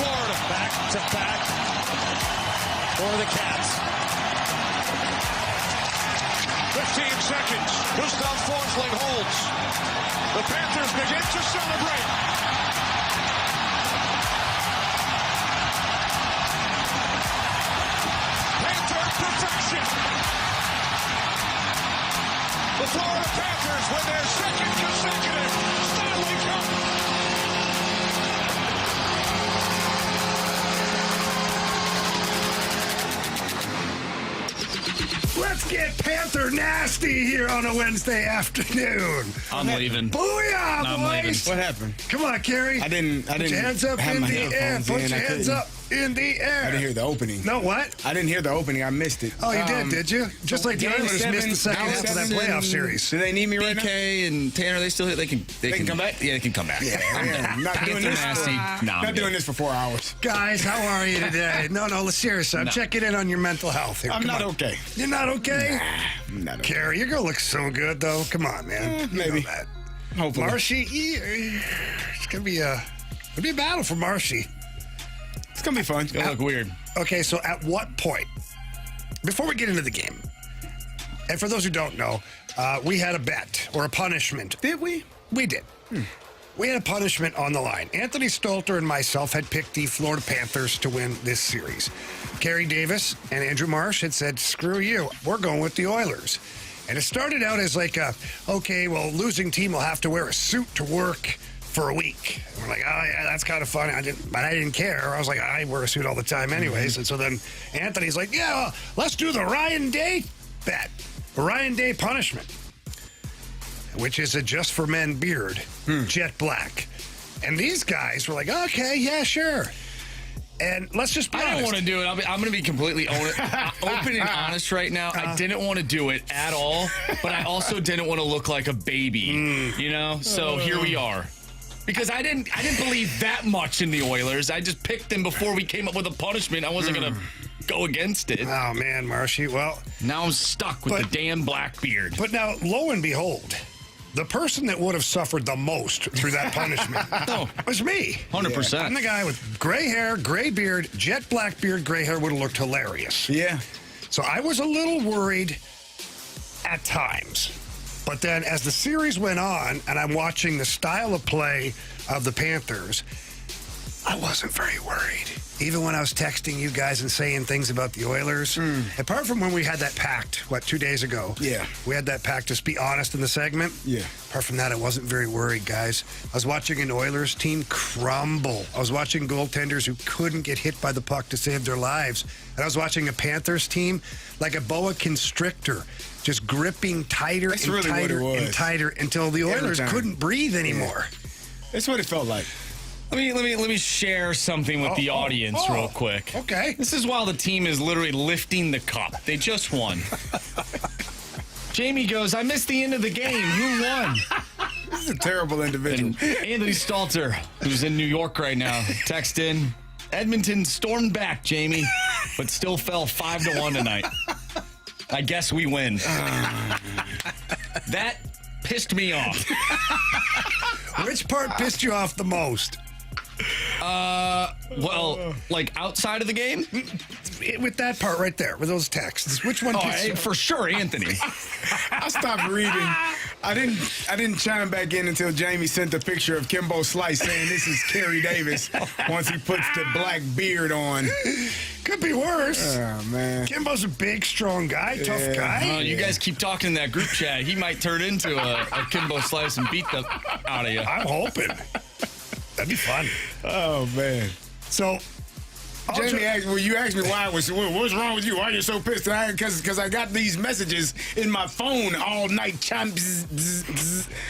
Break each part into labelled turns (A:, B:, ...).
A: Florida. Back to back for the Cats. 15 seconds. Gustav Forsling holds. The Panthers begin to celebrate. Panther perfection. The Florida Panthers win their second consecutive Stanley Cup.
B: Let's get Panther nasty here on a Wednesday afternoon.
C: I'm leaving.
B: Booyah,
C: I'm
B: boys!
C: leaving.
D: What happened?
B: Come on, Carey.
D: I didn't
B: Put your hands up
D: have
B: in
D: my
B: the air.
D: headphones
B: Put
D: in.
B: your
D: I
B: hands
D: couldn't.
B: up in the air.
D: I didn't hear the opening.
B: No, what?
D: I didn't hear the opening. I missed it.
B: Oh, you did you? Just like the
D: Game
B: Oilers missed the second half of that playoff series.
D: Do they need me right now?
C: BK and Tanner, they still hit. They can
D: come back?
C: Yeah, they can come back.
D: Yeah, not doing this. Not doing this for 4 hours.
B: Guys, how are you today? No, seriously. I'm checking in on your mental health here.
D: I'm
B: Come
D: not
B: on.
D: okay.
B: You're not okay?
D: I'm not okay.
B: Carey, you're going to look so good, though. Come on, man. You
D: maybe.
B: know that.
D: Hopefully.
B: Marshy, it's going to be a battle for Marshy.
D: It's going to be fun.
C: It's gonna look weird.
B: Okay, so at what point, before we get into the game, and for those who don't know, we had a bet or a punishment.
D: Did we?
B: We did. We had a punishment on the line. Anthony Stalter and myself had picked the Florida Panthers to win this series. Carey Davis and Andrew Marsh had said, screw you, we're going with the Oilers. And it started out as like, okay, well, losing team will have to wear a suit to work for a week. And we're like, oh, yeah, that's kind of funny. But I didn't care. I was like, I wear a suit all the time anyways. And so then Anthony's like, yeah, well, let's do the Ryan Day bet. A Ryan Day punishment, which is a just for men beard, jet black. And these guys were like, okay, yeah, sure. And let's just be honest.
C: I don't want to do it. I'm going to be completely open and honest right now. I didn't want to do it at all, but I also didn't want to look like a baby, you know? So here we are. Because I didn't believe that much in the Oilers. I just picked them before we came up with a punishment. I wasn't going to go against it.
B: Oh, man, Marshy. Well,
C: now I'm stuck with the damn black beard.
B: But now, lo and behold, the person that would have suffered the most through that punishment was me.
C: 100%.
B: I'm the guy with gray hair, gray beard, jet black beard, gray hair would have looked hilarious.
D: Yeah.
B: So I was a little worried at times. But then as the series went on and I'm watching the style of play of the Panthers, I wasn't very worried. Even when I was texting you guys and saying things about the Oilers, apart from when we had that pact, 2 days ago?
D: Yeah.
B: We had that pact to be honest in the segment.
D: Yeah.
B: Apart from that, I wasn't very worried, guys. I was watching an Oilers team crumble. I was watching goaltenders who couldn't get hit by the puck to save their lives. And I was watching a Panthers team like a boa constrictor, just gripping tighter
D: That's
B: and
D: really
B: tighter
D: what it
B: and
D: was.
B: tighter until the Oilers couldn't breathe anymore.
D: That's what it felt like.
C: Let me share something with the audience real quick.
B: Okay.
C: This is while the team is literally lifting the cup. They just won. Jamie goes, I missed the end of the game. Who won?
D: This is a terrible individual.
C: And Anthony Stalter, who's in New York right now, text in, Edmonton stormed back, Jamie, but still fell 5-1 tonight. I guess we win. That pissed me off.
B: Which part pissed you off the most?
C: Well, like outside of the game?
B: With that part right there, with those texts. Which one pissed you off?
C: For sure, Anthony.
D: I stopped reading. I didn't chime back in until Jamie sent a picture of Kimbo Slice saying this is Carey Davis once he puts the black beard on.
B: Could be worse.
D: Oh, man.
B: Kimbo's a big, strong guy, tough guy.
C: You guys keep talking in that group chat. He might turn into a Kimbo Slice and beat the out of you.
B: I'm hoping. That'd be fun.
D: Oh, man.
B: So,
D: Jamie asked, you asked me what's wrong with you? Why are you so pissed? Because I got these messages in my phone all night.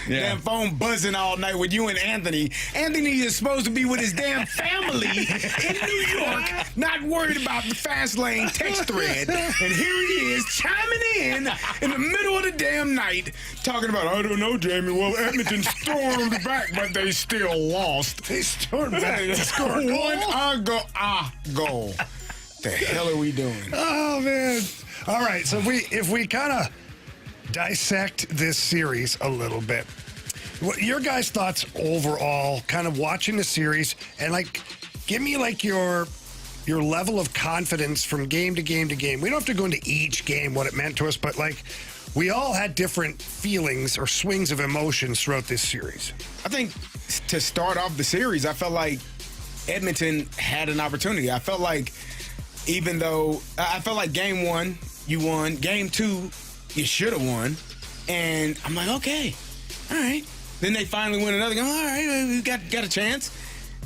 D: Damn phone buzzing all night with you and Anthony. Anthony is supposed to be with his damn family in New York, not worried about the fast lane text thread. And here he is chiming in the middle of the damn night, talking about, I don't know, Jamie. Well, Edmonton stormed back, but they still lost.
B: They stormed back to score a goal.
D: Goal. The hell are we doing?
B: Oh, man. All right, so if we kind of dissect this series a little bit, what your guys' thoughts overall, kind of watching the series, and like give me like your level of confidence from game to game to game. We don't have to go into each game what it meant to us, but like we all had different feelings or swings of emotions throughout this series.
D: I think to start off the series, I felt like Edmonton had an opportunity. I felt like game one, you won. Game two, you should have won. And I'm like, okay, all right. Then they finally win another game. All right, we got a chance.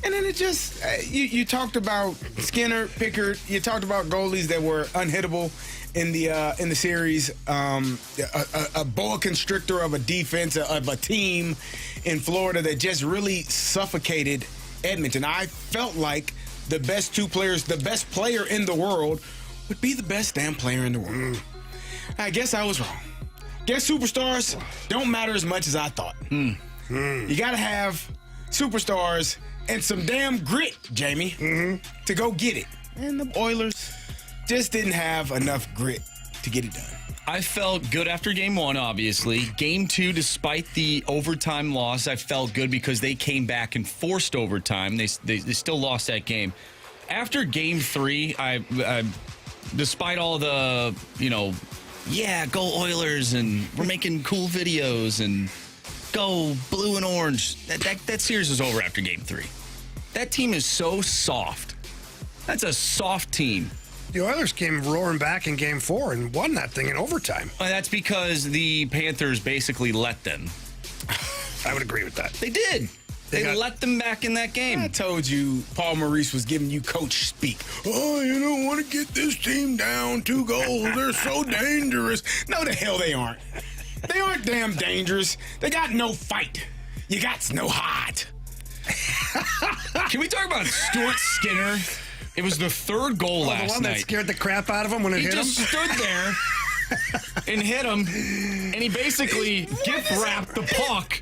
D: And then it just, you talked about Skinner, Pickard. You talked about goalies that were unhittable in the series. A boa constrictor of a defense, of a team in Florida that just really suffocated Edmonton. I felt like the best two players, the best player in the world would be the best damn player in the world. I guess I was wrong. Guess superstars don't matter as much as I thought. You got to have superstars and some damn grit, Jamie, to go get it. And the Oilers just didn't have enough grit to get it done.
C: I felt good after game one, obviously. Game two, despite the overtime loss, I felt good because they came back and forced overtime. They still lost that game. After game three, I despite all the, go Oilers, and we're making cool videos, and go blue and orange. That series was over after game three. That team is so soft. That's a soft team.
B: The Oilers came roaring back in game four and won that thing in overtime.
C: Well, that's because the Panthers basically let them.
B: I would agree with that.
C: They did. They let them back in that game.
D: I told you Paul Maurice was giving you coach speak. Oh, you don't want to get this team down 2 goals. They're so dangerous. No, the hell they aren't. They aren't damn dangerous. They got no fight. You got no heart.
C: Can we talk about Stuart Skinner? It was the third goal last night.
B: The one that scared the crap out of him when it hit him?
C: He just stood there and hit him, and he basically gift-wrapped the puck.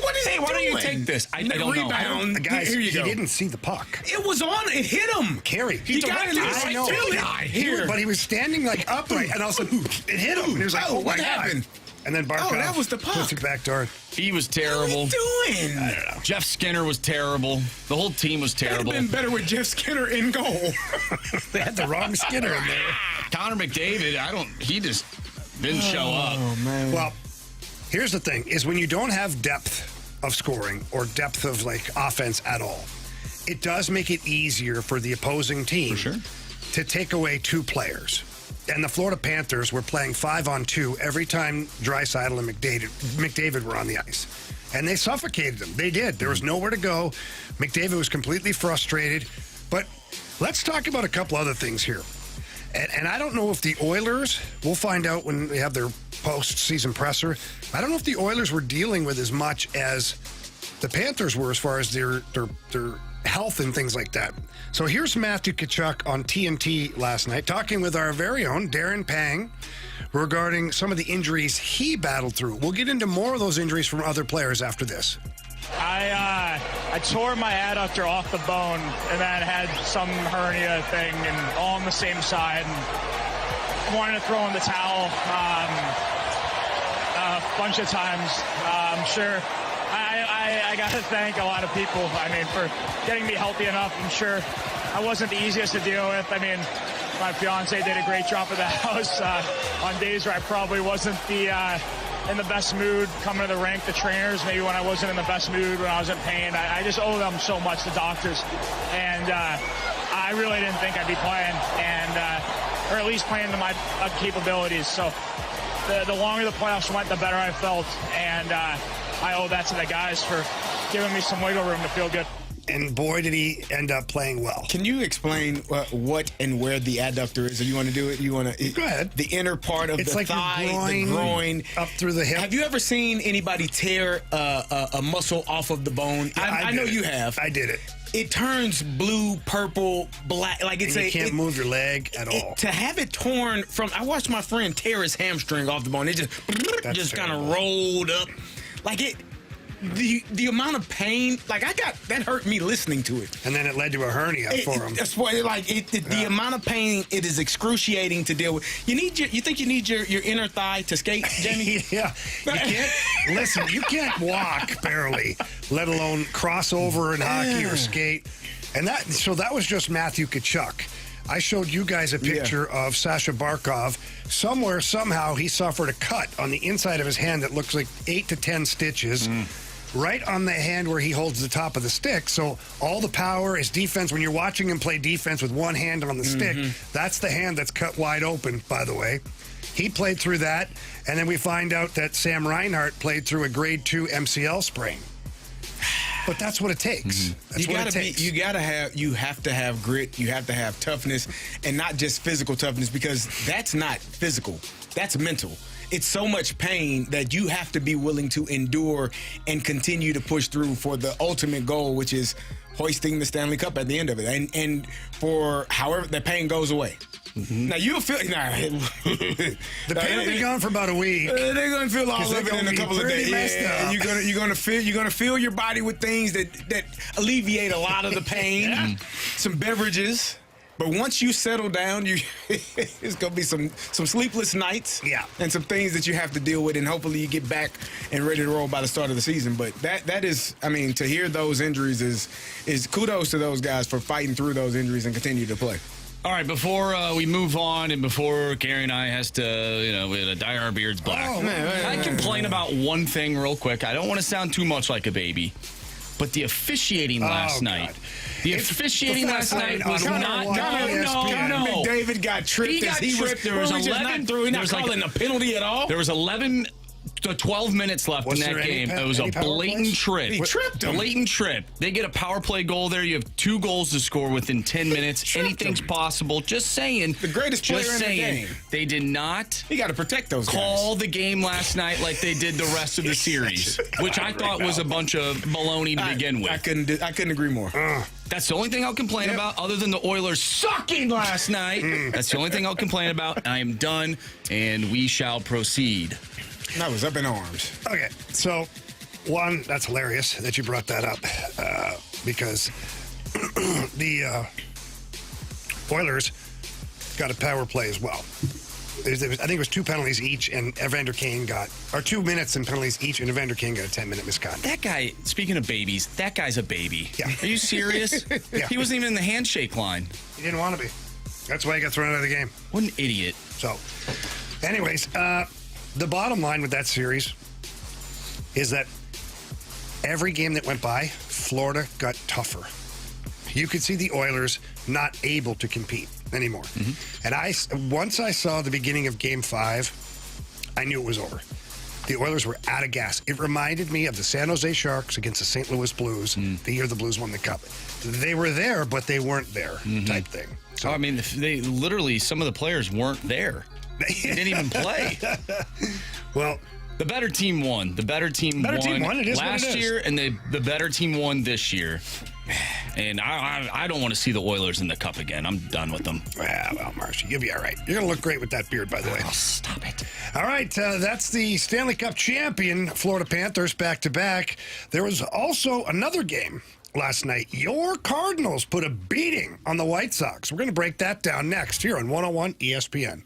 D: What is he
C: why
D: doing?
C: don't you take this? I don't
D: Rebound.
C: know.
B: Guys,
D: Here you go.
B: He didn't see the puck.
D: It was on. It hit him.
B: Carey.
D: He got it in his
B: I know.
D: Here.
B: But he was standing like upright, and all of a sudden, it hit him. And he was like,
D: what happened?
B: And then Barkov
D: that was the puck.
B: puts it back door.
C: He was terrible.
D: What are you doing?
B: I don't know.
C: Jeff Skinner was terrible. The whole team was terrible.
D: It'd have been better with Jeff Skinner in goal.
B: They had the wrong Skinner in there.
C: Connor McDavid, he just didn't show up.
D: Oh, man.
B: Well, here's the thing, is when you don't have depth of scoring or depth of, like, offense at all, it does make it easier for the opposing team to take away 2 players. And the Florida Panthers were playing 5-on-2 every time Draisaitl and McDavid were on the ice. And they suffocated them. They did. There was nowhere to go. McDavid was completely frustrated. But let's talk about a couple other things here. And I don't know if the Oilers, we'll find out when they have their post-season presser, I don't know if the Oilers were dealing with as much as the Panthers were as far as their health and things like that. So here's Matthew Tkachuk on TNT last night talking with our very own Darren Pang regarding some of the injuries he battled through. We'll get into more of those injuries from other players after this.
E: I tore my adductor off the bone and then had some hernia thing and all on the same side and wanted to throw in the towel a bunch of times. I'm sure I got to thank a lot of people, for getting me healthy enough. I'm sure I wasn't the easiest to deal with. My fiance did a great job at the house on days where I probably wasn't in the best mood coming to the rink. The trainers, maybe when I wasn't in the best mood, when I was in pain. I just owe them so much, the doctors. And I really didn't think I'd be playing, or at least playing to my capabilities. So the longer the playoffs went, the better I felt. And I owe that to the guys for giving me some wiggle room to feel good.
B: And boy, did he end up playing well.
D: Can you explain what and where the adductor is? Or you want to do it? You want to?
B: Go ahead.
D: The inner part of
B: it's
D: the
B: like
D: thigh,
B: groin,
D: the groin,
B: up through the hip.
D: Have you ever seen anybody tear a muscle off of the bone?
B: Yeah,
D: I know you have.
B: I did it.
D: It turns blue, purple, black. Like it's
B: and you can't move your leg at all.
D: To have it torn from, I watched my friend tear his hamstring off the bone. It just kind of rolled up, like it. The amount of pain, that hurt me listening to it.
B: And then it led to a hernia for him.
D: That's why, the amount of pain, it is excruciating to deal with. You think you need your inner thigh to skate, Jamie?
B: Yeah. You can't walk barely, let alone cross over in hockey or skate. And that was just Matthew Tkachuk. I showed you guys a picture of Sasha Barkov. Somewhere, somehow, he suffered a cut on the inside of his hand that looks like 8 to 10 stitches. Right on the hand where he holds the top of the stick. So all the power, his defense, when you're watching him play defense with one hand on the stick, that's the hand that's cut wide open, by the way. He played through that, and then we find out that Sam Reinhart played through a grade 2 MCL sprain. But that's what it takes. That's what it takes.
D: You have to have grit. You have to have toughness, and not just physical toughness, because that's not physical. That's mental. It's so much pain that you have to be willing to endure and continue to push through for the ultimate goal, which is hoisting the Stanley Cup at the end of it. And for however the pain goes away. Now you'll feel
B: the pain will be gone for about a week.
D: They're gonna feel all of it in a couple of days.
B: Yeah,
D: you're gonna fill your body with things that alleviate a lot of the pain. Some beverages. But once you settle down, it's gonna be some sleepless nights, and some things that you have to deal with, and hopefully you get back and ready to roll by the start of the season. But that is, I mean, to hear those injuries is kudos to those guys for fighting through those injuries and continue to play.
C: All right, before we move on and before Carey and I has to, we had to dye our beards black. I complain about one thing real quick. I don't want to sound too much like a baby, but the officiating last night. The officiating last night was not.
D: Connor McDavid got tripped. He got tripped. There was 11. There was calling a penalty at all.
C: There was 11 to 12 minutes left in that game. It was a blatant trip.
D: He tripped him.
C: Blatant trip. They get a power play goal there. You have 2 goals to score within 10 minutes. Anything's possible. Just saying.
D: The greatest player in the game.
C: They did not.
D: You got to protect those guys.
C: Call the game last night like they did the rest of the series, which I thought was a bunch of baloney to begin with.
D: I couldn't agree more.
C: That's the only thing I'll complain about, other than the Oilers sucking last night. That's the only thing I'll complain about. I am done, and we shall proceed.
D: I was up in arms.
B: Okay, so one, that's hilarious that you brought that up because the Oilers got a power play as well. I think it was 2 penalties each, and Evander Kane got, or 2 minutes and penalties each, and Evander Kane got a 10-minute misconduct.
C: That guy, speaking of babies, that guy's a baby.
B: Yeah.
C: Are you serious?
B: Yeah.
C: He wasn't even in the handshake line.
B: He didn't want to be. That's why he got thrown out of the game.
C: What an idiot.
B: So, anyways, the bottom line with that series is that every game that went by, Florida got tougher. You could see the Oilers not able to compete anymore. And once I saw the beginning of Game 5, I knew it was over. The Oilers were out of gas. It reminded me of the San Jose Sharks against the St. Louis Blues the year the Blues won the Cup. They were there, but they weren't there type thing. So,
C: I mean, they literally, some of the players weren't there. They didn't even play.
B: Well,
C: the better team won. The better team won
B: It is
C: last year, and the better team won this year. And I don't want to see the Oilers in the Cup again. I'm done with them.
B: Well, Marshy, you'll be all right. You're going to look great with that beard, by the way.
C: Oh, stop it.
B: All right, that's the Stanley Cup champion, Florida Panthers, back-to-back. There was also another game last night. Your Cardinals put a beating on the White Sox. We're going to break that down next here on 101 ESPN.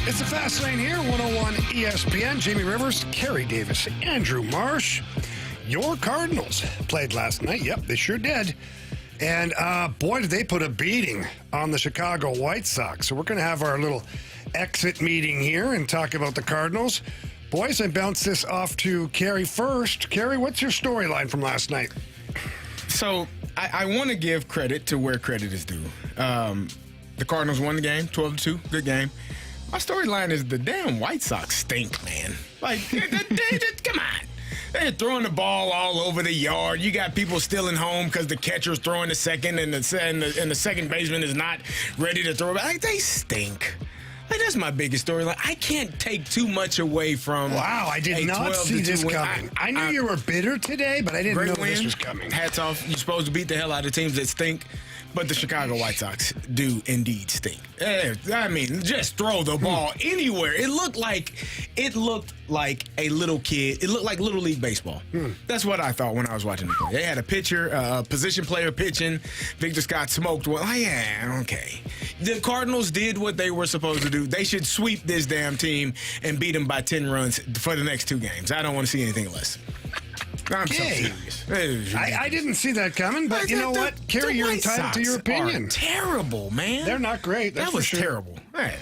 B: It's the Fast Lane here, 101 ESPN. Jamie Rivers, Carey Davis, Andrew Marsh. Your Cardinals played last night. Yep, they sure did. And boy, did they put a beating on the Chicago White Sox. So we're going to have our little exit meeting here and talk about the Cardinals. Boys, I bounce this off to Carey first. Carey, what's your storyline from last night?
D: So I want to give credit to where credit is due. The Cardinals won the game, 12-2, good game. My storyline is the damn White Sox stink, man. Like, come on. They're throwing the ball all over the yard. You got people stealing home because the catcher's throwing the second and the second baseman is not ready to throw it. Like, they stink. Like, that's my biggest storyline. I can't take too much away from.
B: Wow, I did not see this coming. I knew you were bitter today, but I didn't know this was coming.
D: Hats off. You're supposed to beat the hell out of teams that stink. But the Chicago White Sox do indeed stink. I mean, just throw the ball anywhere. It looked like a little kid. It looked like Little League baseball. That's what I thought when I was watching the play. They had a pitcher, a position player pitching. Victor Scott smoked one. Oh, yeah, okay. The Cardinals did what they were supposed to do. They should sweep this damn team and beat them by 10 runs for the next 2 games. I don't want to see anything less. I'm so serious.
B: I didn't see that coming, but you know what? Carey, you're entitled to your opinion.
D: Terrible, man.
B: They're not great.
D: That was terrible. Right.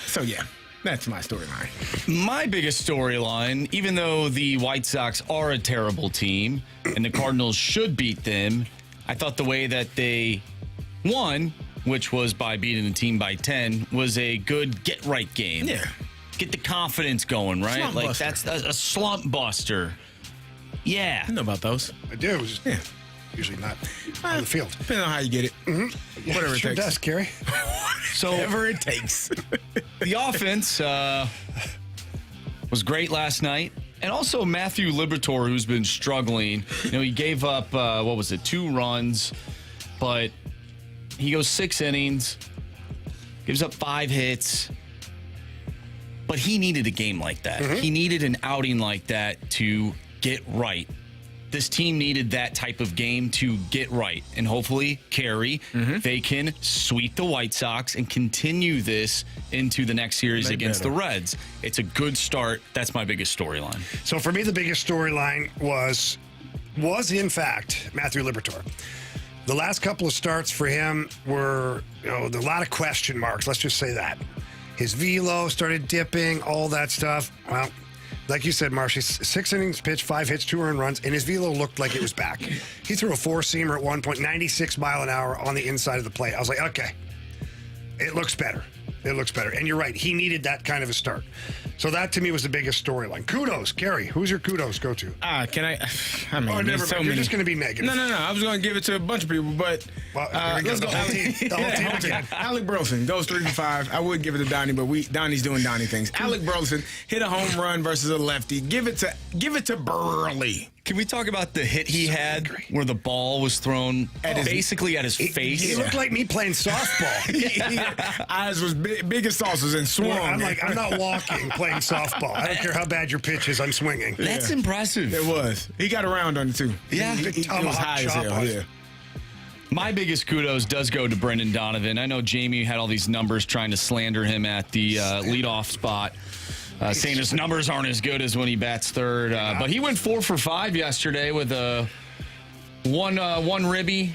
D: So, yeah, that's my storyline.
C: My biggest storyline, even though the White Sox are a terrible team and the Cardinals should beat them, I thought the way that they won, which was by beating the team by 10, was a good get-right game.
D: Yeah.
C: Get the confidence going, right?
D: Slump
C: like,
D: buster.
C: that's a slump buster. Yeah.
D: I know about those.
B: I do. It's just usually not on the field.
D: Depending on how you get it.
B: Yeah,
D: Whatever it
B: sure
D: takes.
B: does, Carey.
C: So
D: Whatever it takes.
C: the offense was great last night. And also Matthew Liberatore, who's been struggling. You know, he gave up, 2 runs. But he goes 6 innings, gives up 5 hits. But he needed a game like that. He needed an outing like that to get right. This team needed that type of game to get right. And hopefully, Carey, they can sweep the White Sox and continue this into the next series against the Reds. It's a good start. That's my biggest storyline.
B: So for me, the biggest storyline was in fact Matthew Liberatore. The last couple of starts for him were, a lot of question marks. Let's just say that. His velo started dipping, all that stuff. Well, like you said, Marsh, 6 innings pitched, 5 hits, 2 earned runs, and his velo looked like it was back. He threw a 4-seamer at one point, 96 mile an hour on the inside of the plate. I was like, okay, it looks better. It looks better. And you're right, he needed that kind of a start. So that, to me, was the biggest storyline. Kudos, Carey. Who's your kudos go to?
D: Can I? I mean,
B: Oh, never
D: there's so
B: mind. You're
D: many.
B: just going to be negative.
D: No. I was going to give it to a bunch of people, but
B: Well, here we
D: let's
B: go.
D: go.
B: The whole team again.
D: Alec Burleson goes 3 for 5. I would give it to Donnie, but Donnie's doing Donnie things. Alec Burleson hit a home run versus a lefty. Give it to Burley.
C: Can we talk about the hit he had where the ball was thrown basically at his face?
B: He looked like me playing softball.
D: Eyes was big as saucers and swung.
B: I'm like, I'm not walking playing softball. I don't care how bad your pitch is, I'm swinging.
C: That's impressive.
D: It was. He got around on it, too.
C: Yeah.
D: He was
B: Tomahawk
D: high as
B: chop
D: hell,
B: on it.
D: yeah.
C: My biggest kudos does go to Brendan Donovan. I know Jamie had all these numbers trying to slander him at the leadoff spot, saying his numbers aren't as good as when he bats third. But he went 4 for 5 yesterday with a one ribby,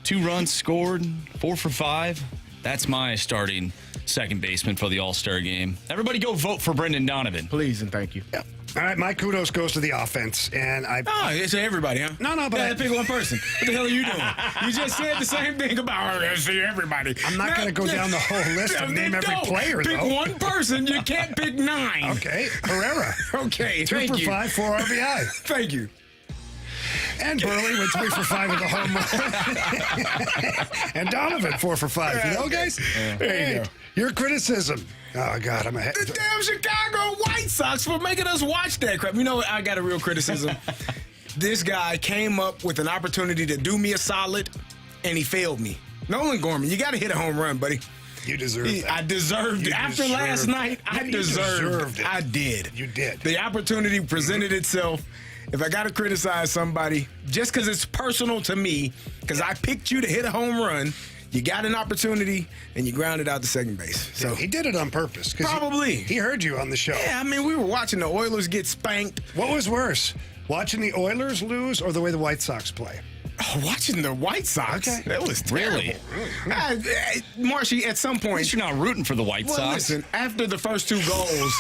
C: 2 runs scored, 4 for 5. That's my starting second baseman for the All-Star game. Everybody go vote for Brendan Donovan.
D: Please and thank you.
B: Yeah. All right, my kudos goes to the offense, and
D: Oh, it's everybody, huh?
B: No, but
D: you gotta pick one person. What the hell are you doing? You just said the same thing about everybody.
B: I'm not going to go down the whole list and name every player,
D: pick
B: though.
D: one person. You can't pick 9.
B: Okay, Herrera.
D: Okay,
B: 2
D: thank
B: for
D: you.
B: 5, 4 RBI.
D: Thank you.
B: And Burley went 3 for 5 with a home run. And Donovan 4 for 5. You know, guys?
D: There you go.
B: Your criticism. Oh, God, I'm ahead.
D: The damn Chicago White Sox for making us watch that crap. You know what? I got a real criticism. This guy came up with an opportunity to do me a solid, and he failed me. Nolan Gorman, you got to hit a home run, buddy.
B: You deserve that.
D: I deserved it. After last night, I
B: You
D: deserved
B: it.
D: I did.
B: You did.
D: The opportunity presented itself. If I got to criticize somebody, just because it's personal to me, because I picked you to hit a home run, You got an opportunity, and you grounded out to second base. So
B: he did it on purpose.
D: Probably.
B: He heard you on the show.
D: Yeah, I mean, we were watching the Oilers get spanked.
B: What was worse, watching the Oilers lose or the way the White Sox play?
D: Oh, watching the White Sox.
B: Okay.
D: That was terrible.
C: Really?
D: Marshy, at some
C: At
D: point.
C: least you're not rooting for the White
D: Well,
C: Sox.
D: listen, after the first 2 goals,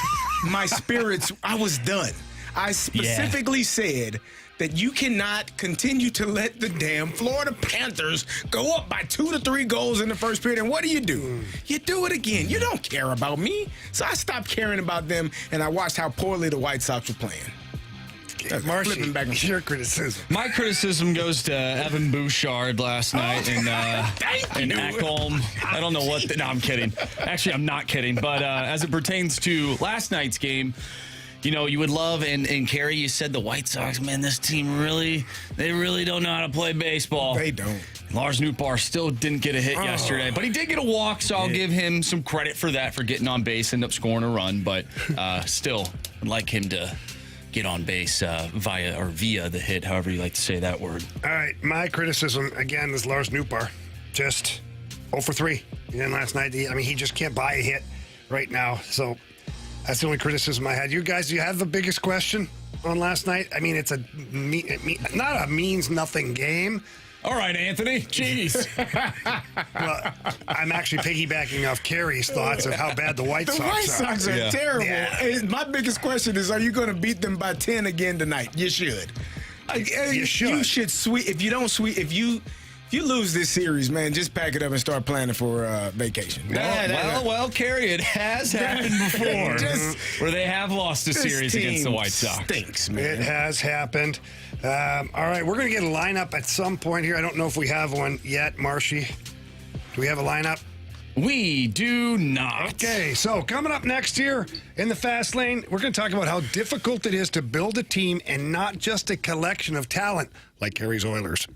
D: my spirits, I was done. I specifically said that you cannot continue to let the damn Florida Panthers go up by 2 to 3 goals in the first period. And what do? You do it again. You don't care about me. So I stopped caring about them, and I watched how poorly the White Sox were playing.
B: Marshy,
D: Flipping back and forth.
B: your criticism.
C: My criticism goes to Evan Bouchard last night in Ekholm. I don't know what. No, I'm kidding. Actually, I'm not kidding. But as it pertains to last night's game, you know, you would love, and Carey, you said the White Sox, man, this team they really don't know how to play baseball.
D: They don't.
C: Lars Nootbaar still didn't get a hit yesterday, but he did get a walk, so I'll give him some credit for that, for getting on base, end up scoring a run. But still, I'd like him to get on base via the hit, however you like to say that word.
B: All right, my criticism, again, is Lars Nootbaar. Just 0 for 3. And last night, he just can't buy a hit right now. So that's the only criticism I had. You guys, do you have the biggest question on last night? I mean, it's not a means-nothing game.
C: All right, Anthony. Jeez.
B: Well, I'm actually piggybacking off Carey's thoughts of how bad the White Sox are.
D: The White Sox are terrible.
B: Yeah.
D: And my biggest question is, are you going to beat them by 10 again tonight? You should.
B: You should.
D: You should sweep. If you don't sweep, if you lose this series, man, just pack it up and start planning for vacation.
C: Well, Carey, it has happened before where they have lost a series against the White Sox.
D: Stinks, man.
B: It has happened. All right, we're going to get a lineup at some point here. I don't know if we have one yet, Marshy. Do we have a lineup?
C: We do not.
B: Okay, so coming up next year in the Fast Lane, we're going to talk about how difficult it is to build a team and not just a collection of talent like Carey's Oilers.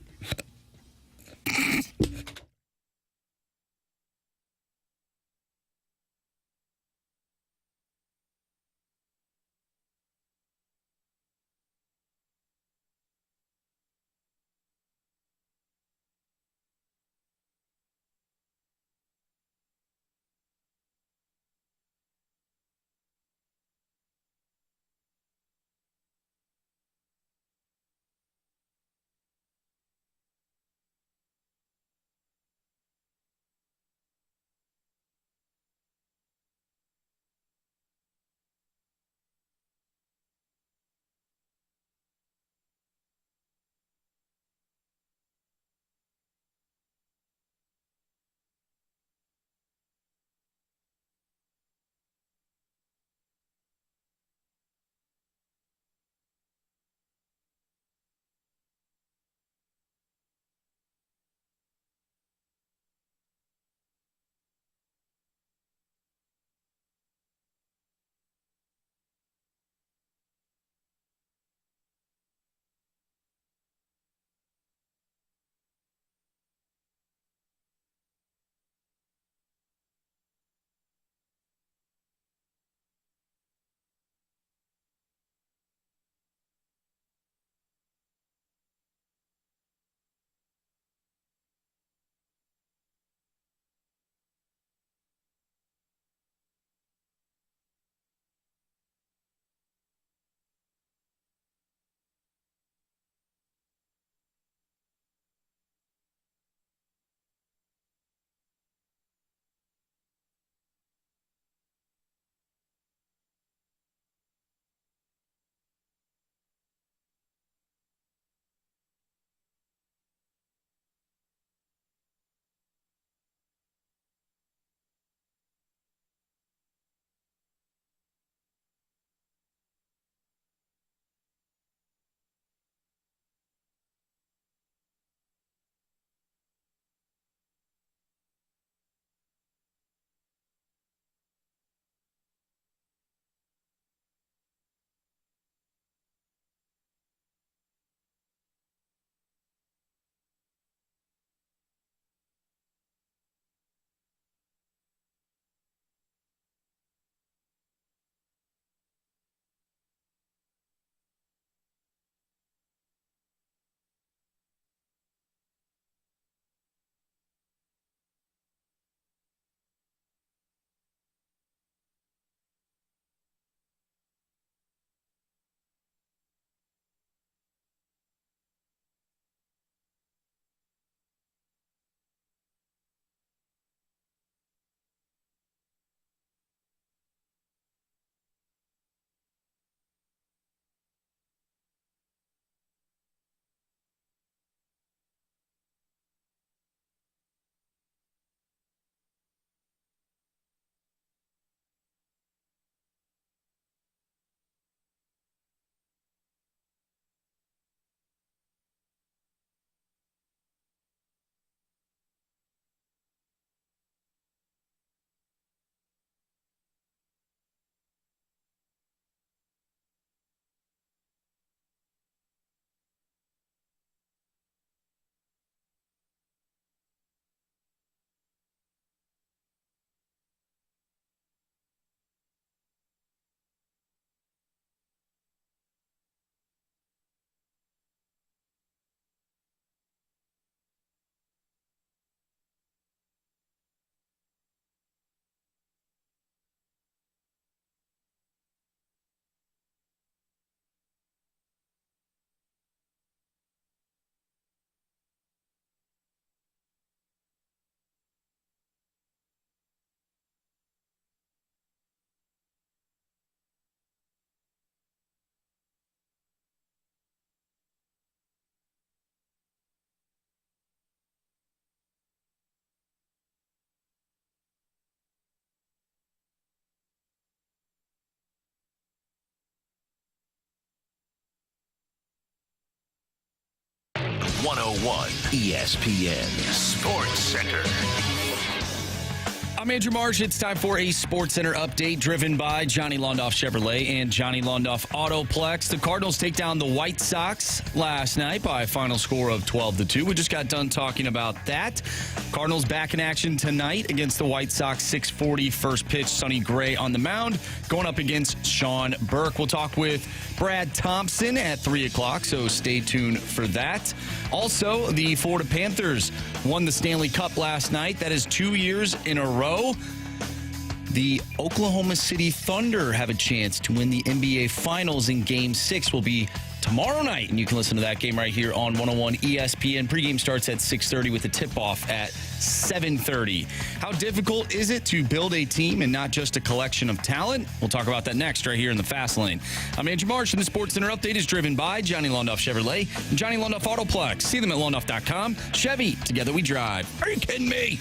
F: 101 ESPN Sports Center.
C: I'm Andrew Marsh. It's time for a Sports Center update driven by Johnny Londoff Chevrolet and Johnny Londoff Autoplex. The Cardinals take down the White Sox last night by a final score of 12-2. We just got done talking about that. Cardinals back in action tonight against the White Sox. 6:40 first pitch. Sonny Gray on the mound going up against Sean Burke. We'll talk with Brad Thompson at 3 o'clock, so stay tuned for that. Also, the Florida Panthers won the Stanley Cup last night. That is 2 years in a row. The Oklahoma City Thunder have a chance to win the NBA Finals in Game 6. Will be tomorrow night, and you can listen to that game right here on 101 ESPN. Pregame starts at 6:30 with the tip-off at 7:30. How difficult is it to build a team and not just a collection of talent? We'll talk about that next right here in the Fast Lane. I'm Andrew Marsh, and the Sports Center update is driven by Johnny Londoff Chevrolet and Johnny Londoff Autoplex. See them at londoff.com. Chevy, together we drive. Are you kidding me?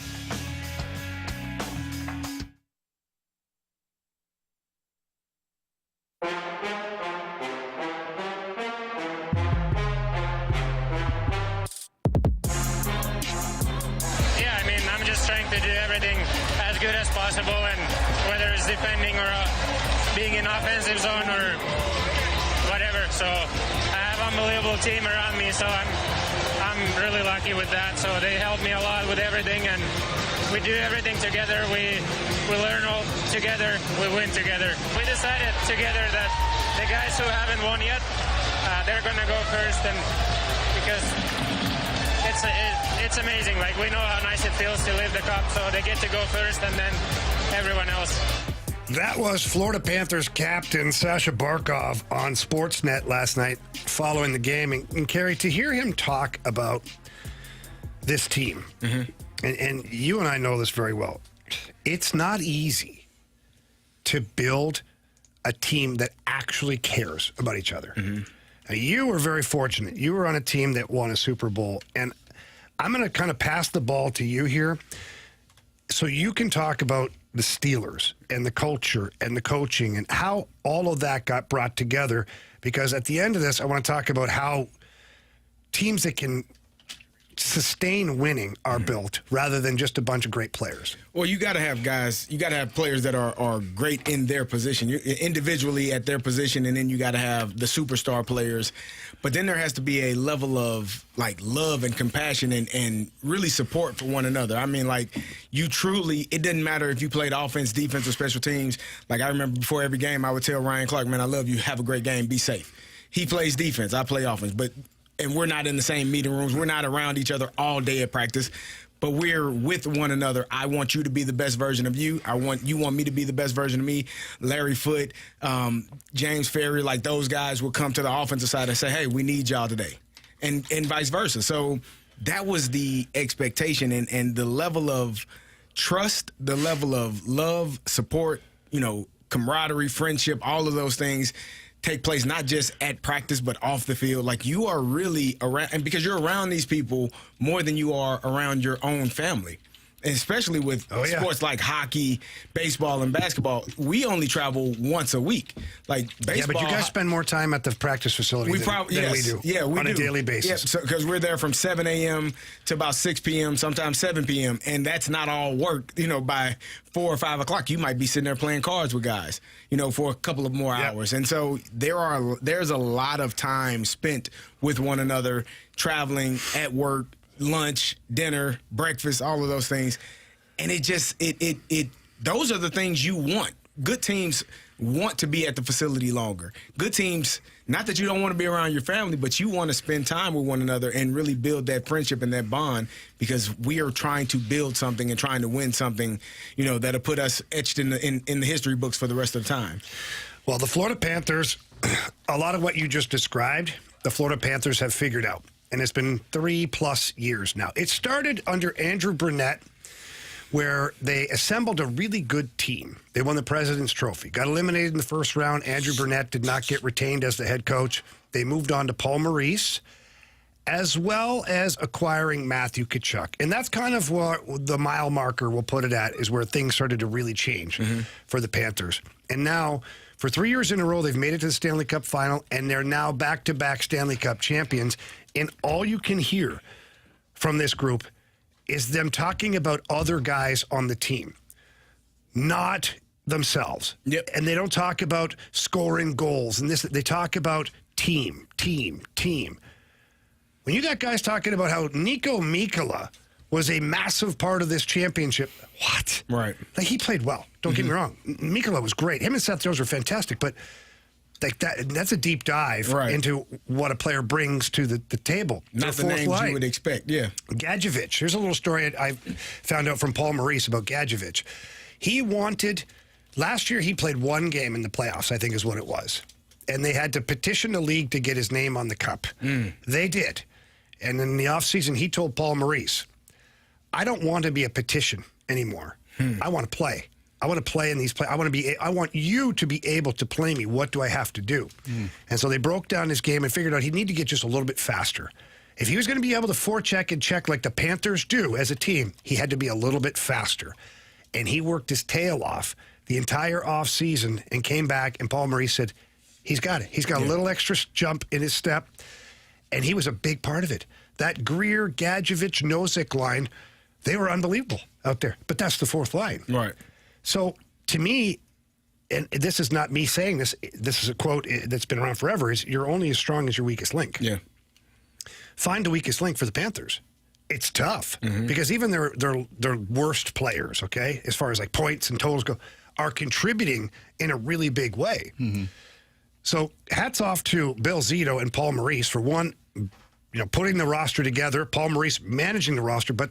G: Possible, and whether it's defending or being in offensive zone or whatever. So I have an unbelievable team around me, so I'm really lucky with that. So they help me a lot with everything, and we do everything together. We learn all together. We win together. We decided together that the guys who haven't won yet, they're going to go first, and because it's amazing. Like, we know how nice it feels to lift the cup, so they get to go first, and then everyone else.
B: That was Florida Panthers captain Sasha Barkov on Sportsnet last night following the game. And Carey, to hear him talk about this team, and you and I know this very well, it's not easy to build a team that actually cares about each other. Now, you were very fortunate. You were on a team that won a Super Bowl, and I'm going to kind of pass the ball to you here so you can talk about the Steelers and the culture and the coaching and how all of that got brought together, because at the end of this, I want to talk about how teams that can sustain winning are built rather than just a bunch of great players.
D: Well, you got to have guys, you got to have players that are great in their position, individually at their position, and then you got to have the superstar players. But then there has to be a level of, like, love and compassion and really support for one another. I mean, like, you truly, it doesn't matter if you played offense, defense, or special teams. Like, I remember before every game, I would tell Ryan Clark, man, I love you. Have a great game. Be safe. He plays defense. I play offense. And we're not in the same meeting rooms. We're not around each other all day at practice, but we're with one another. I want you to be the best version of you. You want me to be the best version of me. Larry Foote, James Ferry, like those guys will come to the offensive side and say, hey, we need y'all today, and vice versa. So that was the expectation, and the level of trust, the level of love, support, camaraderie, friendship, all of those things take place not just at practice but off the field. Like, you are really around, and because you're around these people more than you are around your own family. And especially with sports like hockey, baseball, and basketball, we only travel once a week. Like baseball,
B: yeah, but you guys spend more time at the practice facility than we do.
D: Yeah, we
B: on
D: do.
B: A daily basis.
D: Yeah, because we're there from 7 a.m. to about 6 p.m., sometimes 7 p.m., and that's not all work. By 4 or 5 o'clock, you might be sitting there playing cards with guys, for a couple of more hours. And so there's a lot of time spent with one another, traveling, at work, lunch, dinner, breakfast, all of those things. And those are the things you want. Good teams want to be at the facility longer. Good teams, not that you don't want to be around your family, but you want to spend time with one another and really build that friendship and that bond, because we are trying to build something and trying to win something, that'll put us etched in the history books for the rest of the time.
B: Well, the Florida Panthers, a lot of what you just described, the Florida Panthers have figured out. And it's been 3+ years now. It started under Andrew Brunette, where they assembled a really good team. They won the President's Trophy, got eliminated in the first round. Andrew Brunette did not get retained as the head coach. They moved on to Paul Maurice, as well as acquiring Matthew Tkachuk. And that's kind of what the mile marker we'll put it at, is where things started to really change for the Panthers. And now, for 3 years in a row, they've made it to the Stanley Cup final, and they're now back-to-back Stanley Cup champions. And all you can hear from this group is them talking about other guys on the team, not themselves.
D: Yep.
B: And they don't talk about scoring goals and this. They talk about team. When you got guys talking about how Nico Mikkola was a massive part of this championship, what?
D: Right.
B: Like, he played well. Don't get me wrong. Mikkola was great. Him and Seth Jones were fantastic, but like that's a deep dive into what a player brings to the table.
D: Not the names you would expect, yeah.
B: Gadjevich. Here's a little story I found out from Paul Maurice about Gadjevich. He wanted, last year he played one game in the playoffs, I think is what it was. And they had to petition the league to get his name on the cup. They did. And in the offseason, he told Paul Maurice, I don't want to be a petition anymore. I want to play. I want to play in these play. I want you to be able to play me. What do I have to do? And so they broke down his game and figured out he'd need to get just a little bit faster. If he was going to be able to forecheck and check like the Panthers do as a team, he had to be a little bit faster. And he worked his tail off the entire offseason and came back, and Paul Maurice said, he's got it. He's got a little extra jump in his step, and he was a big part of it. That Greer, Gadjevich, Nosek line, they were unbelievable out there. But that's the fourth line.
D: Right.
B: So, to me, and this is not me saying this, this is a quote that's been around forever, is you're only as strong as your weakest link.
D: Yeah.
B: Find the weakest link for the Panthers. It's tough because even their worst players, okay, as far as like points and totals go, are contributing in a really big way. So hats off to Bill Zito and Paul Maurice for one, putting the roster together, Paul Maurice managing the roster, but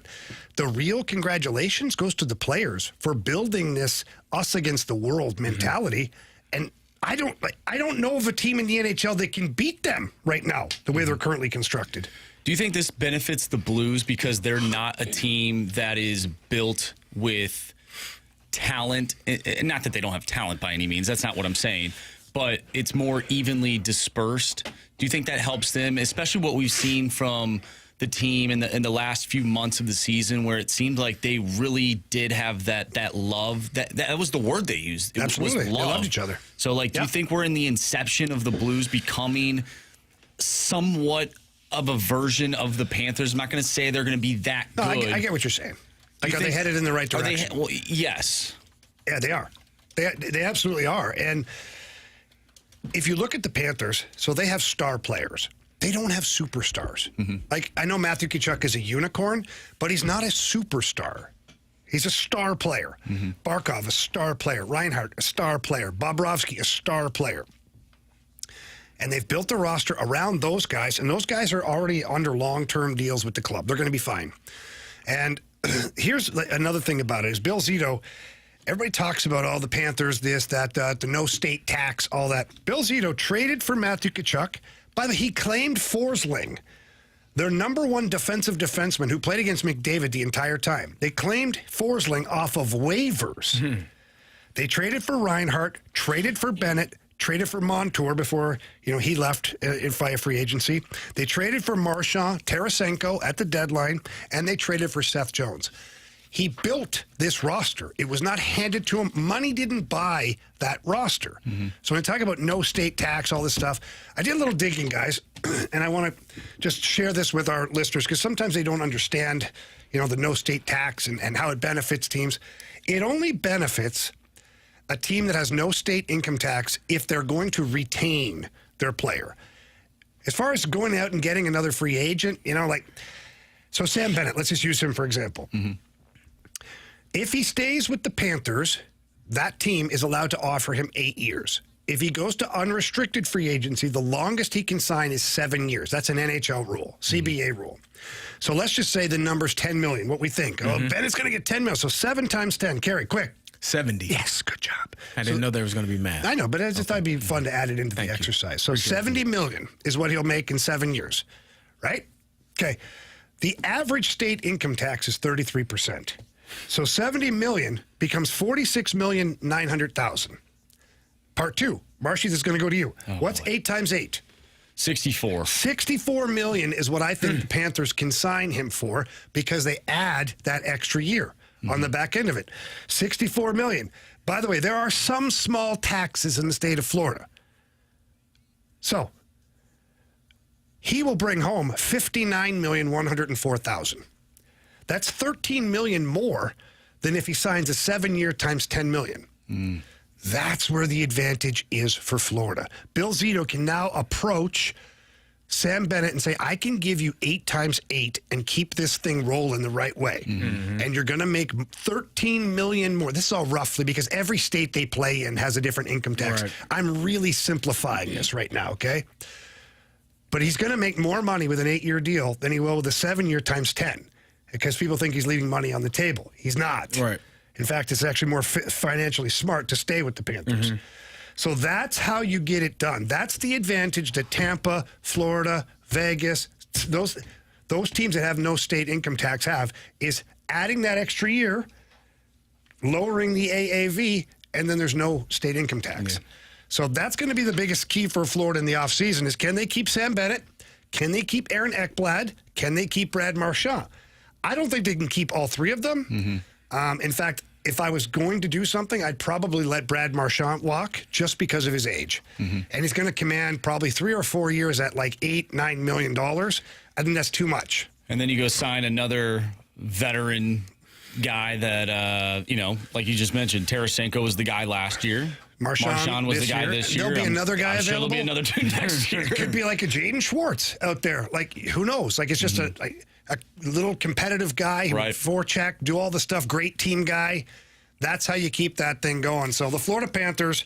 B: the real congratulations goes to the players for building this us against the world mentality. And I don't know of a team in the NHL that can beat them right now, the way they're currently constructed.
C: Do you think this benefits the Blues because they're not a team that is built with talent? Not that they don't have talent by any means. That's not what I'm saying. But it's more evenly dispersed. Do you think that helps them, especially what we've seen from the team in the last few months of the season, where it seemed like they really did have that love? That was the word they used.
B: Absolutely.
C: Was love.
B: They loved each other.
C: So, do you think we're in the inception of the Blues becoming somewhat of a version of the Panthers? I'm not going to say they're going to be that good.
B: I get what you're saying. Like, are they headed in the right direction?
C: Well, yes.
B: Yeah, they are. They absolutely are. And if you look at the Panthers, so they have star players. They don't have superstars. Like, I know Matthew Tkachuk is a unicorn, but he's not a superstar. He's a star player. Barkov, a star player. Reinhart, a star player. Bobrovsky, a star player. And they've built the roster around those guys, and those guys are already under long-term deals with the club. They're going to be fine. And here's another thing about it is Bill Zito, everybody talks about all the Panthers, this, that, the no state tax, all that. Bill Zito traded for Matthew Tkachuk. By the way, he claimed Forsling, their number one defensive defenseman who played against McDavid the entire time. They claimed Forsling off of waivers. They traded for Reinhart, traded for Bennett, traded for Montour before he left via free agency. They traded for Marchand, Tarasenko at the deadline, and they traded for Seth Jones. He built this roster. It was not handed to him. Money didn't buy that roster. So when I talk about no state tax, all this stuff, I did a little digging, guys, and I want to just share this with our listeners because sometimes they don't understand, the no state tax and how it benefits teams. It only benefits a team that has no state income tax if they're going to retain their player. As far as going out and getting another free agent, so Sam Bennett, let's just use him for example. If he stays with the Panthers, that team is allowed to offer him 8 years. If he goes to unrestricted free agency, the longest he can sign is 7 years. That's an NHL rule, CBA rule. So let's just say the number's $10 million, what we think. Oh, Bennett's going to get $10 million. So 7 times 10. Carey, quick.
D: 70.
B: Yes, good job.
D: I didn't know there was going to be math.
B: I know, but I just thought it'd be fun to add it into the exercise. So $70 million is what he'll make in 7 years, right? Okay. The average state income tax is 33%. So $70 million becomes $46,900,000. Part two, Marshy, this is going to go to you. What's 8 times 8?
C: 64.
B: $64 million is what I think the Panthers can sign him for because they add that extra year on the back end of it. $64 million. By the way, there are some small taxes in the state of Florida. So he will bring home $59,104,000. That's $13 million more than if he signs a 7-year times $10 million. That's where the advantage is for Florida. Bill Zito can now approach Sam Bennett and say, I can give you 8 times 8 and keep this thing rolling the right way. And you're going to make $13 million more. This is all roughly because every state they play in has a different income tax.
D: Right.
B: I'm really simplifying this right now, okay? But he's going to make more money with an 8-year deal than he will with a 7-year times 10 because people think he's leaving money on the table. He's not.
D: Right.
B: In fact, it's actually more financially smart to stay with the Panthers. So that's how you get it done. That's the advantage that Tampa, Florida, Vegas, those teams that have no state income tax have, is adding that extra year, lowering the AAV, and then there's no state income tax. So that's going to be the biggest key for Florida in the offseason is can they keep Sam Bennett? Can they keep Aaron Ekblad? Can they keep Brad Marchand? I don't think they can keep all 3 of them. In fact, if I was going to do something, I'd probably let Brad Marchand walk just because of his age. And he's going to command probably 3 or 4 years at like $8-9 million. I think that's too much.
C: And then you go sign another veteran guy that, like you just mentioned, Tarasenko was the guy last year. Marchand was the guy this year.
B: There'll be another guy available.
C: There'll be another dude next year.
B: It could be like a Jaden Schwartz out there. Like, who knows? Like, it's just a little competitive guy who would forecheck, do all the stuff, great team guy. That's how you keep that thing going. So the Florida Panthers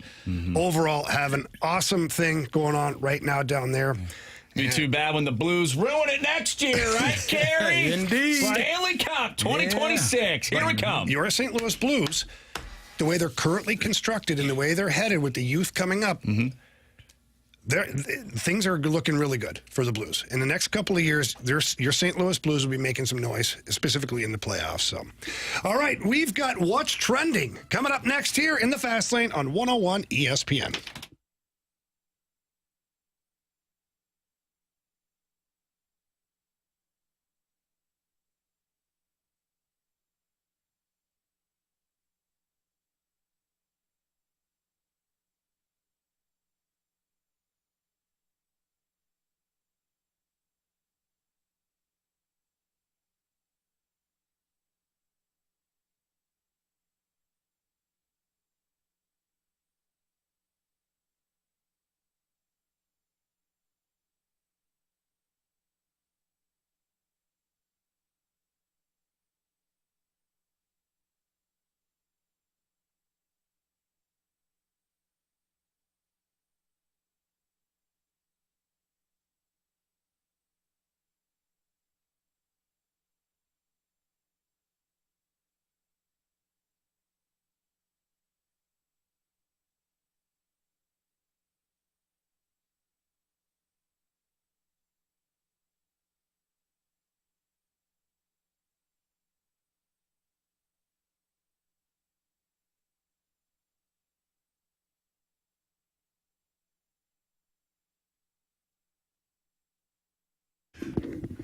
B: overall have an awesome thing going on right now down there.
C: Be too bad when the Blues ruin it next year, right, Carey?
D: Indeed.
C: Stanley Cup 2026. Here we come.
B: Your St. Louis Blues, the way they're currently constructed and the way they're headed with the youth coming up, things are looking really good for the Blues. In the next couple of years, your St. Louis Blues will be making some noise, specifically in the playoffs. So, all right, we've got What's Trending coming up next here in the Fast Lane on 101 ESPN.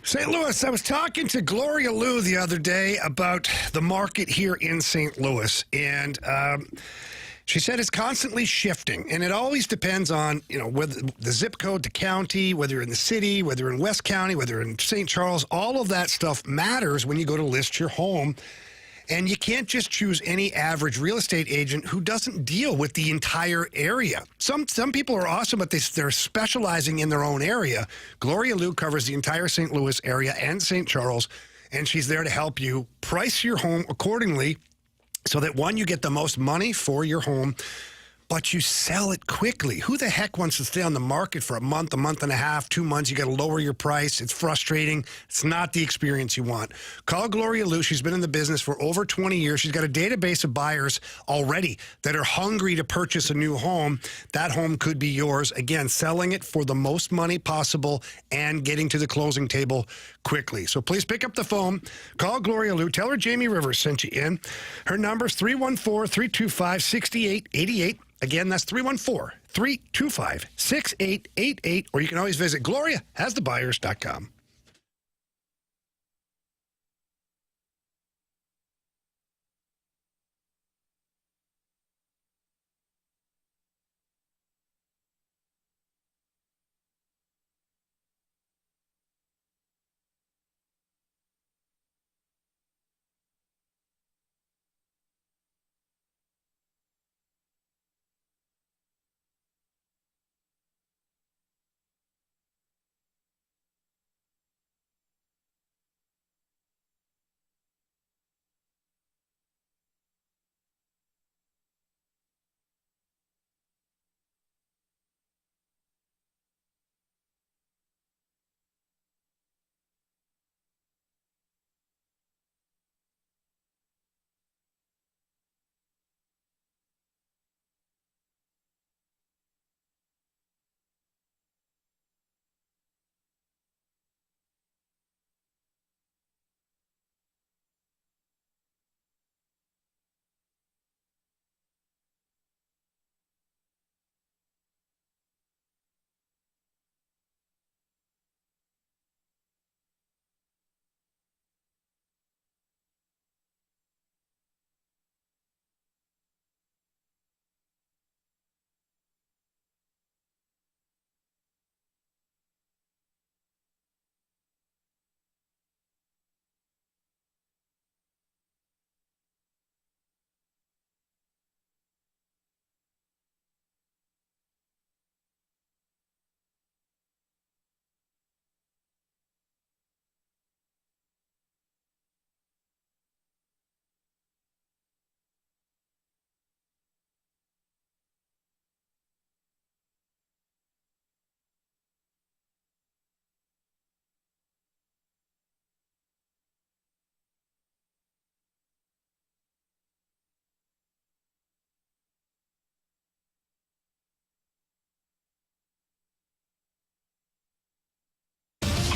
B: St. Louis, I was talking to Gloria Liu the other day about the market here in St. Louis, and she said it's constantly shifting, and it always depends on, whether the zip code to county, whether you're in the city, whether you're in West County, whether you're in St. Charles. All of that stuff matters when you go to list your home. And you can't just choose any average real estate agent who doesn't deal with the entire area. Some people are awesome, but they're specializing in their own area. Gloria Liu covers the entire St. Louis area and St. Charles, and she's there to help you price your home accordingly so that, one, you get the most money for your home, but you sell it quickly. Who the heck wants to stay on the market for a month and a half, 2 months? You got to lower your price. It's frustrating. It's not the experience you want. Call Gloria Liu. She's been in the business for over 20 years. She's got a database of buyers already that are hungry to purchase a new home. That home could be yours. Again, selling it for the most money possible and getting to the closing table quickly. So please pick up the phone. Call Gloria Liu. Tell her Jamie Rivers sent you in. Her number is 314-325-6888. Again, that's 888-325-6888, or you can always visit GloriaHasTheBuyers.com.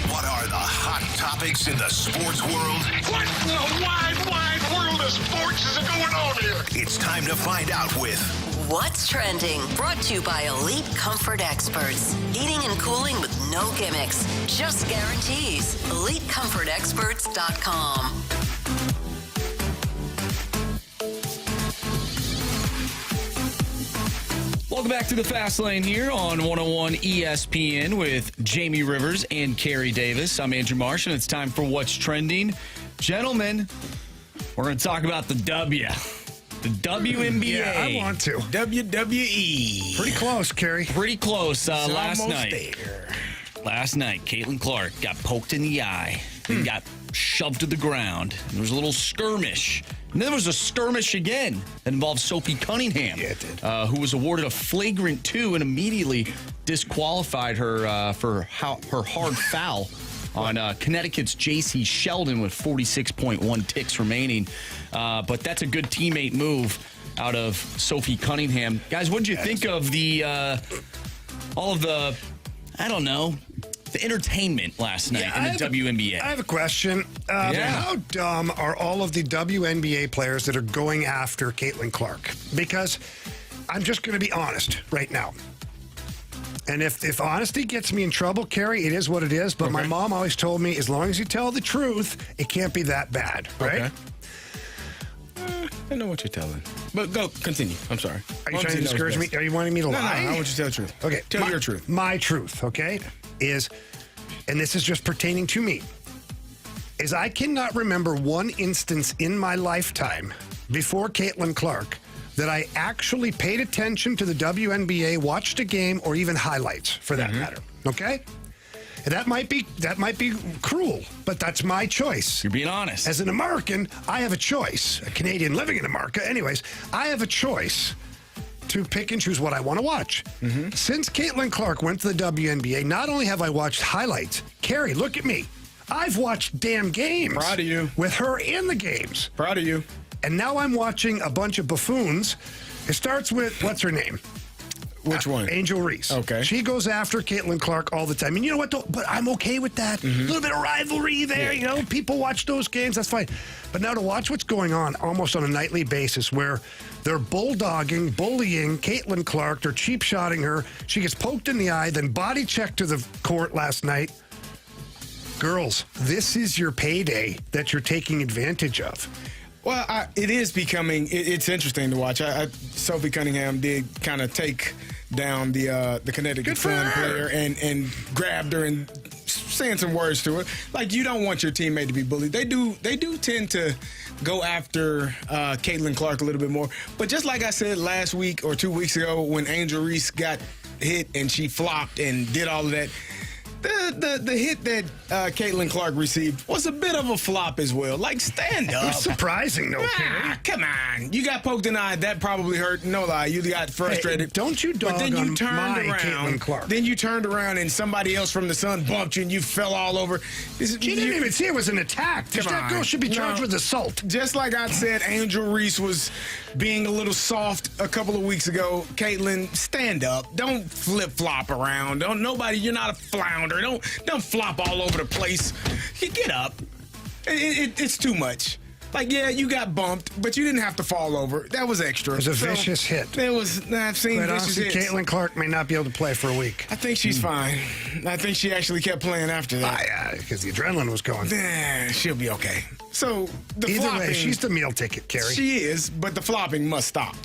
F: What are the hot topics in the sports world?
A: What in the wide world of sports is going on here?
F: It's time to find out with
H: What's Trending? Brought to you by Elite Comfort Experts. Heating and cooling with no gimmicks, just guarantees. EliteComfortExperts.com.
C: Welcome back to the Fast Lane here on 101 ESPN with Jamie Rivers and Carey Davis. I'm Andrew Marsh, and it's time for What's Trending. Gentlemen, we're going to talk about the W. The WNBA.
B: Yeah, I want to.
D: WWE.
B: Pretty close, Carey.
C: Pretty close last
D: Almost
C: night.
D: there.
C: Last night, Caitlin Clark got poked in the eye and got shoved to the ground. There was a little skirmish. And then there was a skirmish again that involved Sophie Cunningham, who was awarded a flagrant 2 and immediately disqualified her for her hard foul on Connecticut's J.C. Sheldon with 46.1 ticks remaining. But that's a good teammate move out of Sophie Cunningham. Guys, what did you think of the all of the, I don't know, the entertainment last night in the WNBA?
B: I have a question. How dumb are all of the WNBA players that are going after Caitlin Clark? Because I'm just going to be honest right now. And if honesty gets me in trouble, Carey, it is what it is. But my mom always told me, as long as you tell the truth, it can't be that bad, right?
D: Okay. I know what you're telling. But go, continue. I'm sorry.
B: Are you trying to discourage me? Are you wanting me to lie?
D: No, I want you to tell the truth.
B: Okay.
D: Tell your truth.
B: My truth, okay, is, and this is just pertaining to me, is I cannot remember one instance in my lifetime before Caitlin Clark that I actually paid attention to the WNBA, watched a game, or even highlights for that matter. Okay? And that might be cruel, but that's my choice.
C: You're being honest.
B: As an American, I have a choice. A Canadian living in America. Anyways, I have a choice to pick and choose what I want to watch. Since Caitlin Clark went to the WNBA, not only have I watched highlights, Carey, look at me. I've watched damn games.
D: Proud of you.
B: With her in the games.
D: Proud of you.
B: And now I'm watching a bunch of buffoons. It starts with, what's her name?
D: Which one?
B: Angel Reese.
D: Okay.
B: She goes after Caitlin Clark all the time. And you know what, though? But I'm okay with that. A little bit of rivalry there, you know. People watch those games. That's fine. But now to watch what's going on almost on a nightly basis where they're bullying Caitlin Clark. They're cheap-shotting her. She gets poked in the eye, then body checked to the court last night. Girls, this is your payday that you're taking advantage of.
D: Well, it is becoming. It's interesting to watch. Sophie Cunningham did kind of take down the Connecticut Sun player and grabbed her and saying some words to her. Like, you don't want your teammate to be bullied. They do tend to go after Caitlin Clark a little bit more. But just like I said last week or 2 weeks ago when Angel Reese got hit and she flopped and did all of that, the hit that Caitlin Clark received was a bit of a flop as well. Like, stand up.
B: It's surprising, though,
D: Come on. You got poked in the eye. That probably hurt. No lie. You got frustrated.
B: Hey, don't you dog
D: but then you turned
B: around.
D: Caitlin
B: Clark.
D: Then you turned around and somebody else from the Sun bumped you and you fell all over.
B: She didn't even see it was an attack. That girl should be charged with assault.
D: Just like I said, Angel Reese was being a little soft a couple of weeks ago. Caitlin, stand up. Don't flip-flop around. You're not a flounder. Don't flop all over the place. You get up. It's too much. Like, yeah, you got bumped, but you didn't have to fall over. That was extra.
B: It was a vicious hit.
D: I've seen
B: but
D: vicious hits.
B: Caitlin Clark may not be able to play for a week.
D: I think she's fine. I think she actually kept playing after that.
B: Yeah, because the adrenaline was going.
D: She'll be okay. So,
B: Either
D: flopping,
B: way, she's the meal ticket, Carey.
D: She is, but the flopping must stop.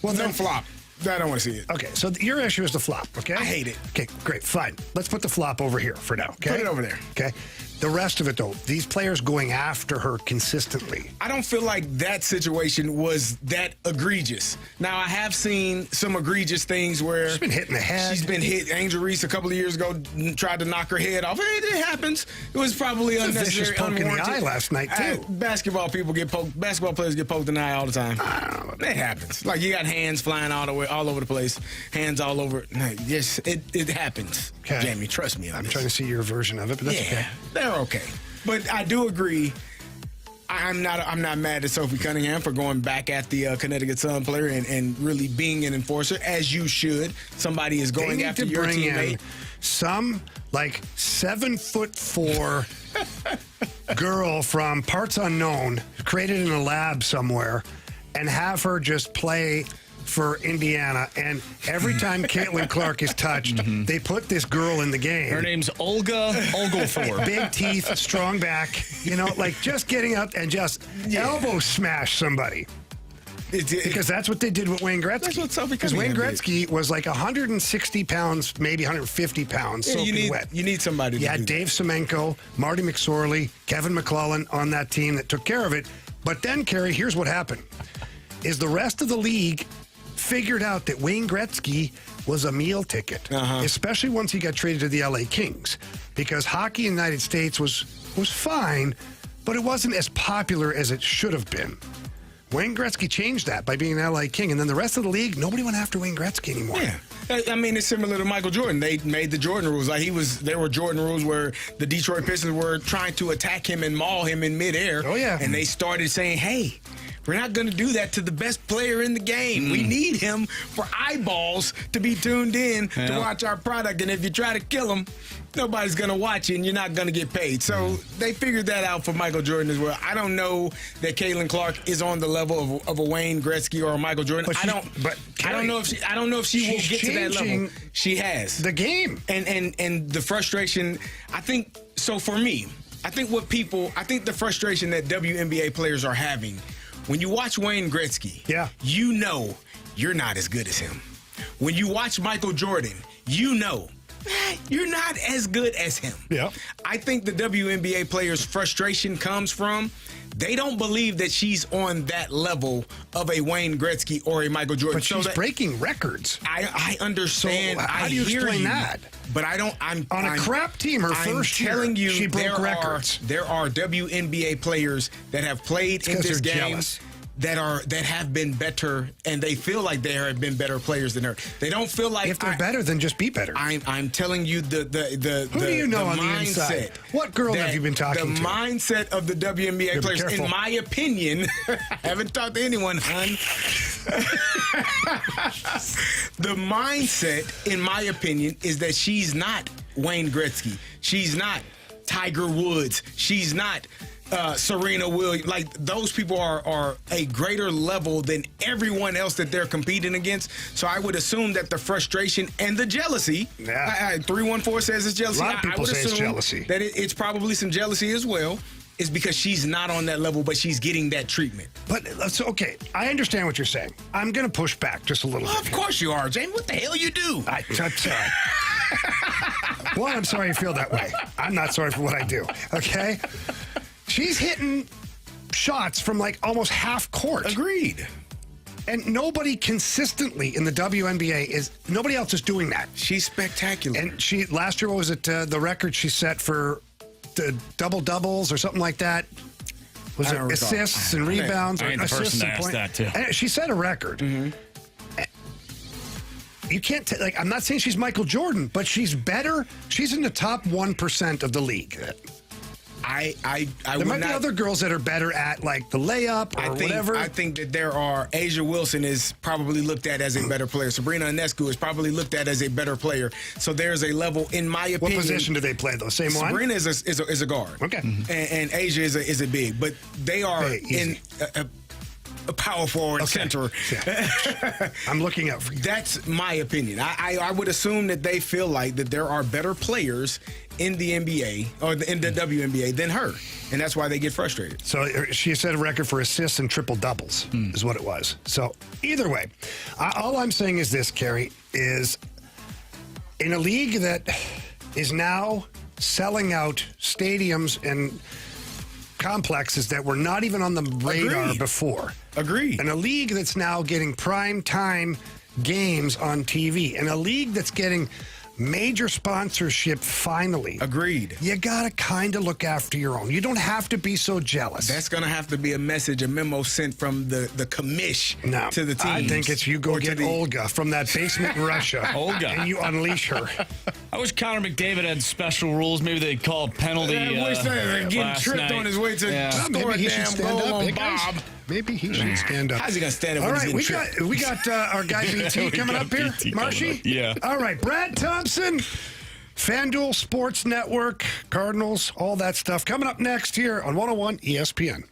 D: Well, no flop. I don't want to see it.
B: Okay, so your issue is the flop, okay?
D: I hate it.
B: Okay, great, fine. Let's put the flop over here for now, okay?
D: Put it over there.
B: Okay. The rest of it, though, these players going after her consistently.
D: I don't feel like that situation was that egregious. Now, I have seen some egregious things where
B: she's been hit in the head.
D: She's been hit. Angel Reese a couple of years ago tried to knock her head off. It happens. It was probably unnecessary.
B: A vicious poke in the eye last night, too.
D: Basketball players get poked in the eye all the time. It happens. Like, you got hands flying all over the place. Hands all over. Yes, it happens. Okay. Jamie, trust me.
B: I'm trying to see your version of it, but that's okay.
D: They're okay. But I do agree. I'm not mad at Sophie Cunningham for going back at the Connecticut Sun player and really being an enforcer, as you should. Somebody is going after your teammate.
B: Some 7'4" girl from parts unknown, created in a lab somewhere, and have her just play for Indiana, and every time Caitlin Clark is touched, they put this girl in the game.
C: Her name's Olga Oglefor.
B: Big teeth, strong back, just getting up and just elbow smash somebody. Because that's what they did with Wayne Gretzky.
D: That's what Sophie
B: Because Wayne Gretzky was like 160 pounds, maybe 150 pounds, soaking wet.
D: You need somebody to do that.
B: Dave Semenko, Marty McSorley, Kevin McClellan on that team that took care of it. But then, Carey, here's what happened. Is the rest of the league figured out that Wayne Gretzky was a meal ticket, especially once he got traded to the LA Kings, because hockey in the United States was fine, but it wasn't as popular as it should have been. Wayne Gretzky changed that by being an LA King, and then the rest of the league, nobody went after Wayne Gretzky anymore.
D: Yeah. I mean, it's similar to Michael Jordan. They made the Jordan rules. There were Jordan rules where the Detroit Pistons were trying to attack him and maul him in midair.
B: Oh, yeah.
D: And they started saying, hey, we're not going to do that to the best player in the game. We need him for eyeballs to be tuned in to watch our product. And if you try to kill him, nobody's going to watch you and you're not going to get paid. So they figured that out for Michael Jordan as well. I don't know that Caitlin Clark is on the level of a Wayne Gretzky or a Michael Jordan. I don't know if she will get to that level. She has.
B: The game.
D: And the frustration, I think, so for me, I think the frustration that WNBA players are having, when you watch Wayne Gretzky, you know you're not as good as him. When you watch Michael Jordan, you know you're not as good as him.
B: Yeah.
D: I think the WNBA players' frustration comes from they don't believe that she's on that level of a Wayne Gretzky or a Michael Jordan.
B: But she's breaking records.
D: I understand.
B: So how do you explain that?
D: But I don't.
B: On a crap team, her first year,
D: telling you,
B: she broke records.
D: There are WNBA players that have played in this game.
B: Jealous.
D: That have been better, and they feel like they have been better players than her. They don't feel like
B: if they're better, then just be better.
D: I'm telling you the
B: who do you know
D: the
B: on the inside? What girl have you been talking
D: to? The mindset of the WNBA players, in my opinion, I haven't talked to anyone, hon. The mindset, in my opinion, is that she's not Wayne Gretzky. She's not Tiger Woods. She's not Serena Williams. Like, those people are a greater level than everyone else that they're competing against. So I would assume that the frustration and the jealousy, 314 says it's jealousy.
B: A lot of people say it's jealousy.
D: That it's probably some jealousy as well. Is because she's not on that level, but she's getting that treatment.
B: But okay, I understand what you're saying. I'm going to push back just a little bit.
D: Of course you are, Jamie. What the hell you do?
B: I'm sorry. One, I'm sorry you feel that way. I'm not sorry for what I do. Okay, she's hitting shots from like almost half court.
D: Agreed.
B: And nobody consistently in the WNBA nobody else is doing that.
D: She's spectacular.
B: And last year, what was it? The record she set for the double-doubles or something like that. Was it assists and rebounds?
C: I ain't the person to ask that, too.
B: And she set a record. Mm-hmm. You can't, I'm not saying she's Michael Jordan, but she's better. She's in the top 1% of the league. There might be other girls that are better at, like, the layup or whatever.
D: I think that there are. Asia Wilson is probably looked at as a better player. Sabrina Ionescu is probably looked at as a better player. So there's a level, in my opinion.
B: What position do they play, though? Same one?
D: Sabrina is a guard.
B: Okay.
D: Mm-hmm. And Asia is a big. But they are in a power forward center.
B: Yeah. I'm looking out for you.
D: That's my opinion. I would assume that they feel like that there are better players in the NBA or in the WNBA than her, and that's why they get frustrated.
B: So she set a record for assists and triple doubles is what it was. So either way, all I'm saying is this, Carey, is in a league that is now selling out stadiums and complexes that were not even on the radar before.
D: Agreed.
B: And a league that's now getting prime time games on TV. And a league that's getting major sponsorship finally.
D: Agreed.
B: You got to kind of look after your own. You don't have to be so jealous.
D: That's going to have to be a memo sent from the commish to the team.
B: I think it's you go get Olga from that basement in Russia.
C: Olga.
B: And you unleash her.
C: I wish Connor McDavid had special rules. Maybe they'd call a penalty.
D: I wish they getting tripped on his way to score a damn goal on Bob.
B: Maybe he should stand up.
D: How's he going to stand up?
B: All right, we got our guy BT coming up here. Marshy?
C: Yeah.
B: All right, Brad Thompson, FanDuel Sports Network, Cardinals, all that stuff. Coming up next here on 101 ESPN.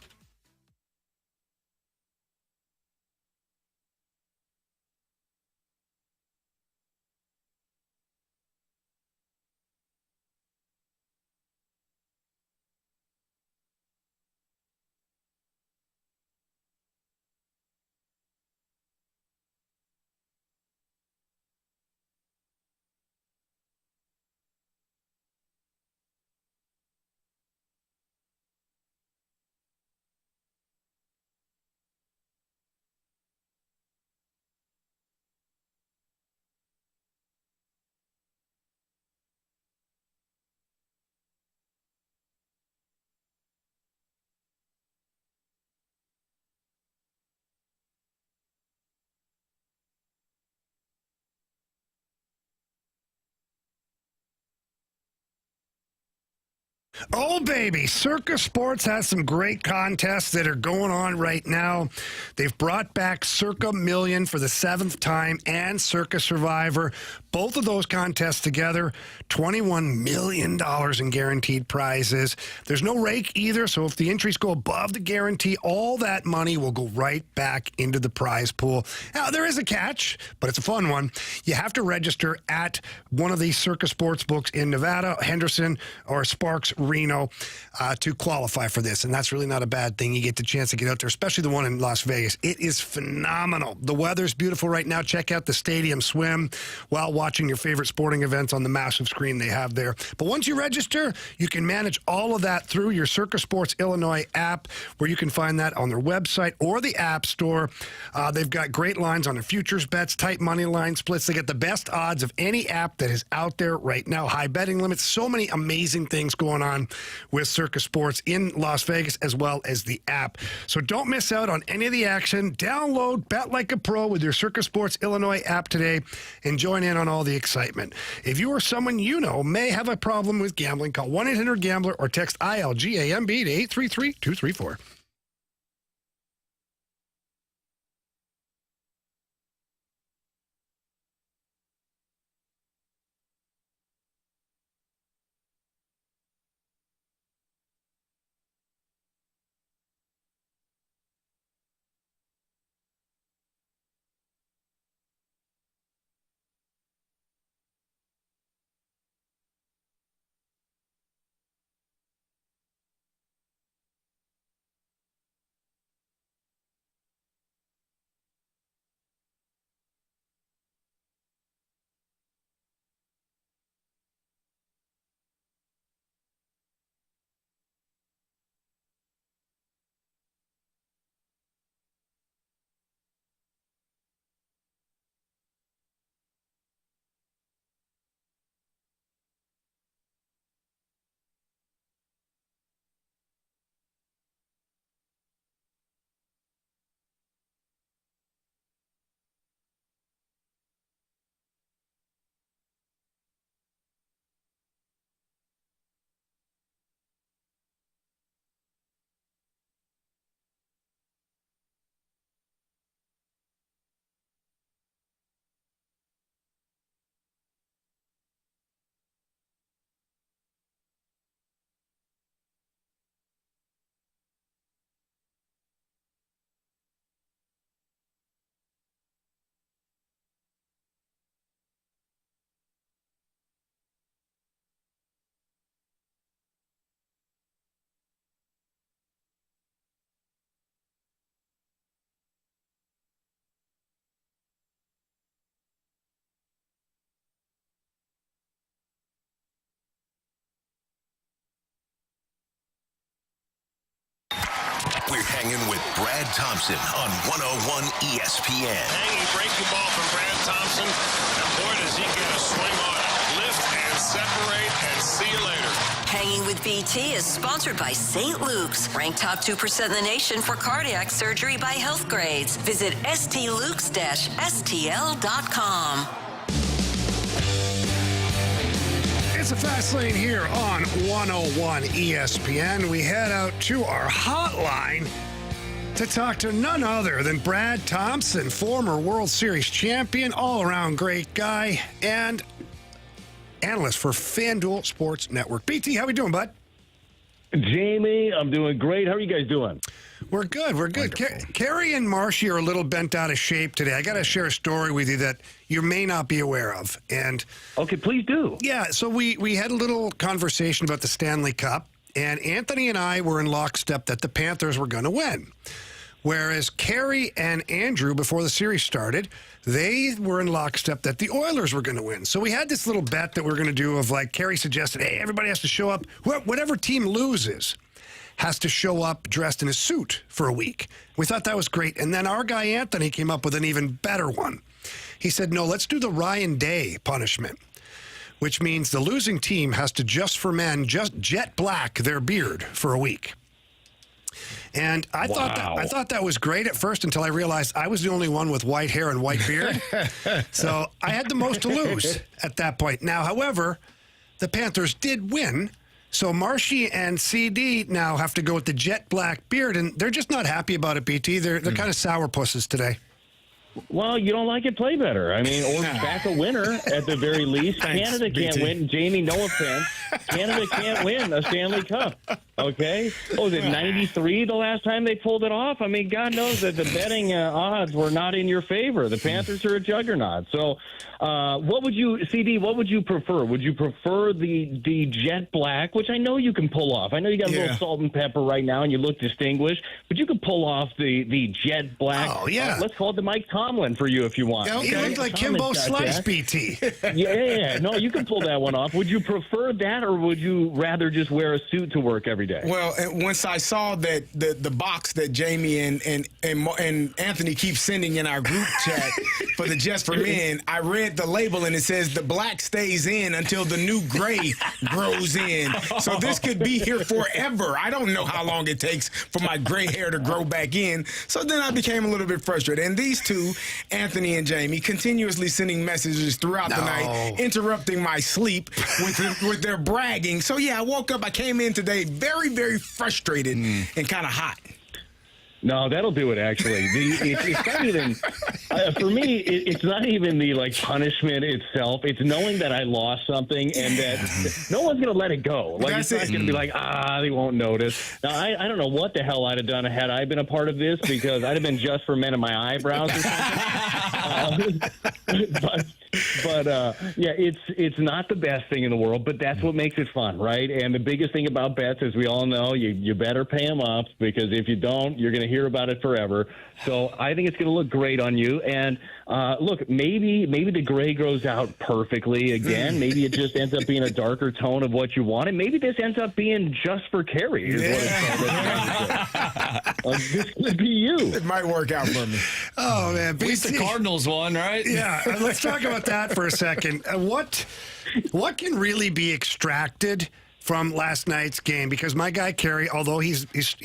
B: Oh, baby. Circa Sports has some great contests that are going on right now. They've brought back Circa Million for the 7th time and Circa Survivor. Both of those contests together, $21 million in guaranteed prizes. There's no rake either, so if the entries go above the guarantee, all that money will go right back into the prize pool. Now, there is a catch, but it's a fun one. You have to register at one of these Circa Sports books in Nevada, Henderson, or Sparks, Reno, to qualify for this, and that's really not a bad thing. You get the chance to get out there, especially the one in Las Vegas. It is phenomenal. The weather's beautiful right now. Check out the stadium swim while watching your favorite sporting events on the massive screen they have there. But once you register, you can manage all of that through your Circa Sports Illinois app, where you can find that on their website or the App Store. They've got great lines on their futures bets, tight money line splits. They get the best odds of any app that is out there right now. High betting limits. So many amazing things going on with Circa Sports in Las Vegas, as well as the app. So don't miss out on any of the action. Download Bet Like a Pro with your Circa Sports Illinois app today and join in on all the excitement. If you or someone you know may have a problem with gambling, call 1-800-GAMBLER or text ILGAMB to 833-234.
F: Hanging with Brad Thompson on 101 ESPN.
A: Hanging breaking ball from Brad Thompson. And boy, does he get a swing on it. Lift and separate and see you later.
H: Hanging with BT is sponsored by St. Luke's, ranked top 2% in the nation for cardiac surgery by Health Grades. Visit stlukes-stl.com.
B: It's a fast lane here on 101 ESPN. We head out to our hotline to talk to none other than Brad Thompson, former World Series champion, all-around great guy, and analyst for FanDuel Sports Network. BT, how we doing, bud?
I: Jamie, I'm doing great. How are you guys doing?
B: We're good. We're good. Carey and Marshy are a little bent out of shape today. I got to share a story with you that you may not be aware of. And
I: okay, please do.
B: Yeah, so we had a little conversation about the Stanley Cup, and Anthony and I were in lockstep that the Panthers were going to win. Whereas Carey and Andrew, before the series started, they were in lockstep that the Oilers were going to win. So we had this little bet that we were going to do of, like, Carey suggested, hey, everybody has to show up. Whatever team loses has to show up dressed in a suit for a week. We thought that was great. And then our guy Anthony came up with an even better one. He said, no, let's do the Ryan Day punishment, which means the losing team has to, just for men, just jet black their beard for a week. And I thought that was great at first until I realized I was the only one with white hair and white beard. So I had the most to lose at that point. Now, however, the Panthers did win. So Marshy and CD now have to go with the jet black beard, and they're just not happy about it, BT. They're kind of sourpusses today.
I: Well, you don't like it, play better. I mean, or back a winner at the very least.
B: Thanks,
I: Canada can't
B: BT.
I: win. Jamie, no offense. Canada can't win a Stanley Cup. Okay? Oh, was it 93 the last time they pulled it off? I mean, God knows that the betting odds were not in your favor. The Panthers are a juggernaut. So what would you, CD, what would you prefer? Would you prefer the jet black, which I know you can pull off? I know you got a little salt and pepper right now and you look distinguished, but you can pull off the jet black.
B: Oh, yeah.
I: Let's call it the Mike Tomlin for you if you want.
B: Yeah, okay. You look like Kimbo Slice, BT.
I: Yeah, no, you can pull that one off. Would you prefer that, or would you rather just wear a suit to work every day?
D: Well, once I saw that the box that Jamie and Anthony keep sending in our group chat for the Just for Men, I read the label and it says the black stays in until the new gray grows in. So this could be here forever. I don't know how long it takes for my gray hair to grow back in. So then I became a little bit frustrated. And these two, Anthony and Jamie, continuously sending messages throughout the night, interrupting my sleep with their bragging. So yeah, I woke up, I came in today very, very frustrated and kind of hot.
I: No, that'll do it, actually. It's not even, for me, it's not even the, like, punishment itself. It's knowing that I lost something and that no one's going to let it go. Like, it's not going to be like, they won't notice. Now, I don't know what the hell I'd have done had I been a part of this, because I'd have been just for men in my eyebrows or something. But yeah, it's not the best thing in the world, but that's what makes it fun, right? And the biggest thing about bets, as we all know, you better pay them up, because if you don't, you're going to hear about it forever. So I think it's going to look great on you. And look, maybe the gray grows out perfectly again. Maybe it just ends up being a darker tone of what you want. And maybe this ends up being just for Carey. This could be you.
D: It might work out for me.
B: Oh, man.
C: At least the Cardinals won, right?
B: Yeah. Let's talk about that for a second. What can really be extracted from last night's game? Because my guy Carey, although he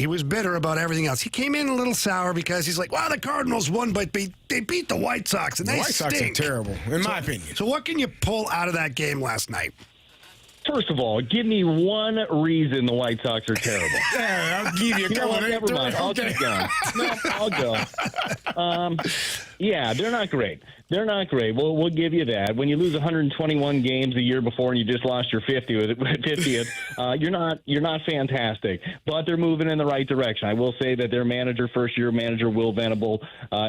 B: was bitter about everything else, he came in a little sour because he's like, wow, the Cardinals won, but they beat the White Sox, and they
D: White Sox are terrible, in my opinion.
B: So what can you pull out of that game last night?
I: First of all, give me one reason the White Sox are terrible.
D: Yeah, I'll give you a couple.
I: Never mind. I'll keep going. No, I'll go. Yeah, they're not great. They're not great. We'll give you that. When you lose 121 games a year before and you just lost your 50th, you're not fantastic. But they're moving in the right direction. I will say that their manager, first-year manager Will Venable,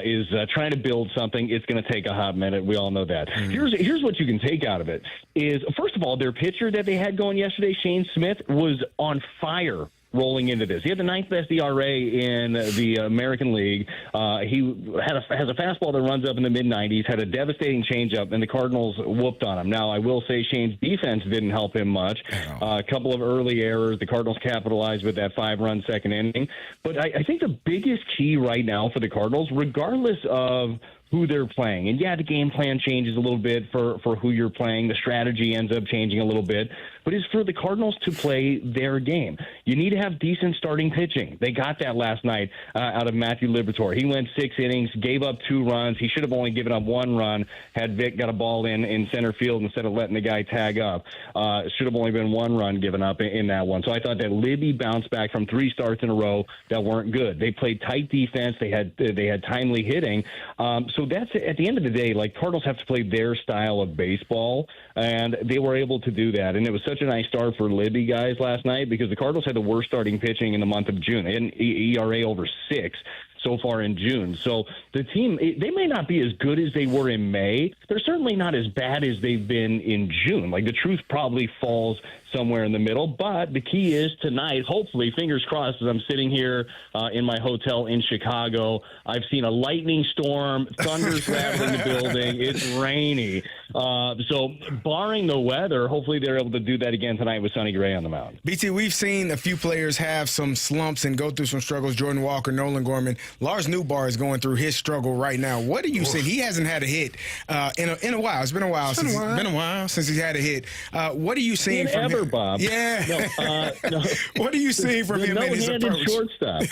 I: is trying to build something. It's going to take a hot minute. We all know that. Here's what you can take out of it is, first of all, their pitcher that they had going yesterday, Shane Smith, was on fire rolling into this. He had the 9th best ERA in the American League. He has a fastball that runs up in the mid-90s, had a devastating changeup, and the Cardinals whooped on him. Now, I will say Shane's defense didn't help him much. A couple of early errors. The Cardinals capitalized with that 5-run second inning. But I think the biggest key right now for the Cardinals, regardless of who they're playing. And, yeah, the game plan changes a little bit for who you're playing. The strategy ends up changing a little bit. But it's for the Cardinals to play their game. You need to have decent starting pitching. They got that last night out of Matthew Liberatore. He went 6 innings, gave up 2 runs. He should have only given up 1 run had Vic got a ball in center field instead of letting the guy tag up. Should have only been 1 run given up in that one. So I thought that Libby bounced back from 3 starts in a row that weren't good. They played tight defense. They had timely hitting. So that's, at the end of the day, like, Cardinals have to play their style of baseball, and they were able to do that. And it was such a nice start for Libby guys last night because the Cardinals had the worst starting pitching in the month of June. They had an ERA over 6 so far in June. So the team, they may not be as good as they were in May. They're certainly not as bad as they've been in June. Like, the truth probably falls somewhere in the middle. But the key is tonight, hopefully, fingers crossed, as I'm sitting here in my hotel in Chicago, I've seen a lightning storm, thunder's rattling the building, it's rainy. So barring the weather, hopefully they're able to do that again tonight with Sonny Gray on the mound.
D: BT, we've seen a few players have some slumps and go through some struggles. Jordan Walker, Nolan Gorman. Lars Nootbaar is going through his struggle right now. What do you see? He hasn't had a hit in a while. It's been a while since he's had a hit. What are you seeing from him?
I: Bob.
D: Yeah.
I: No.
D: What are you seeing from him in his approach?
I: Shortstop.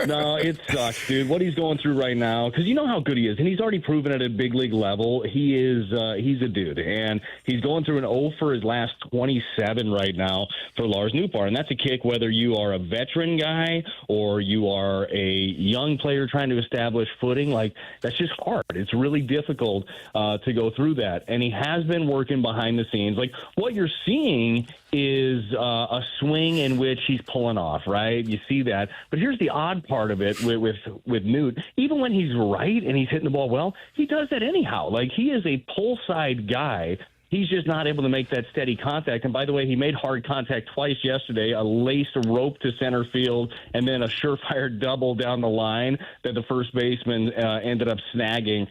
I: No, it sucks, dude. What he's going through right now, because you know how good he is, and he's already proven at a big league level. He's a dude, and he's going through an 0 for his last 27 right now for Lars Nootbaar, and that's a kick whether you are a veteran guy or you are a young player trying to establish footing. Like, that's just hard. It's really difficult to go through that, and he has been working behind the scenes. Like, what you're seeing is a swing in which he's pulling off, right? You see that. But here's the odd part of it with Newt. Even when he's right and he's hitting the ball well, he does that anyhow. Like, he is a pull side guy. He's just not able to make that steady contact. And by the way, he made hard contact twice yesterday, a laced rope to center field, and then a surefire double down the line that the first baseman ended up snagging.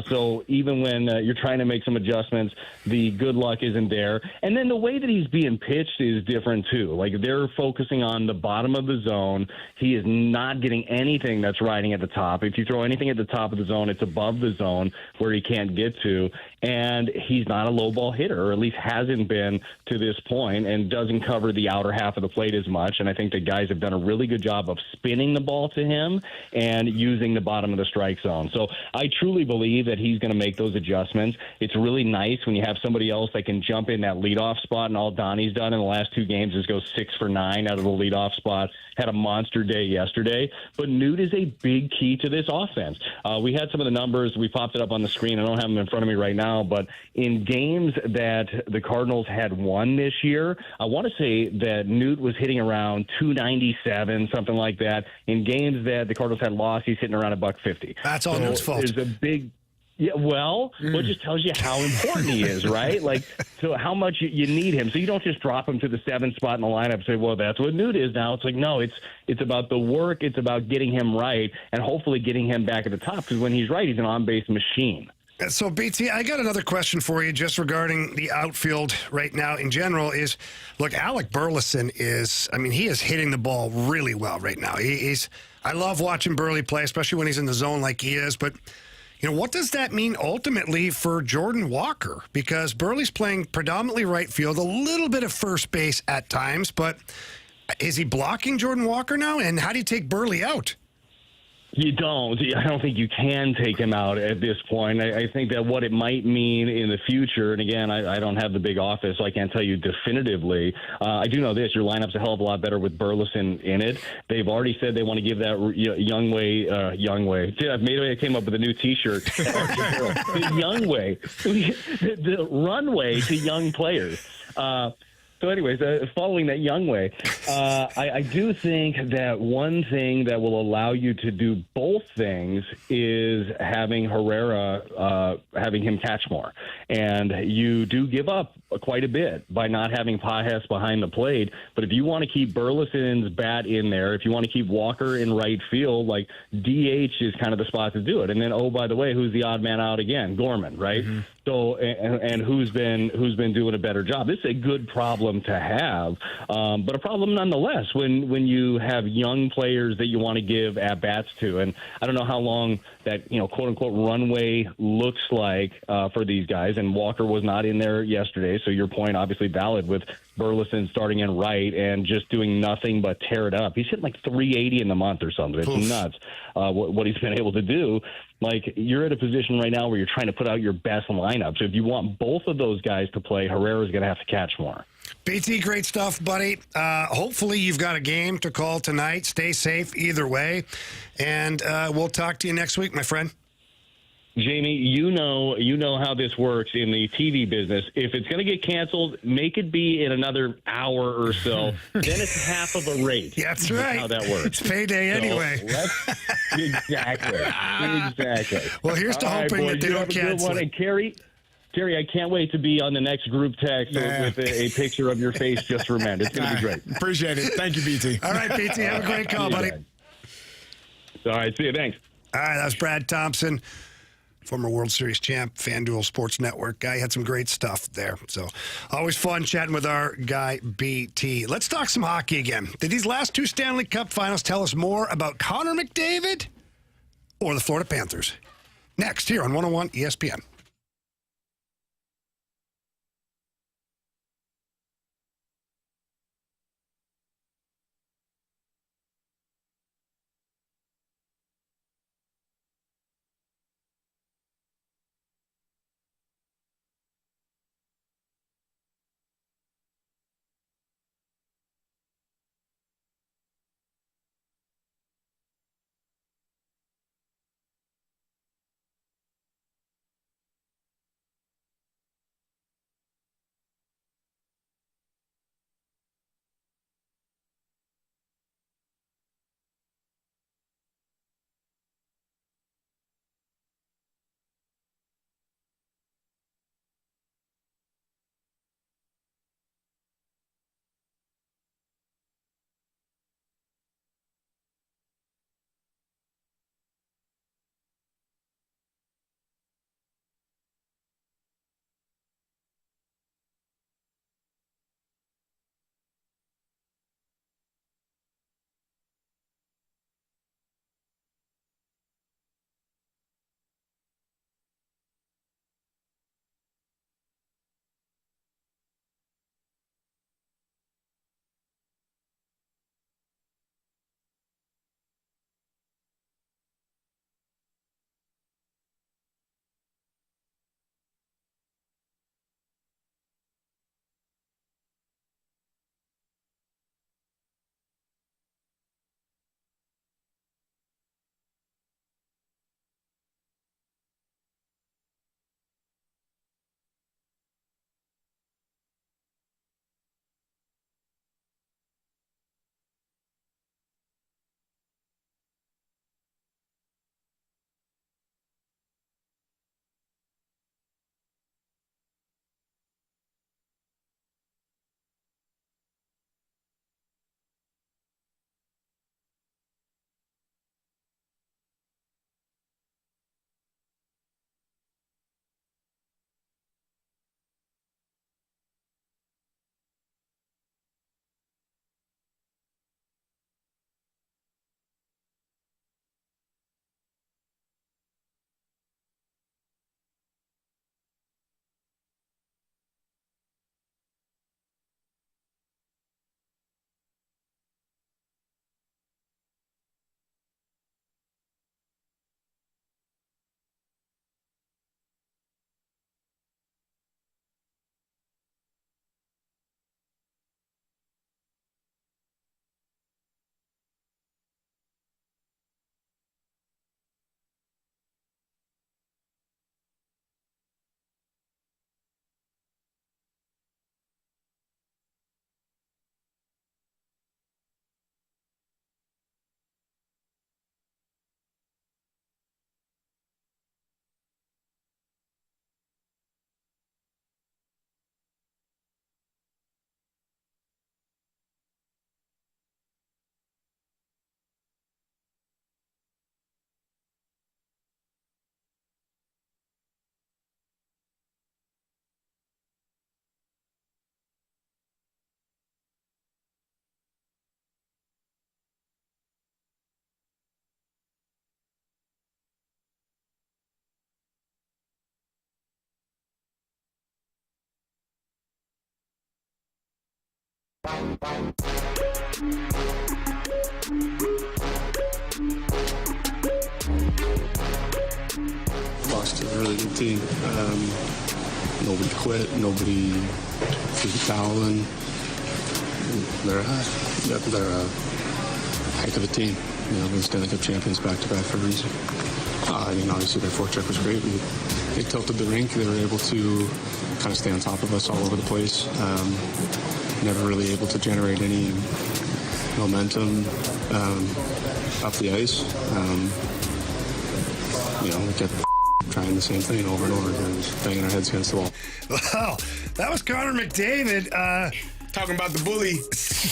I: So even when you're trying to make some adjustments, the good luck isn't there. And then the way that he's being pitched is different, too. Like, they're focusing on the bottom of the zone. He is not getting anything that's riding at the top. If you throw anything at the top of the zone, it's above the zone where he can't get to. And he's not a low ball hitter, or at least hasn't been to this point, and doesn't cover the outer half of the plate as much. And I think the guys have done a really good job of spinning the ball to him and using the bottom of the strike zone. So I truly believe that he's going to make those adjustments. It's really nice when you have somebody else that can jump in that leadoff spot, and all Donnie's done in the last 2 games is go 6 for 9 out of the leadoff spot. Had a monster day yesterday. But Newt is a big key to this offense. We had some of the numbers. We popped it up on the screen. I don't have them in front of me right now, but in games that the Cardinals had won this year, I want to say that Newt was hitting around 297, something like that. In games that the Cardinals had lost, he's hitting around $150.
B: That's all Newt's fault.
I: There's a big... Yeah, well, it just tells you how important he is, right? Like, so how much you need him. So you don't just drop him to the 7th spot in the lineup and say, well, that's what Newt is now. It's like, no, it's about the work. It's about getting him right and hopefully getting him back at the top, because when he's right, he's an on-base machine.
B: So, BT, I got another question for you just regarding the outfield right now in general is, look, Alec Burleson he is hitting the ball really well right now. I love watching Burley play, especially when he's in the zone like he is, but what does that mean ultimately for Jordan Walker? Because Burley's playing predominantly right field, a little bit of first base at times, but is he blocking Jordan Walker now? And how do you take Burley out?
I: You don't. I don't think you can take him out at this point. I think that what it might mean in the future, and again, I don't have the big office, so I can't tell you definitively. I do know this: your lineup's a hell of a lot better with Burleson in it. They've already said they want to give that young way. Maybe I came up with a new T-shirt. The young way, the runway to young players. So, anyways, following that Young way, I do think that one thing that will allow you to do both things is having Herrera, having him catch more. And you do give up quite a bit by not having Pajes behind the plate. But if you want to keep Burleson's bat in there, if you want to keep Walker in right field, like DH is kind of the spot to do it. And then, oh, by the way, who's the odd man out again? Gorman, right? Mm-hmm. So, and who's been doing a better job? This is a good problem to have, but a problem nonetheless when you have young players that you want to give at bats to. And I don't know how long that quote unquote runway looks like for these guys. And Walker was not in there yesterday, so your point obviously valid with Burleson starting in right and just doing nothing but tear it up. He's hitting like 380 in the month or something. It's nuts what he's been able to do. Like, you're at a position right now where you're trying to put out your best lineup. So if you want both of those guys to play, Herrera's going to have to catch more.
B: BT, great stuff, buddy. Hopefully you've got a game to call tonight. Stay safe either way. And we'll talk to you next week, my friend.
I: Jamie, you know how this works in the TV business. If it's going to get canceled, make it be in another hour or so. Then it's half of a rate.
B: That's right.
I: That's how that works.
B: It's payday anyway.
I: Exactly.
B: Well, here's to hoping that they don't cancel it.
I: And Carey, I can't wait to be on the next group text with a picture of your face just for men. It's going to be great.
D: Appreciate it. Thank you, BT.
B: All right, BT. Have a great call, buddy.
I: All right. See you. Thanks.
B: All right. That was Brad Thompson, former World Series champ, FanDuel Sports Network guy. Had some great stuff there. So always fun chatting with our guy, BT. Let's talk some hockey again. Did these last two Stanley Cup Finals tell us more about Connor McDavid or the Florida Panthers? Next, here on 101 ESPN.
J: Lost to a really good team. Nobody quit. Nobody threw the towel in. They're a heck of a team. You know, they're Stanley Cup Champions back-to-back for a reason. Obviously their forecheck was great. They tilted the rink. They were able to kind of stay on top of us all over the place. Never really able to generate any momentum up the ice. We kept trying the same thing over and over again, just banging our heads against the wall.
B: Well, that was Connor McDavid.
D: Talking about the bully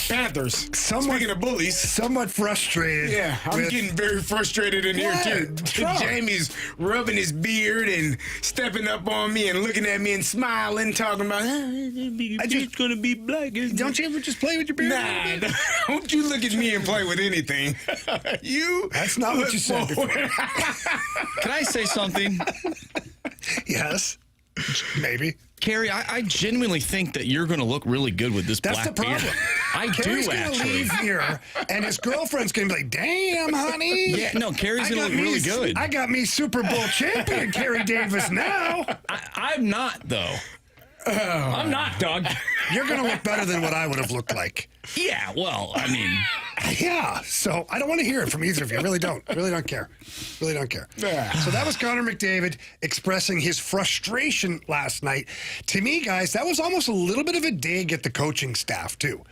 D: Panthers. Speaking of bullies.
B: Somewhat frustrated.
D: Yeah, I'm getting very frustrated in here, too. Jamie's rubbing his beard and stepping up on me and looking at me and smiling, talking about, it's going to be black.
B: Don't you ever just play with your beard?
D: Nah, don't you look at me and play with anything.
B: That's not what you said before.
C: Can I say something?
B: Yes. Maybe.
C: Carey, I genuinely think that you're going to look really good with this black beard.
B: That's the problem.
C: I
B: Carey's
C: do,
B: gonna
C: actually.
B: leave here, and his girlfriend's going to be like, damn, honey.
C: Yeah, no, Carey's going to look really good.
B: I got me Super Bowl champion, Carey Davis, now.
C: I'm not, though. I'm not, Doug.
B: You're going to look better than what I would have looked like.
C: Yeah, well, I mean...
B: Yeah, so I don't want to hear it from either of you. I really don't. Really don't care. Really don't care. So that was Connor McDavid expressing his frustration last night. To me, guys, that was almost a little bit of a dig at the coaching staff, too.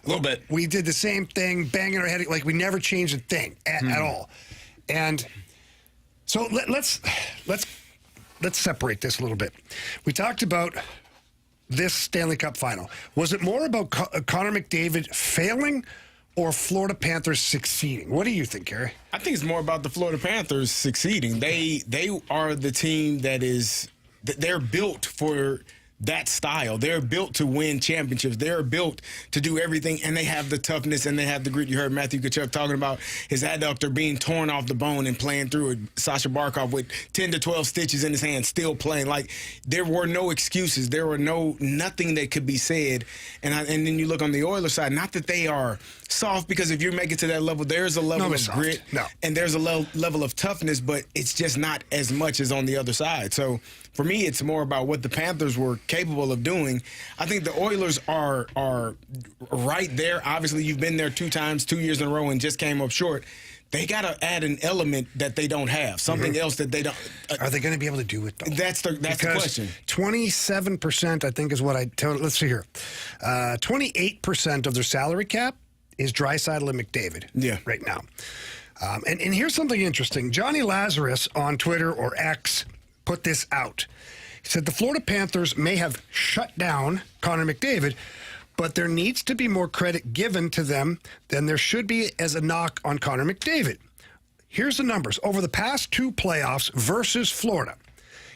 C: A little bit.
B: We did the same thing, banging our head, like we never changed a thing at all. And so let's separate this a little bit. We talked about this Stanley Cup final. Was it more about Connor McDavid failing or Florida Panthers succeeding? What do you think, Carey?
D: I think it's more about the Florida Panthers succeeding. They are the team they're built for that style. They're built to win championships. They're built to do everything, and they have the toughness and they have the grit. You heard Matthew Tkachuk talking about his adductor being torn off the bone and playing through it. Sasha Barkov with 10 to 12 stitches in his hand, still playing. Like, there were no excuses. There were nothing that could be said. And then you look on the Oilers side, not that they are soft, because if you make it to that level, there's a level of grit and there's a level of toughness, but it's just not as much as on the other side. So for me, it's more about what the Panthers were capable of doing. I think the Oilers are right there. Obviously, you've been there 2 times, 2 years in a row, and just came up short. They got to add an element that they don't have, something else that they don't.
B: Are they going to be able to do it, though?
D: That's the question.
B: 27%, I think, is what I told. Let's see here. 28% of their salary cap is Draisaitl and McDavid right now. And here's something interesting. Johnny Lazarus on Twitter, or X, put this out. He said the Florida Panthers may have shut down Connor McDavid, but there needs to be more credit given to them than there should be as a knock on Connor McDavid. Here's the numbers. Over the past 2 playoffs versus Florida,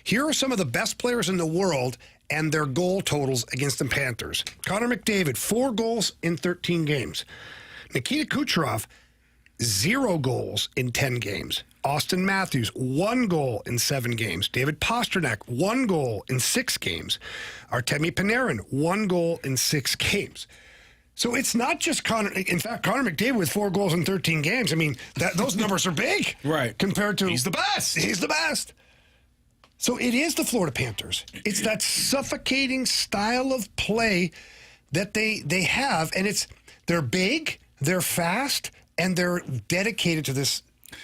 B: here are some of the best players in the world and their goal totals against the Panthers. Connor McDavid, 4 goals in 13 games. Nikita Kucherov, 0 goals in 10 games. Austin Matthews, 1 goal in 7 games. David Pastrnak, 1 goal in 6 games. Artemi Panarin, 1 goal in 6 games. So it's not just Connor. In fact, Connor McDavid with 4 goals in 13 games. I mean, those numbers are big.
D: Right.
B: Compared to...
C: He's the best.
B: He's the best. So it is the Florida Panthers. It's that suffocating style of play that they have. And they're big, they're fast, and they're dedicated to this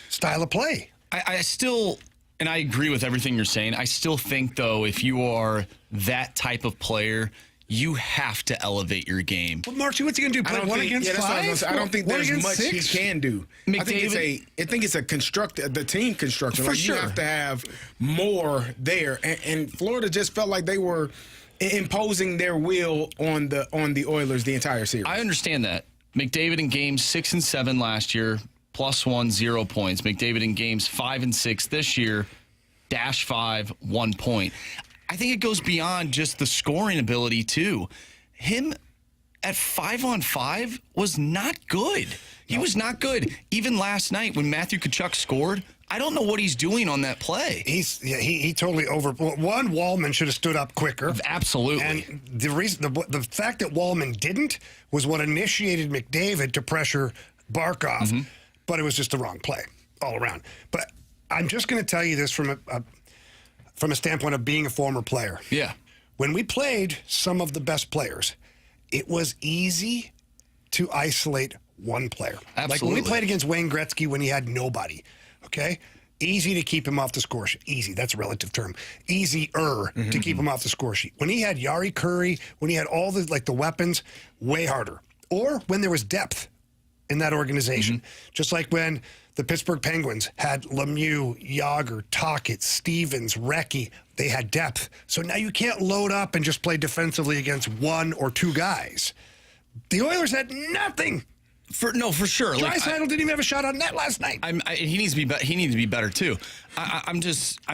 B: style of play.
C: I still, and I agree with everything you're saying, I still think, though, if you are that type of player, you have to elevate your game.
B: Well, Marcy, what's he going to do? Play 1 against 5?
D: I don't think there's much
B: 6?
D: he can do. I think it's the team construction. Like, you have to have more there. And Florida just felt like they were imposing their will on the Oilers the entire series.
C: I understand that. McDavid in games 6 and 7 last year, +1, 0 points. McDavid in games 5 and 6 this year, -5, 1 point. I think it goes beyond just the scoring ability, too. Him at 5-on-5 was not good. He was not good. Even last night when Matthew Tkachuk scored, I don't know what he's doing on that play.
B: He totally one. Wallman should have stood up quicker.
C: Absolutely.
B: And the reason the fact that Wallman didn't was what initiated McDavid to pressure Barkov, but it was just the wrong play all around. But I'm just going to tell you this from a standpoint of being a former player.
C: Yeah.
B: When we played some of the best players, it was easy to isolate one player.
C: Absolutely.
B: Like when we played against Wayne Gretzky when he had nobody, okay? Easy to keep him off the score sheet. Easy, that's a relative term. Easier to keep him off the score sheet. When he had Yari Carey, when he had all the weapons, way harder. Or when there was depth in that organization. Just like when the Pittsburgh Penguins had Lemieux, Yager, Tocchet, Stevens, Recchi. They had depth. So now you can't load up and just play defensively against one or two guys. The Oilers had nothing.
C: For sure.
B: Draisaitl didn't even have a shot on net last night.
C: He needs to be. He needs to be better too. I'm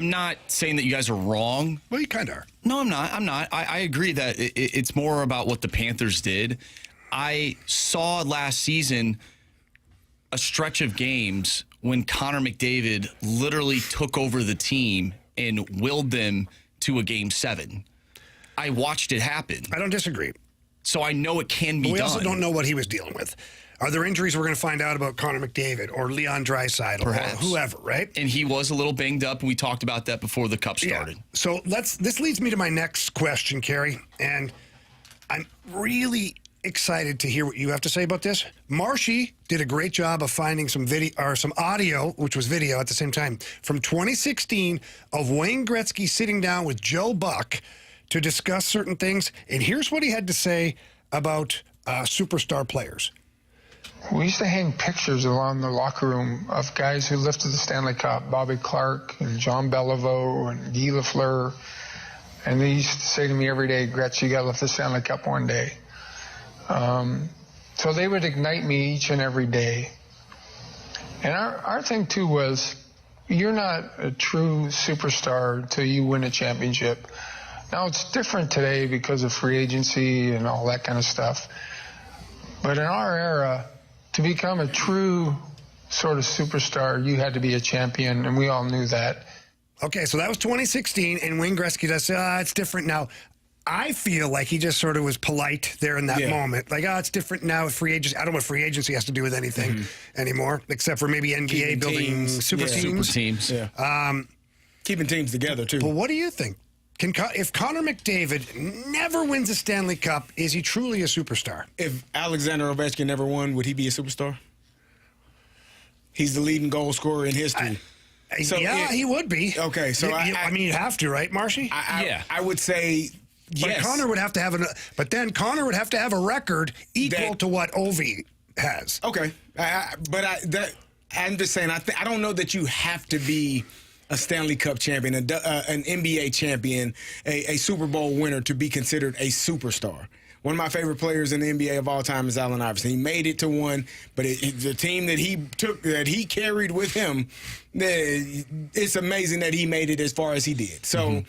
C: not saying that you guys are wrong.
B: Well, you kind of are.
C: No, I'm not. I agree that it's more about what the Panthers did. I saw last season a stretch of games when Connor McDavid literally took over the team and willed them to a Game 7. I watched it happen.
B: I don't disagree.
C: So I know it can be done.
B: We also don't know what he was dealing with. Are there injuries we're going to find out about Connor McDavid or Leon Draisaitl or whoever, right?
C: And he was a little banged up, and we talked about that before the Cup started.
B: Yeah. So this leads me to my next question, Carey, and I'm really excited to hear what you have to say about this. Marshy did a great job of finding some video or some audio, which was video at the same time, from 2016 of Wayne Gretzky sitting down with Joe Buck to discuss certain things. And here's what he had to say about superstar players.
K: We used to hang pictures around the locker room of guys who lifted the Stanley Cup, Bobby Clark and John Beliveau and Guy Lafleur. And they used to say to me every day, Gretz, you got to lift the Stanley Cup one day. So they would ignite me each and every day. And our thing, too, was you're not a true superstar until you win a championship. Now, it's different today because of free agency and all that kind of stuff. But in our era, to become a true sort of superstar, you had to be a champion, and we all knew that.
B: Okay, so that was 2016, and Wayne Gretzky does say, it's different now. I feel like he just sort of was polite there in that moment. Like, it's different now with free agency. I don't know what free agency has to do with anything anymore, except for maybe NBA building super teams.
D: Yeah. Keeping teams together, too.
B: But what do you think? If Connor McDavid never wins a Stanley Cup, is he truly a superstar?
D: If Alexander Ovechkin never won, would he be a superstar? He's the leading goal scorer in history.
B: He would be.
D: Okay, so
B: I mean, you have to, right, Marshy?
D: I would say yes.
B: But Connor would have to have Connor would have to have a record equal to what Ovi has.
D: Okay, I'm just saying. I don't know that you have to be a Stanley Cup champion, an NBA champion, a Super Bowl winner to be considered a superstar. One of my favorite players in the NBA of all time is Allen Iverson. He made it to one, but the team that he carried with him, it's amazing that he made it as far as he did. So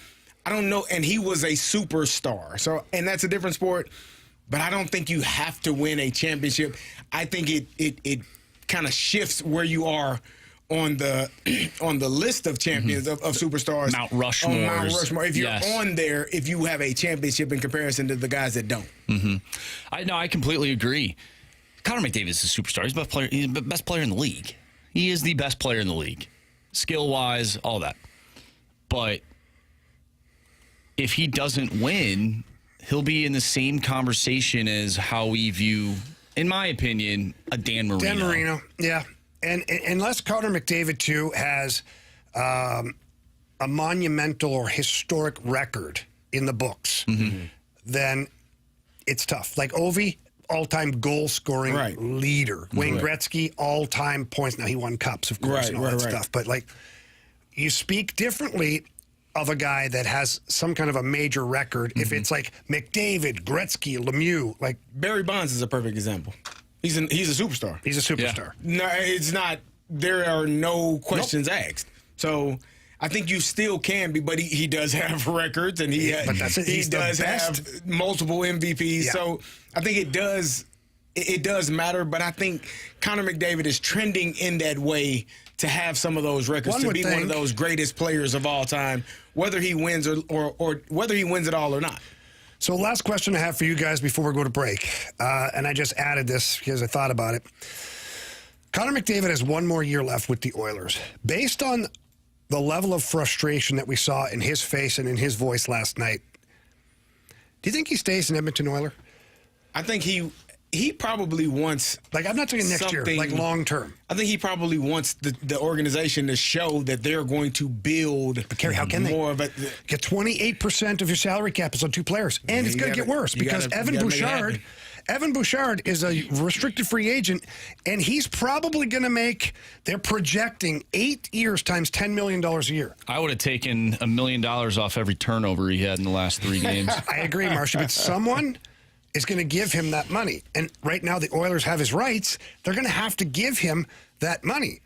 D: I don't know, and he was a superstar. So, and that's a different sport, but I don't think you have to win a championship. I think it kind of shifts where you are on the list of champions of superstars.
C: Mount Rushmore.
D: Mount Rushmore. If you're on there, if you have a championship in comparison to the guys that don't.
C: I completely agree. Connor McDavid is a superstar. He's the best player in the league. He is the best player in the league. Skill-wise, all that. But if he doesn't win, he'll be in the same conversation as how we view, in my opinion, a Dan Marino.
B: Dan Marino, yeah. And unless Connor McDavid, too, has a monumental or historic record in the books, then it's tough. Like Ovi, all-time goal-scoring leader. Wayne Gretzky, all-time points. Now, he won cups, of course, and all that stuff. But, like, you speak differently of a guy that has some kind of a major record if it's like McDavid, Gretzky, Lemieux. Like
D: Barry Bonds is a perfect example. He's a superstar.
B: He's a superstar.
D: Yeah. No, it's not. There are no questions asked. So I think you still can be, but he does have records, and he does have multiple MVPs. Yeah. So I think it does matter. But I think Connor McDavid is trending in that way to have some of those records, to be one of those greatest players of all time, whether he wins or whether he wins it all or not.
B: So last question I have for you guys before we go to break, and I just added this because I thought about it. Connor McDavid has one more year left with the Oilers. Based on the level of frustration that we saw in his face and in his voice last night, do you think he stays an Edmonton Oiler?
D: I think he probably wants,
B: like, I'm not talking next year, like long term.
D: I think he probably wants the organization to show that they're going to build.
B: But Carey, how can
D: more
B: they? Get 28% of your salary cap is on 2 players, and it's going to get worse because Evan Bouchard is a restricted free agent, and he's probably going to make. They're projecting 8 years times $10 million a year.
C: I would have taken $1 million off every turnover he had in the last 3 games.
B: I agree, Marcia, but someone is going to give him that money. And right now the Oilers have his rights. They're going to have to give him that money.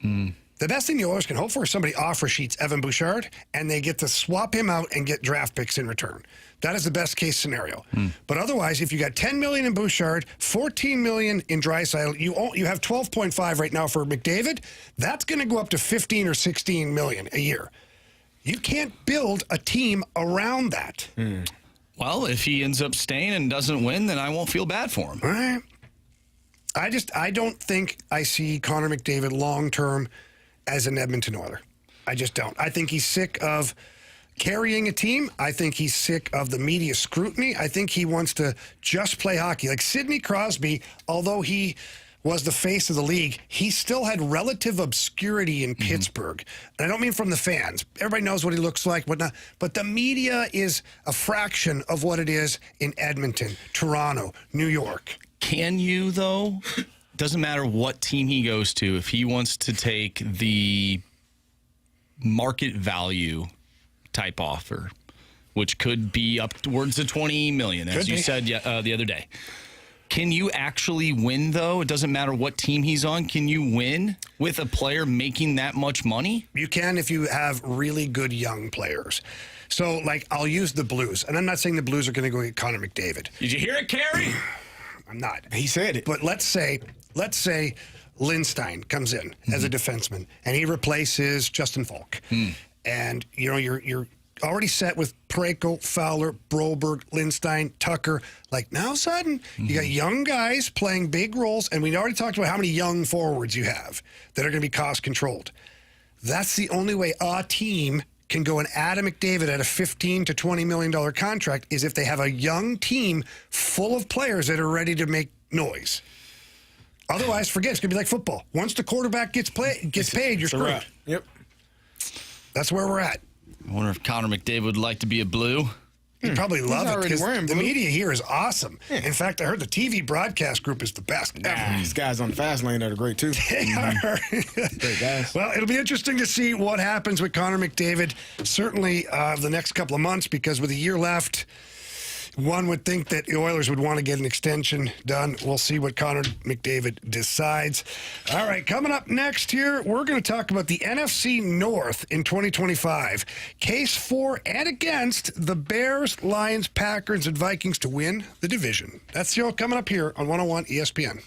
B: The best thing the Oilers can hope for is somebody offer sheets Evan Bouchard, and they get to swap him out and get draft picks in return. That is the best case scenario. But otherwise, if you got $10 million in Bouchard, $14 million in Draisaitl, you have $12.5 right now for McDavid. That's going to go up to $15 or $16 million a year. You can't build a team around that.
C: Well, if he ends up staying and doesn't win, then I won't feel bad for him.
B: All right. I don't think I see Connor McDavid long-term as an Edmonton Oiler. I just don't. I think he's sick of carrying a team. I think he's sick of the media scrutiny. I think he wants to just play hockey. Like Sidney Crosby, although he was the face of the league, he still had relative obscurity in Pittsburgh. And I don't mean from the fans. Everybody knows what he looks like, whatnot. But the media is a fraction of what it is in Edmonton, Toronto, New York.
C: Can you, though? Doesn't matter what team he goes to. If he wants to take the market value type offer, which could be up towards the $20 million, as you said the other day. Can you actually win, though? It doesn't matter what team he's on. Can you win with a player making that much money?
B: You can if you have really good young players. So, like, I'll use the Blues. And I'm not saying the Blues are going to go get Connor McDavid.
C: Did you hear it, Carey?
B: I'm not.
D: He said it.
B: But let's say Lindstein comes in as a defenseman, and he replaces Justin Falk. And, you know, you're already set with Parayko, Fowler, Broberg, Lindstein, Tucker. Like, now all of a sudden, you got young guys playing big roles, and we already talked about how many young forwards you have that are going to be cost-controlled. That's the only way a team can go and add a McDavid at a $15 to $20 million contract is if they have a young team full of players that are ready to make noise. Otherwise, forget it's going to be like football. Once the quarterback gets paid, you're screwed.
D: Yep.
B: That's where we're at.
C: I wonder if Connor McDavid would like to be a Blue.
B: He'd probably love it because the
D: blue.
B: media here is awesome. In fact, I heard the TV broadcast group is the best ever.
D: These guys on the fast lane are great, too.
B: They are.
D: Great guys.
B: Well, it'll be interesting to see what happens with Connor McDavid, certainly the next couple of months, because with a year left, one would think that the Oilers would want to get an extension done. We'll see what Connor McDavid decides. All right, coming up next here, we're going to talk about the NFC North in 2025. Case for and against the Bears, Lions, Packers, and Vikings to win the division. That's the show coming up here on 101 ESPN.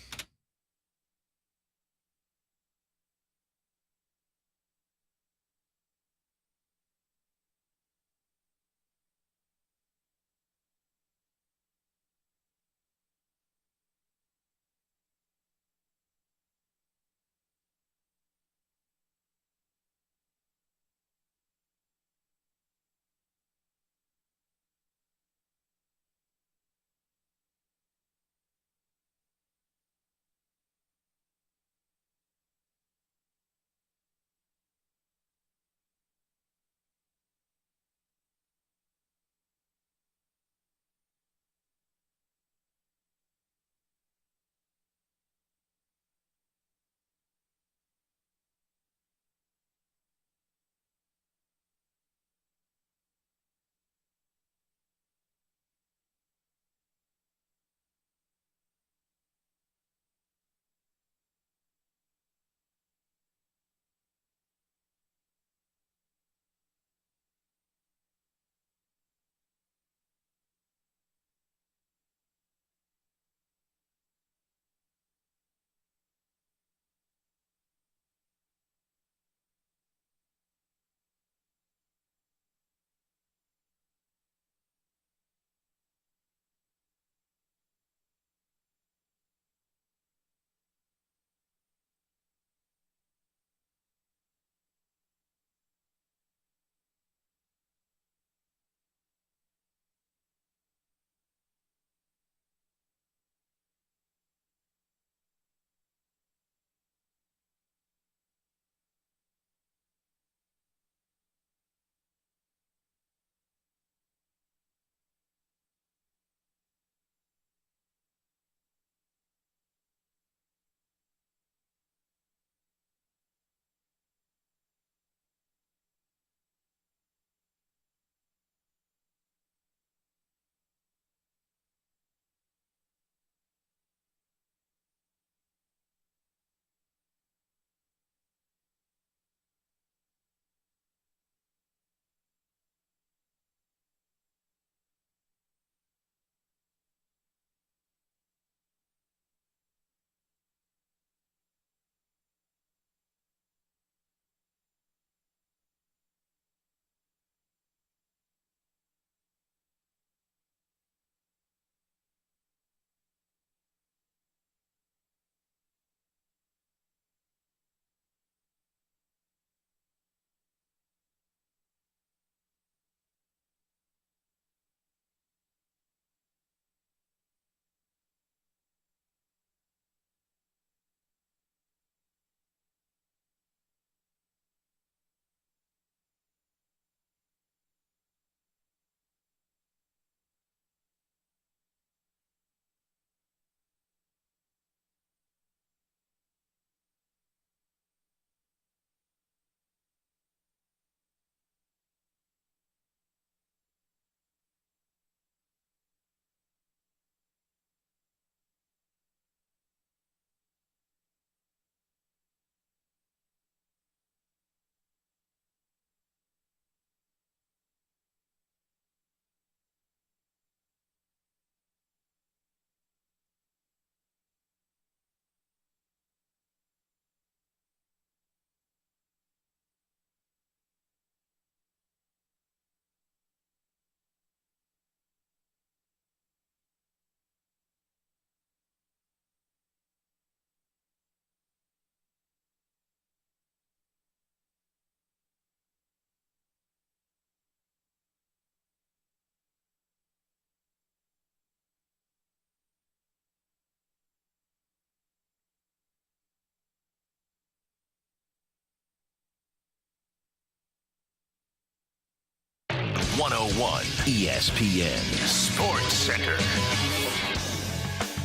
F: 101 ESPN Sports Center.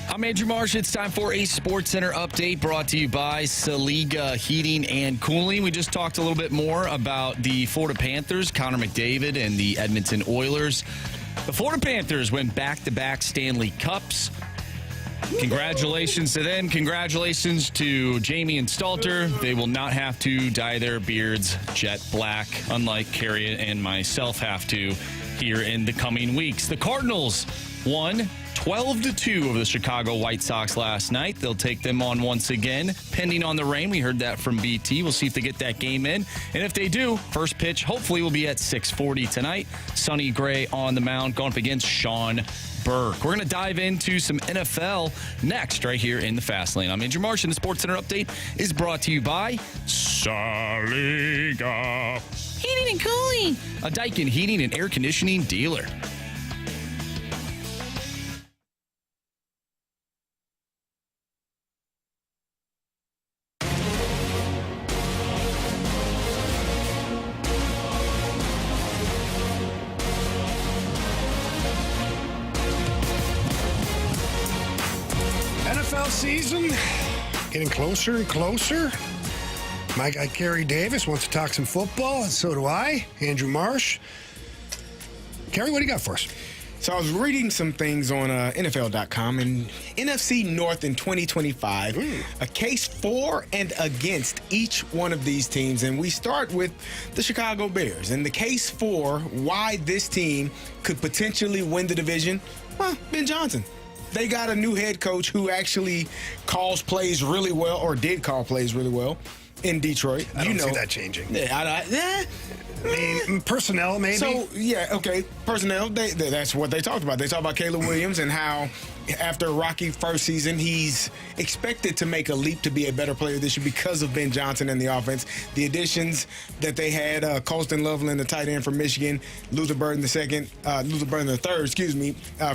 C: I'm Andrew Marsh. It's time for a Sports Center update brought to you by Saliga Heating and Cooling. We just talked a little bit more about the Florida Panthers, Connor McDavid, and the Edmonton Oilers. The Florida Panthers went back-to-back Stanley Cups. Congratulations to them. Congratulations to Jamie and Stalter. They will not have to dye their beards jet black, unlike Carey and myself have to here in the coming weeks. The Cardinals won 12-2 over the Chicago White Sox last night. They'll take them on once again, pending on the rain. We heard that from BT. We'll see if they get that game in. And if they do, first pitch hopefully will be at 6:40 tonight. Sonny Gray on the mound, going up against Sean Burke. We're going to dive into some NFL next right here in the Fast Lane. I'm Andrew Marsh, and the Sports Center update is brought to you by Saliga Heating and Cooling, a Daikin heating and air conditioning dealer.
B: NFL season getting closer and closer. My guy Carey Davis wants to talk some football, and so do I. Andrew Marsh. Carey, what do you got for us?
D: So I was reading some things on NFL.com, and NFC North in 2025, a case for and against each one of these teams. And we start with the Chicago Bears. And the case for why this team could potentially win the division, well, Ben Johnson. They got a new head coach who actually calls plays really well, or did call plays really well in Detroit.
B: I don't see that changing.
D: I
B: mean, personnel, maybe.
D: So, yeah, okay, personnel, that's what they talked about. They talked about Caleb Williams and how after a rocky first season, he's expected to make a leap to be a better player this year because of Ben Johnson and the offense. The additions that they had, Colston Loveland, the tight end from Michigan, Luther Burden the third,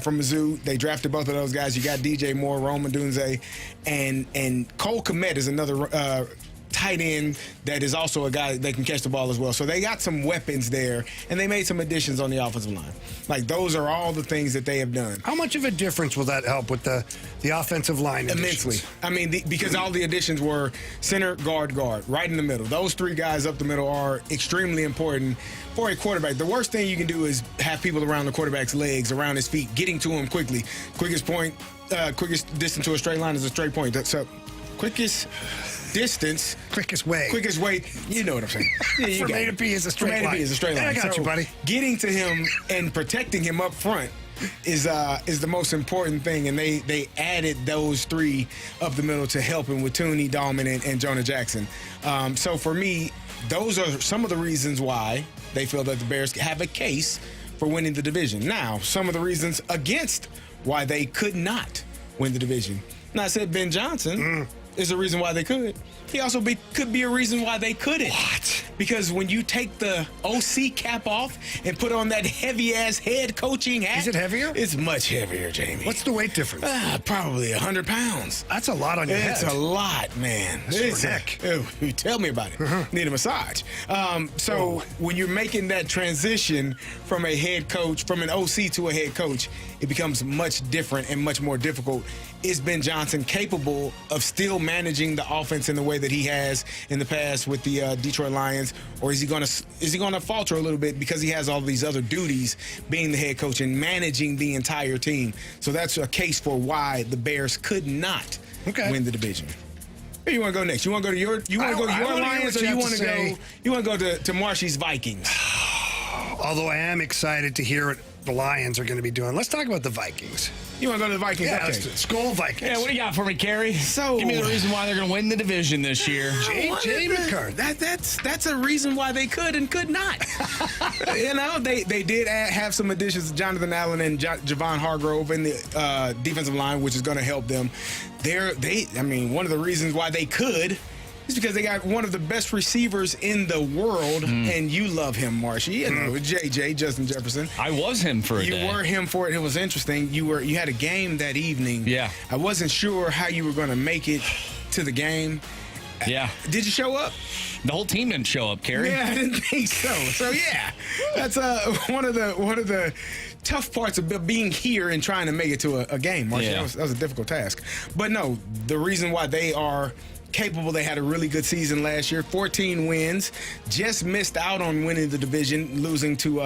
D: from Mizzou. They drafted both of those guys. You got DJ Moore, Roman Dunze, and Cole Kmet is another tight end that is also a guy that can catch the ball as well. So they got some weapons there, and they made some additions on the offensive line. Like, those are all the things that they have done.
B: How much of a difference will that help with the offensive line
D: Immensely.
B: additions?
D: I mean, because all the additions were center, guard, right in the middle. Those three guys up the middle are extremely important for a quarterback. The worst thing you can do is have people around the quarterback's legs, around his feet, getting to him quickly. Quickest distance to a straight line is a straight point. So, quickest way, you know what I'm saying.
B: From A to B is a straight line. I got you, buddy.
D: Getting to him and protecting him up front is the most important thing, and they added those three up the middle to help him with Tooney, Dahlman, and Jonah Jackson. So for me, those are some of the reasons why they feel that the Bears have a case for winning the division. Now, some of the reasons against why they could not win the division. Now, I said Ben Johnson is a reason why they could. He also could be a reason why they couldn't.
B: What?
D: Because when you take the OC cap off and put on that heavy-ass head coaching hat.
B: Is it heavier?
D: It's much heavier, Jamie.
B: What's the weight difference?
D: Probably 100 pounds.
B: That's a lot on your head.
D: It's a lot, man.
B: It's heck.
D: Tell me about it. Need a massage. When you're making that transition from a head coach, from an OC to a head coach, it becomes much different and much more difficult. Is Ben Johnson capable of still managing the offense in the way that he has in the past with the Detroit Lions, or is he going to falter a little bit because he has all these other duties, being the head coach and managing the entire team? So that's a case for why the Bears could not win the division. Where you want to go next? You want to go to your Lions, or you want to go to Marshy's Vikings?
B: Although I am excited to hear what the Lions are going to be doing. Let's talk about the Vikings.
D: You want to go to the Vikings?
B: Yeah,
D: okay.
B: Skull Vikings.
C: Yeah, what do you got for me, Carey?
D: So,
C: give me the reason why they're going to win the division this year.
B: J.J. McCarthy.
D: That's a reason why they could and could not. They did have some additions, Jonathan Allen and Javon Hargrove in the defensive line, which is going to help them. One of the reasons why they could is because they got one of the best receivers in the world, and you love him, Marshy. You know, JJ, Justin Jefferson.
C: I was him for a day.
D: You were him for it. It was interesting. You had a game that evening.
C: Yeah.
D: I wasn't sure how you were going to make it to the game.
C: Yeah.
D: Did you show up?
C: The whole team didn't show up, Carey.
D: Yeah, I didn't think so. So yeah, that's one of the tough parts of being here and trying to make it to a game. Marcia,
C: Yeah.
D: that was a difficult task. But no, the reason why they are capable, they had a really good season last year, 14 wins, just missed out on winning the division, losing to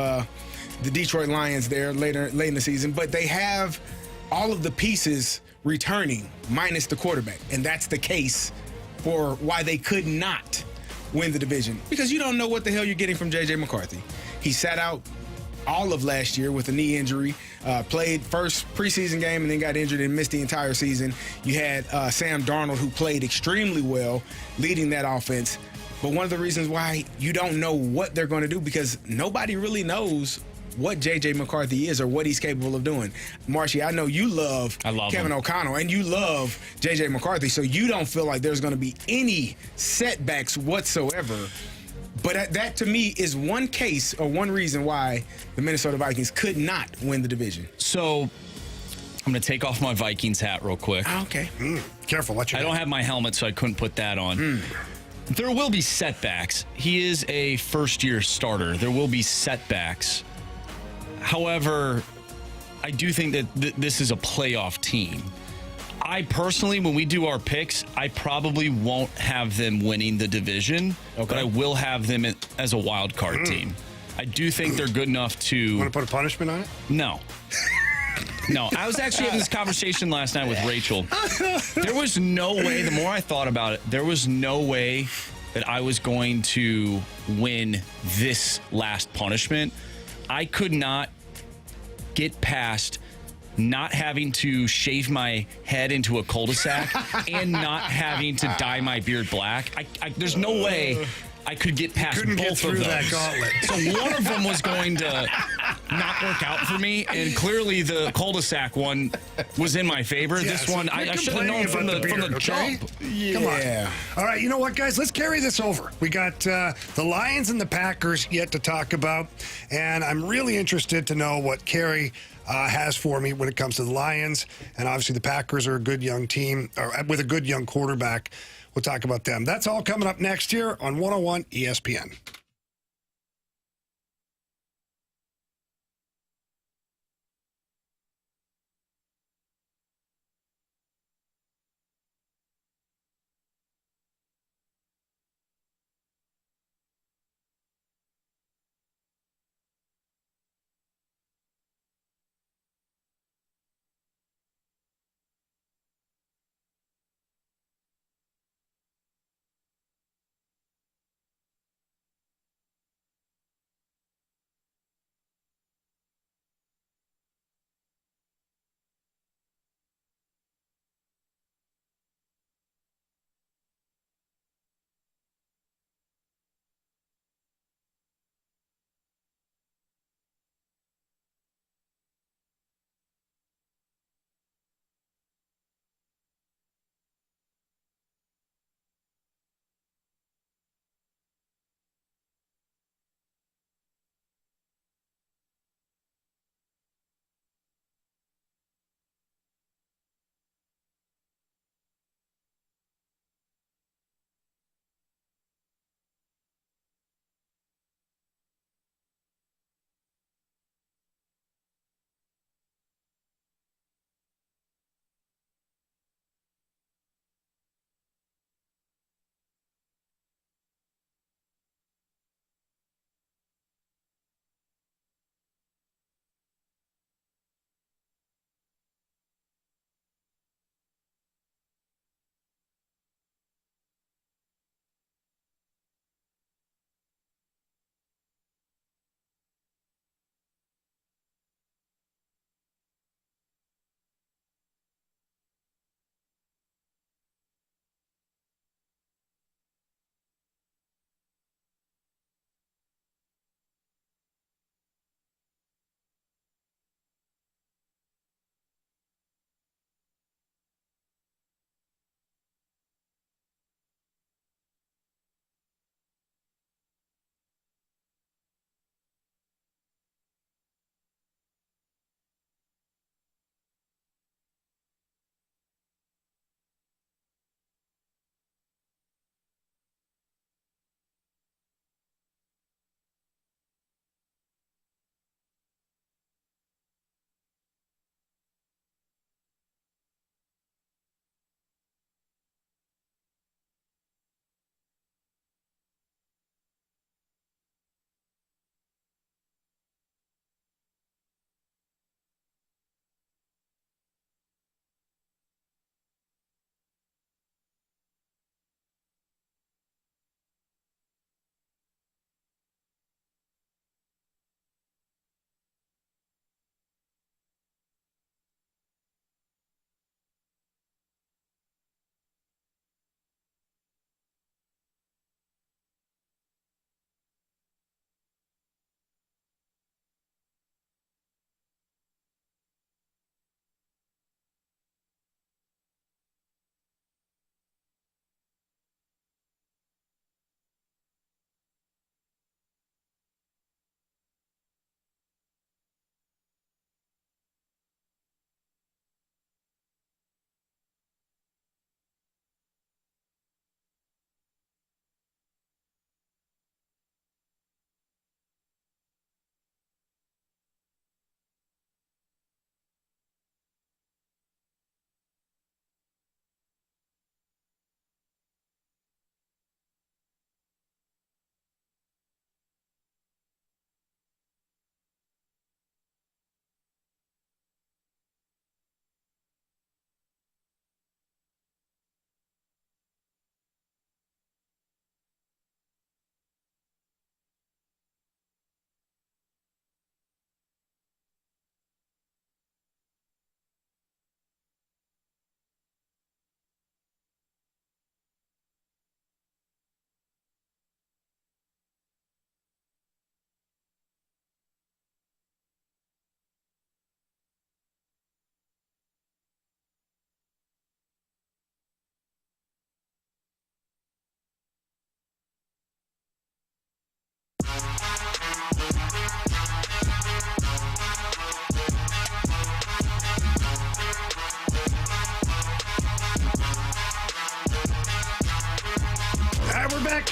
D: the Detroit Lions there late in the season. But they have all of the pieces returning, minus the quarterback, and that's the case for why they could not win the division, because you don't know what the hell you're getting from J.J. McCarthy. He sat out all of last year with a knee injury, played first preseason game and then got injured and missed the entire season. You had Sam Darnold, who played extremely well, leading that offense. But one of the reasons why you don't know what they're going to do, because nobody really knows what J.J. McCarthy is or what he's capable of doing. Marshy, I know you love Kevin
C: him.
D: O'Connell and you love J.J. McCarthy, so you don't feel like there's going to be any setbacks whatsoever. But that, to me, is one case or one reason why the Minnesota Vikings could not win the division.
C: So I'm going to take off my Vikings hat real quick.
D: Okay.
B: Careful. Watch your
C: I don't have my helmet, so I couldn't put that on. There will be setbacks. He is a first-year starter. There will be setbacks. However, I do think that this is a playoff team. I personally, when we do our picks, I probably won't have them winning the division, but I will have them as a wild card team. I do think they're good enough to...
B: Want to put a punishment on it?
C: No. No, I was actually having this conversation last night with Rachel. There was no way, the more I thought about it, there was no way that I was going to win this last punishment. I could not get past not having to shave my head into a cul-de-sac and not having to dye my beard black. There's no way I could get past both of those.
B: That gauntlet.
C: So one of them was going to not work out for me, and clearly the cul-de-sac one was in my favor.
B: Yes,
C: this one, I should have known from the jump.
B: Yeah. Come on. All right, you know what, guys? Let's carry this over. We got the Lions and the Packers yet to talk about, and I'm really interested to know what Carey has for me when it comes to the Lions. And obviously the Packers are a good young team, or with a good young quarterback. We'll talk about them. That's all coming up next year on 101 ESPN.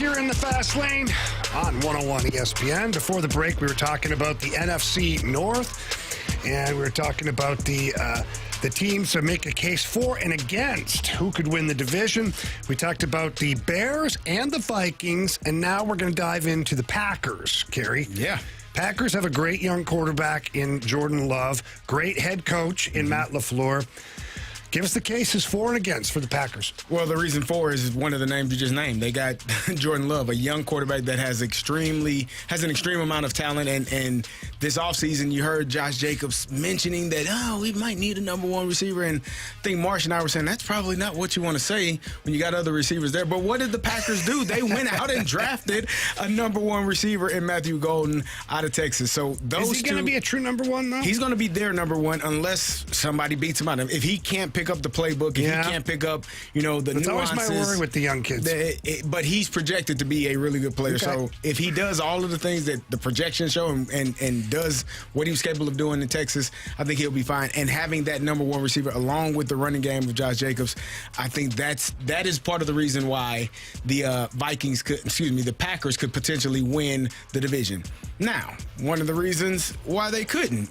B: You're in the fast lane on 101 ESPN. Before the break, we were talking about the NFC North, and we were talking about the teams that make a case for and against who could win the division. We talked about the Bears and the Vikings, and now we're going to dive into the Packers, Carey.
D: Yeah.
B: Packers have a great young quarterback in Jordan Love, great head coach in Matt LaFleur. Give us the cases for and against for the Packers.
D: Well, the reason for is one of the names you just named. They got Jordan Love, a young quarterback that has an extreme amount of talent. And this offseason, you heard Josh Jacobs mentioning that, we might need a number one receiver. And I think Marsh and I were saying that's probably not what you want to say when you got other receivers there. But what did the Packers do? They went out and drafted a number one receiver in Matthew Golden out of Texas. So those
B: Is he going to be a true number one, though?
D: He's going to be their number one unless somebody beats him out. If he can't pick up the playbook, if he can't pick up, the nuances.
B: That's always my worry with the young kids.
D: But he's projected to be a really good player.
B: Okay.
D: So if he does all of the things that the projections show and does what he was capable of doing in Texas, I think he'll be fine. And having that number one receiver along with the running game of Josh Jacobs, I think that is part of the reason why the the Packers could potentially win the division. Now, one of the reasons why they couldn't,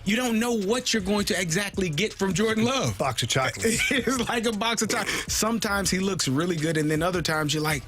D: you don't know what you're going to exactly get from Jordan Love.
B: Box of chocolates.
D: It's like a box of chocolates. Sometimes he looks really good, and then other times you're like,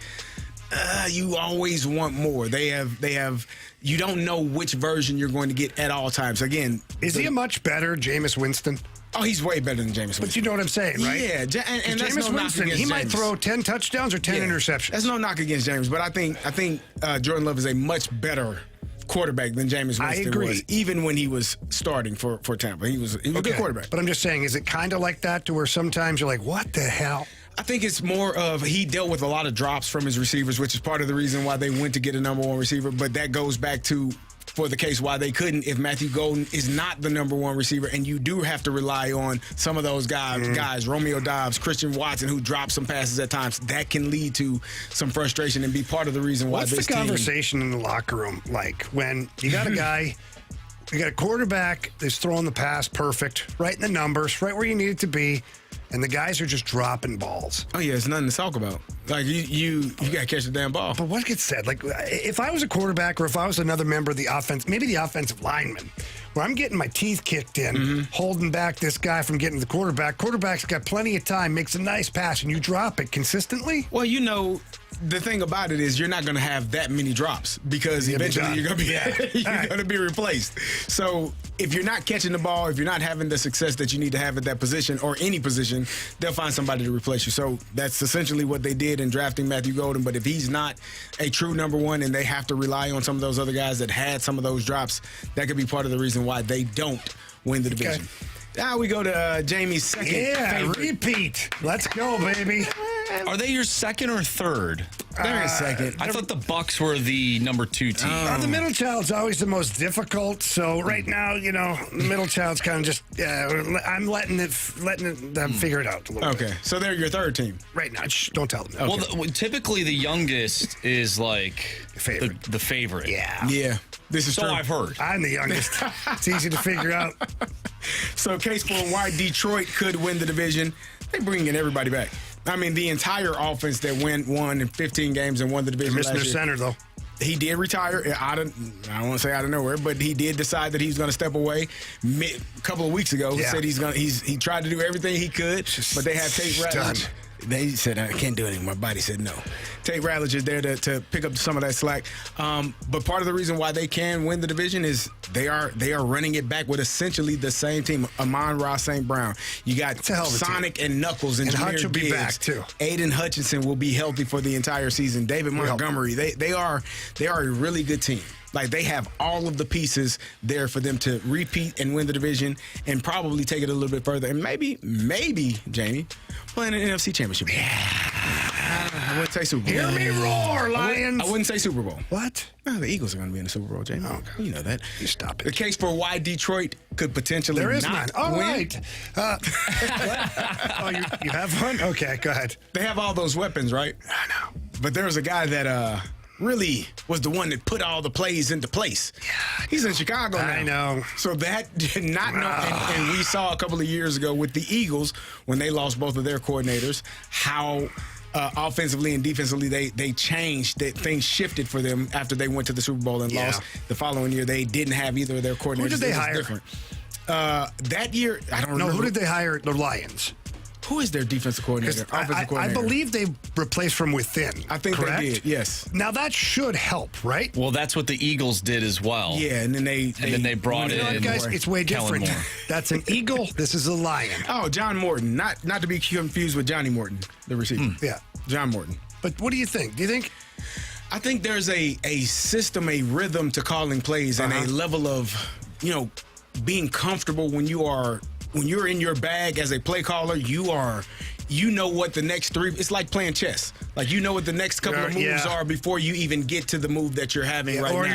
D: you always want more. You don't know which version you're going to get at all times. Again,
B: is he a much better Jameis Winston?
D: Oh, he's way better than Jameis Winston.
B: But you know what I'm saying, right?
D: Yeah, and that's
B: Jameis
D: no knock
B: Winston,
D: against
B: he might
D: Jameis.
B: throw 10 touchdowns or 10 interceptions.
D: That's no knock against James, but I think Jordan Love is a much better quarterback than Jameis Winston
B: I agree.
D: was, even when he was starting for Tampa. He was a good quarterback.
B: But I'm just saying, is it kind of like that to where sometimes you're like, what the hell?
D: I think it's more of he dealt with a lot of drops from his receivers, which is part of the reason why they went to get a number one receiver. But that goes back to, for the case why they couldn't, if Matthew Golden is not the number one receiver, and you do have to rely on some of those guys, Romeo Dobbs, Christian Watson, who drop some passes at times, that can lead to some frustration and be part of the reason why
B: What's
D: this
B: the
D: team...
B: conversation in the locker room like when you got a guy, you got a quarterback that's throwing the pass perfect, right in the numbers, right where you need it to be, and the guys are just dropping balls?
D: Oh, yeah, it's nothing to talk about. Like, you got to catch the damn ball.
B: But what gets said? Like, if I was a quarterback or if I was another member of the offense, maybe the offensive lineman, where I'm getting my teeth kicked in, holding back this guy from getting to the quarterback. Quarterback's got plenty of time, makes a nice pass, and you drop it consistently?
D: Well, the thing about it is you're not going to have that many drops because eventually you're going to be replaced. So if you're not catching the ball, if you're not having the success that you need to have at that position or any position, they'll find somebody to replace you. So that's essentially what they did in drafting Matthew Golden. But if he's not a true number one and they have to rely on some of those other guys that had some of those drops, that could be part of the reason why they don't win the division. Now we go to Jamie's second favorite.
B: Repeat. Let's go, baby.
C: Are they your second or third?
D: They're a second.
C: I thought the Bucks were the number 2 team.
B: The middle child's always the most difficult. So right now, the middle child's kind of just. I'm letting them figure it out a little bit.
D: Okay, so they're your third team
B: right now. Shh, don't tell them.
C: Okay. Well, typically the youngest is like the favorite.
B: Yeah.
D: This is
C: so
D: true.
C: I've heard.
B: I'm the youngest. It's easy to figure out.
D: So, case for why Detroit could win the division, they bring in everybody back. I mean, the entire offense that won in 15 games and won the division.
B: They're missing their center, though.
D: He did retire I don't want to say out of nowhere, but he did decide that he's going to step away a couple of weeks ago. He said he tried to do everything he could, but they had Tate Ratledge. They said, I can't do it anymore. My body said no. Tate Ratledge is there to pick up some of that slack. But part of the reason why they can win the division is they are running it back with essentially the same team. Amon-Ra St. Brown. You got Sonic and Knuckles and Jahmyr
B: Hutch will be
D: Gibbs.
B: back, too.
D: Aiden Hutchinson will be healthy for the entire season. David Montgomery. They are a really good team. Like, they have all of the pieces there for them to repeat and win the division and probably take it a little bit further. And maybe, Jamie, playing an NFC Championship. I wouldn't say Super Bowl.
B: Hear me roar, Lions.
D: I wouldn't say Super Bowl.
B: What?
D: No, the Eagles are going to be in the Super Bowl, Jamie.
B: Oh,
D: you know that.
B: You stop it.
D: The case for why Detroit could potentially
B: there is
D: not
B: none. All
D: win.
B: right. You have one? Okay, go ahead.
D: They have all those weapons, right?
B: I know.
D: But there's a guy that really was the one that put all the plays into place. Yeah, he's in Chicago now.
B: I know.
D: So that did not know. And we saw a couple of years ago with the Eagles when they lost both of their coordinators how offensively and defensively, they changed. Things shifted for them after they went to the Super Bowl and lost. The following year, they didn't have either of their coordinators.
B: Who did they hire?
D: Different. That year, I don't remember.
B: No, who did they hire? The Lions.
D: Who is their defensive coordinator? Offensive coordinator.
B: I believe they replaced from within.
D: I think
B: correct?
D: they did. Yes.
B: Now that should help, right?
C: Well, that's what the Eagles did as well.
D: Yeah, and then they
C: brought in.
B: Guys, it's way
C: Kellen
B: different.
C: Moore.
B: That's an eagle. This is a lion.
D: Oh, John Morton, not to be confused with Johnny Morton, the receiver.
B: Yeah,
D: John Morton.
B: But what do you think? Do you think?
D: I think there's a system, a rhythm to calling plays, and a level of being comfortable when you're in your bag as a play caller. You know what the next three. It's like playing chess. Like you know what the next couple of moves are before you even get to the move that you're having right now.
B: Or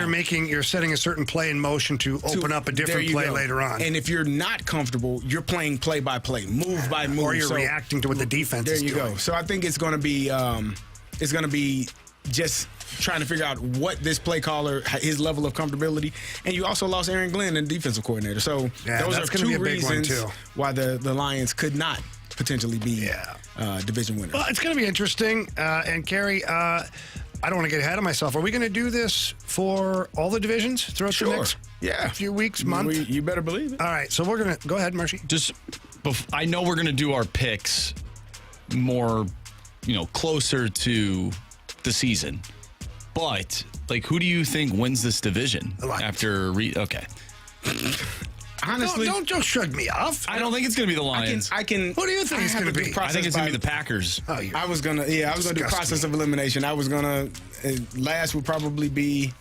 B: you're setting a certain play in motion to open up a different play later on.
D: And if you're not comfortable, you're playing play by play, move by move,
B: or you're reacting to what the defense is doing.
D: There you go. So I think it's going to be just trying to figure out what this play caller, his level of comfortability, and you also lost Aaron Glenn, the defensive coordinator. So those are two reasons why the Lions could not potentially be division winners.
B: Well, it's going to be interesting. And Carey, I don't want to get ahead of myself. Are we going to do this for all the divisions throughout the next few weeks, month?
D: You better believe it.
B: All right, so we're going to go ahead, Marshy.
C: I know we're going to do our picks more, closer to the season. But who do you think wins this division after? Okay.
D: Honestly,
B: don't just shrug me off.
C: I don't think it's going to be the Lions.
D: I can.
B: What do you think it's going to be?
C: I think it's going to be the Packers.
D: I was going to do process of elimination. I was going to last would probably be.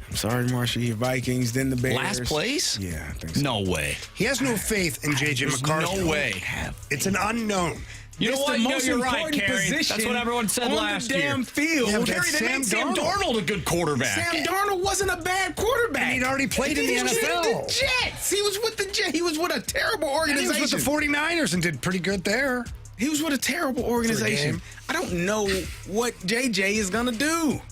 D: I'm sorry, Marshy. Vikings, then the Bears.
C: Last place?
D: Yeah, I think so.
C: No way.
B: He has no faith in J.J. McCarthy.
C: No way.
B: It's an unknown.
C: You know what?
D: The most
C: you're
D: important
C: right, Carey.
D: position
C: That's what everyone said
D: on
C: last
D: the damn
C: year.
D: field.
B: Yeah,
C: Carey, they made Sam Darnold a good quarterback.
D: Sam Darnold wasn't a bad quarterback.
B: And he'd already played in the NFL.
D: The Jets. He was with the Jets. He was with a terrible organization.
B: And he was with the 49ers and did pretty good there.
D: He was with a terrible organization. I don't know what JJ is going to do.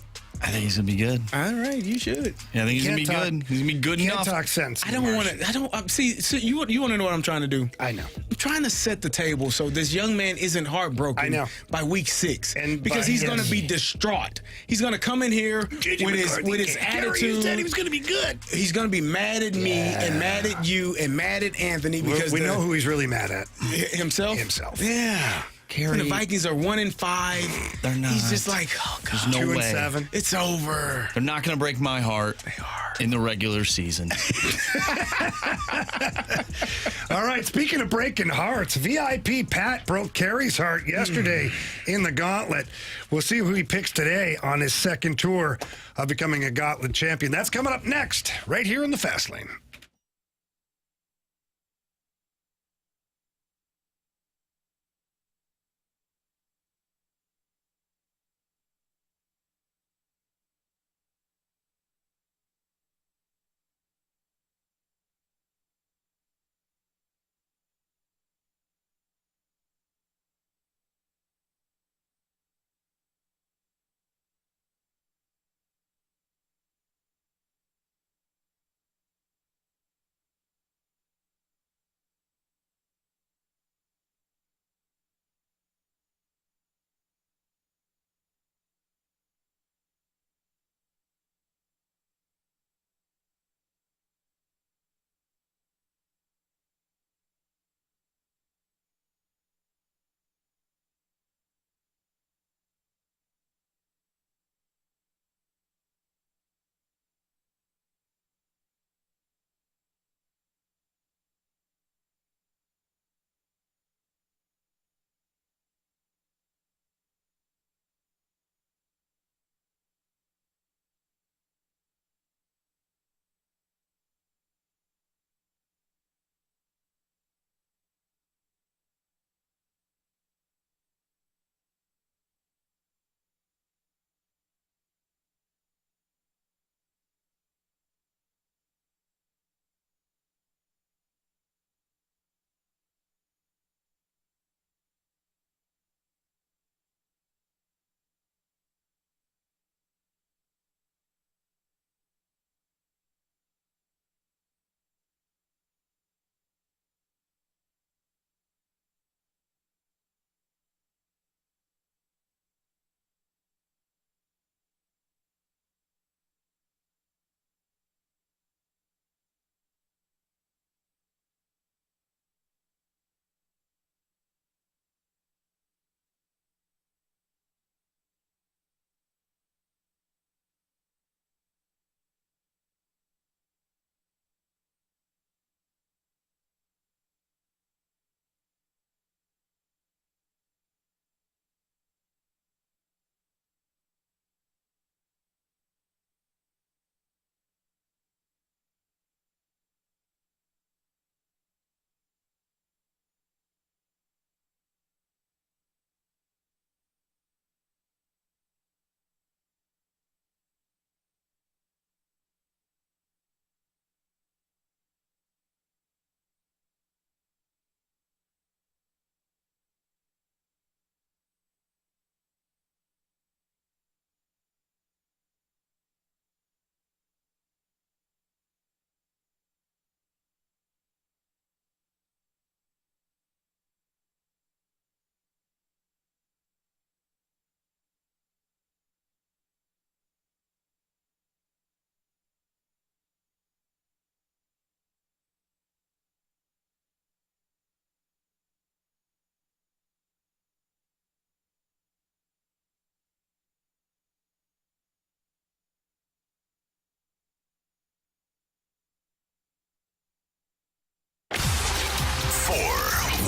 C: I think he's going to be good.
D: All right, you should.
C: Yeah, I think he's going to be good. He's going to be good enough.
B: Can't talk sense.
D: I don't want to. See, so you want to know what I'm trying to do?
B: I know.
D: I'm trying to set the table so this young man isn't heartbroken by week 6.
B: And
D: because he's going to be distraught. He's going to come in here with his attitude.
B: He said he was going to be good.
D: He's going to be mad at me and mad at you and mad at Anthony because
B: we know who he's really mad at.
D: Himself?
B: Himself.
D: Yeah.
C: Carey,
D: when the Vikings are 1-5,
C: they're not.
D: He's just like, oh God,
C: there's no way.
B: 2-7.
D: It's over.
C: They're not going to break my heart.
D: They are
C: in the regular season.
B: All right, speaking of breaking hearts, VIP Pat broke Carey's heart yesterday in the Gauntlet. We'll see who he picks today on his second tour of becoming a Gauntlet champion. That's coming up next, right here in the Fast Lane.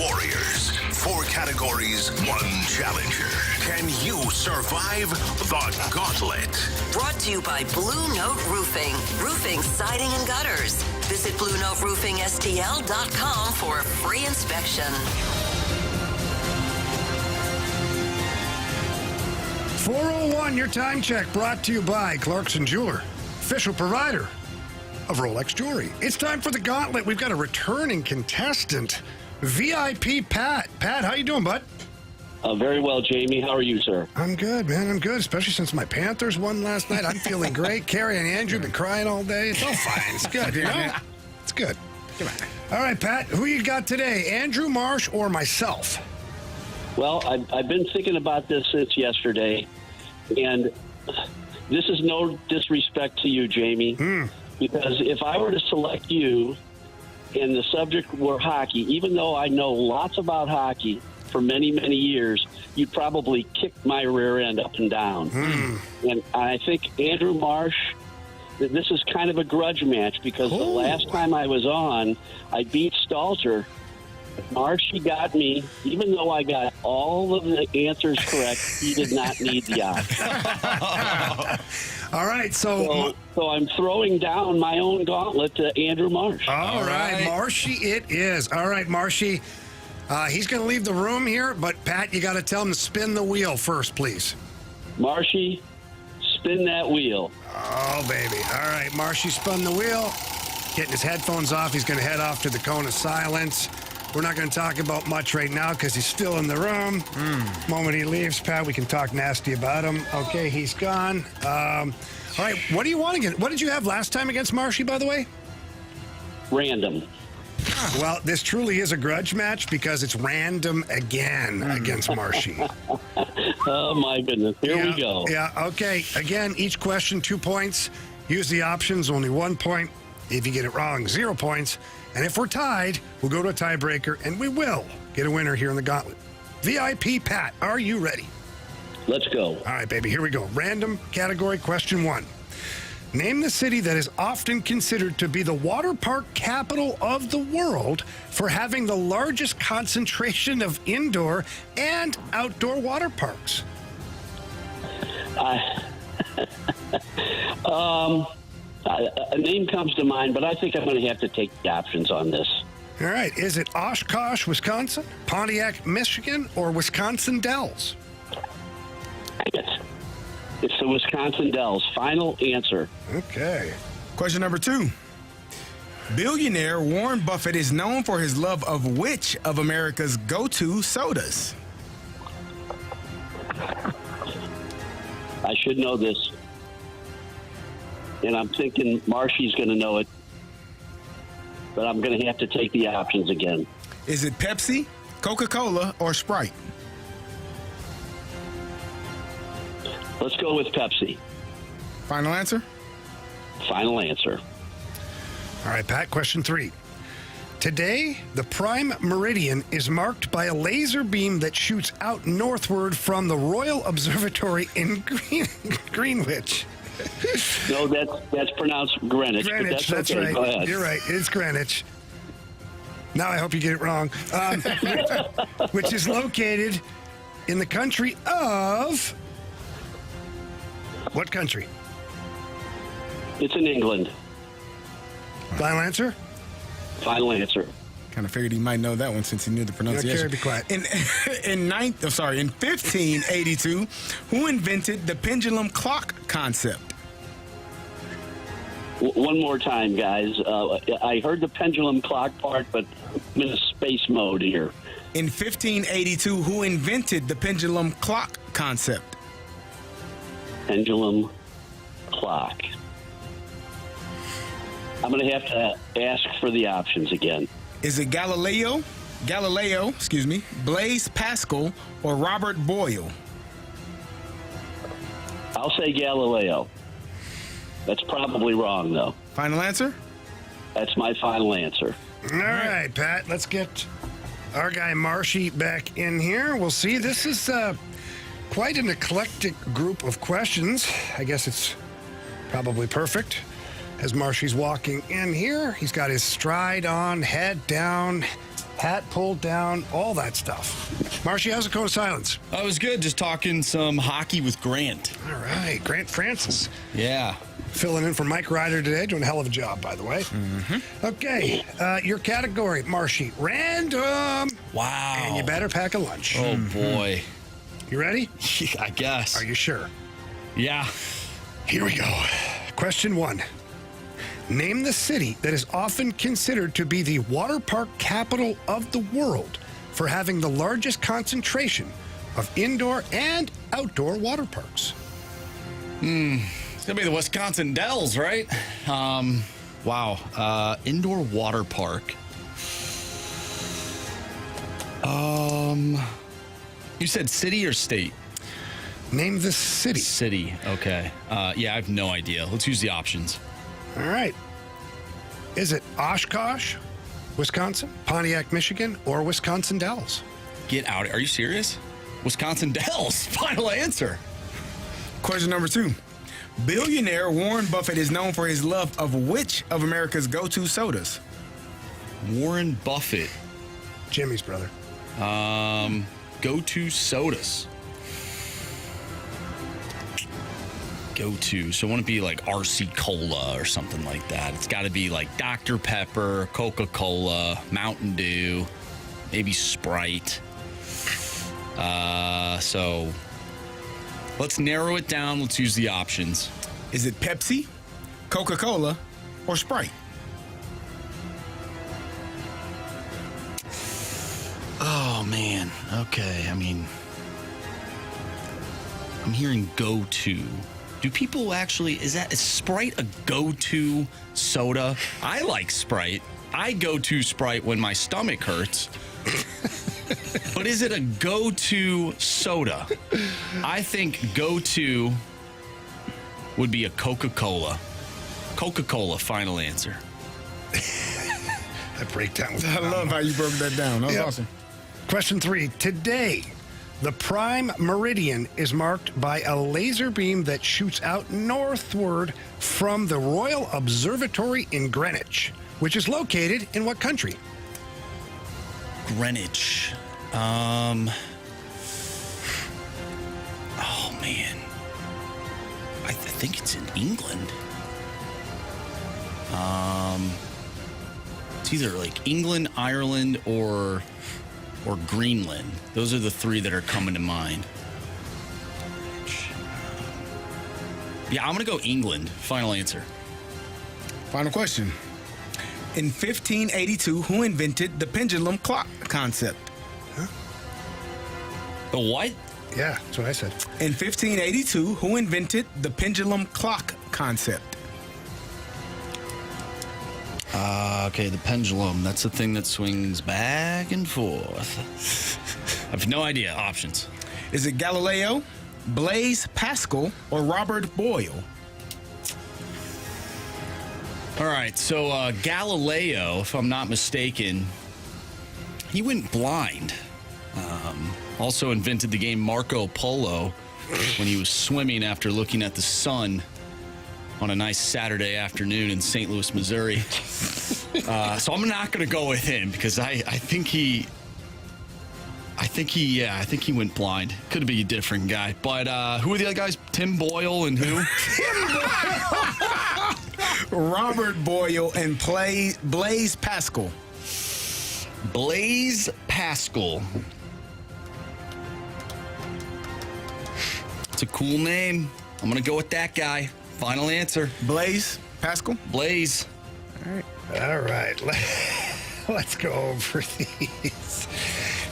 F: warriors. 4 categories, 1 challenger. Can you survive the gauntlet?
H: Brought to you by Blue Note Roofing. Roofing, siding, and gutters. Visit BlueNoteRoofingSTL.com for a free inspection.
B: 4:01, your time check brought to you by Clarkson Jeweler, official provider of Rolex jewelry. It's time for the Gauntlet. We've got a returning contestant, VIP Pat. Pat, how you doing, bud?
L: Very well, Jamie. How are you, sir?
B: I'm good, man. I'm good, especially since my Panthers won last night. I'm feeling great. Carey and Andrew been crying all day. It's all fine. It's good. You know? It's good. Come on. All right, Pat, who you got today, Andrew Marsh or myself?
L: Well, I've been thinking about this since yesterday, and this is no disrespect to you, Jamie, because if I were to select you and the subject were hockey, even though I know lots about hockey for many, many years, you'd probably kick my rear end up and down. And I think Andrew Marsh, this is kind of a grudge match because the last time I was on, I beat Stalter. Marshy got me, even though I got all of the answers correct, he did not need the option.
B: All right,
L: so I'm throwing down my own gauntlet to Andrew Marsh.
B: All right, Marshy it is. All right, Marshy, he's going to leave the room here, but Pat, you got to tell him to spin the wheel first, please.
L: Marshy, spin that wheel.
B: Oh, baby. All right, Marshy spun the wheel. Getting his headphones off, he's going to head off to the cone of silence. We're not going to talk about much right now because he's still in the room. Moment he leaves, Pat, we can talk nasty about him. Okay, he's gone. All right, what do you want again? What did you have last time against Marshy, by the way?
L: Random.
B: Well, this truly is a grudge match because it's random again against Marshy.
L: Oh, my goodness. Here we go.
B: Yeah, okay. Again, each question, 2 points. Use the options, only 1 point. If you get it wrong, 0 points. And if we're tied, we'll go to a tiebreaker, and we will get a winner here in the Gauntlet. VIP Pat, are you ready?
L: Let's go.
B: All right, baby, here we go. Random category question 1. Name the city that is often considered to be the water park capital of the world for having the largest concentration of indoor and outdoor water parks.
L: A name comes to mind, but I think I'm going to have to take the options on this.
B: All right. Is it Oshkosh, Wisconsin, Pontiac, Michigan, or Wisconsin Dells?
L: It's the Wisconsin Dells. Final answer.
B: Okay.
D: Question number 2. Billionaire Warren Buffett is known for his love of which of America's go-to sodas?
L: I should know this. And I'm thinking Marshy's going to know it. But I'm going to have to take the options again.
D: Is it Pepsi, Coca-Cola, or Sprite?
L: Let's go with Pepsi.
D: Final answer?
L: Final answer.
B: All right, Pat, question 3. Today, the prime meridian is marked by a laser beam that shoots out northward from the Royal Observatory in Greenwich.
L: No, that's pronounced Greenwich.
B: Greenwich,
L: but that's okay.
B: right.
L: Go ahead.
B: You're right. It's Greenwich. Now I hope you get it wrong. Which is located in the country of... What country?
L: It's in England.
B: Final answer?
L: Final answer.
D: Kind of figured he might know that one since he knew the pronunciation.
B: Carey, be quiet.
D: In 1582, who invented the pendulum clock concept?
L: One more time, guys. I heard the pendulum clock part, but I'm in a space mode here.
D: In 1582, who invented the pendulum clock concept?
L: Pendulum clock. I'm going to have to ask for the options again.
D: Is it Galileo, Blaise Pascal, or Robert Boyle?
L: I'll say Galileo. That's probably wrong, though.
D: Final answer?
L: That's my final answer.
B: All right, Pat, let's get our guy Marshy back in here. We'll see. This is quite an eclectic group of questions. I guess it's probably perfect. As Marshy's walking in here, he's got his stride on, head down, Pat pulled down all that stuff. Marshy, how's the code of silence?
C: That was good. Just talking some hockey with Grant.
B: All right. Grant Francis.
C: Yeah.
B: Filling in for Mike Ryder today. Doing a hell of a job, by the way. Mm-hmm. Okay. Your category, Marshy. Random.
C: Wow.
B: And you better pack a lunch.
C: Oh, boy.
B: You ready?
C: I guess.
B: Are you sure?
C: Yeah.
B: Here we go. Question 1. Name the city that is often considered to be the water park capital of the world for having the largest concentration of indoor and outdoor water parks.
C: It's going to be the Wisconsin Dells, right? Wow. Indoor water park. You said city or state?
B: Name the city.
C: City. Okay. Yeah, I have no idea. Let's use the options.
B: All right. Is it Oshkosh, Wisconsin, Pontiac, Michigan, or Wisconsin Dells?
C: Get out. Are you serious? Wisconsin Dells. Final answer.
D: Question number 2. Billionaire Warren Buffett is known for his love of which of America's go-to sodas?
C: Warren Buffett.
B: Jimmy's brother.
C: Go-to sodas. Go-to. So I want to be like RC Cola or something like that. It's got to be like Dr. Pepper, Coca-Cola, Mountain Dew, maybe Sprite. So let's narrow it down. Let's use the options.
D: Is it Pepsi, Coca-Cola, or Sprite?
C: Oh, man. Okay. I mean, I'm hearing go-to. Do people actually, is Sprite a go-to soda? I like Sprite. I go to Sprite when my stomach hurts. But is it a go-to soda? I think go-to would be a Coca-Cola. Coca-Cola, final answer.
B: That breakdown was
D: I love how you broke that down. That was awesome.
B: Question 3. Today, the prime meridian is marked by a laser beam that shoots out northward from the Royal Observatory in Greenwich, which is located in what country?
C: Greenwich. Oh, man. I think it's in England. It's either like England, Ireland, or Greenland. Those are the 3 that are coming to mind. Yeah, I'm going to go England. Final answer.
D: Final question. In 1582, who invented the pendulum clock concept?
B: Huh?
C: The what?
B: Yeah, that's what I said.
D: In 1582, who invented the pendulum clock concept?
C: Okay, the pendulum. That's the thing that swings back and forth. I have no idea. Options.
D: Is it Galileo, Blaise Pascal, or Robert Boyle?
C: All right, so Galileo, if I'm not mistaken, he went blind. Also invented the game Marco Polo when he was swimming after looking at the sun on a nice Saturday afternoon in St. Louis, Missouri. So I'm not going to go with him because I think he went blind. Could be a different guy. But who are the other guys? Tim Boyle and who?
D: Robert Boyle and Blaise Pascal.
C: Blaise Pascal. It's a cool name. I'm going to go with that guy. Final answer.
D: Blaise Pascal?
C: Blaise.
B: All right. Let's go over these.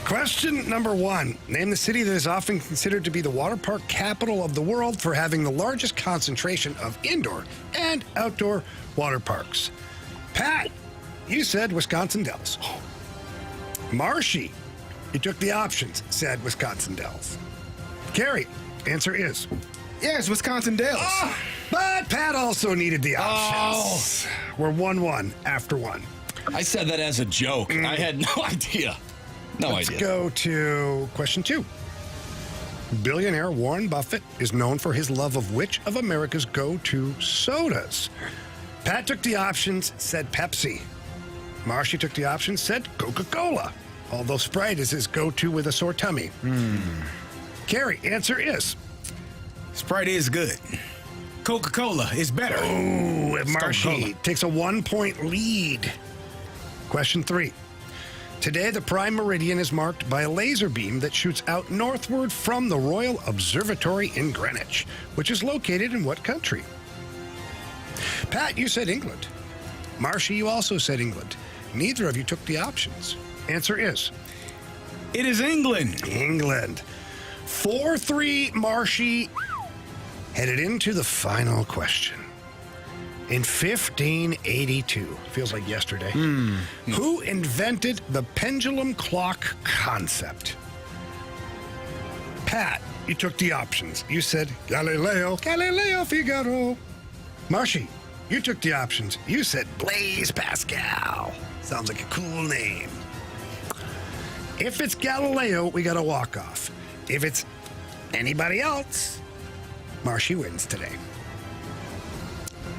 B: Question number 1. Name the city that is often considered to be the water park capital of the world for having the largest concentration of indoor and outdoor water parks. Pat, you said Wisconsin Dells. Marshy, you took the options, said Wisconsin Dells. Carey, answer is?
D: Yes, Wisconsin Dells.
B: Oh, but Pat also needed the options. We're 1-1 after 1.
C: I said that as a joke. I had no idea.
B: Let's go to question 2. Billionaire Warren Buffett is known for his love of which of America's go-to sodas? Pat took the options, said Pepsi. Marshy took the option, said Coca-Cola, although Sprite is his go-to with a sore tummy. Carey, answer is?
D: Sprite is good. Coca-Cola is better.
B: Oh, and Marshy takes a 1-point lead. Question 3. Today, the prime meridian is marked by a laser beam that shoots out northward from the Royal Observatory in Greenwich, which is located in what country? Pat, you said England. Marshy, you also said England. Neither of you took the options. Answer is?
D: It is England.
B: England. 4-3, Marshy. Headed into the final question. In 1582, feels like yesterday, who invented the pendulum clock concept? Pat, you took the options. You said Galileo Figaro. Marshy, you took the options. You said Blaise Pascal. Sounds like a cool name. If it's Galileo, we got a walk-off. If it's anybody else, Marshy wins today.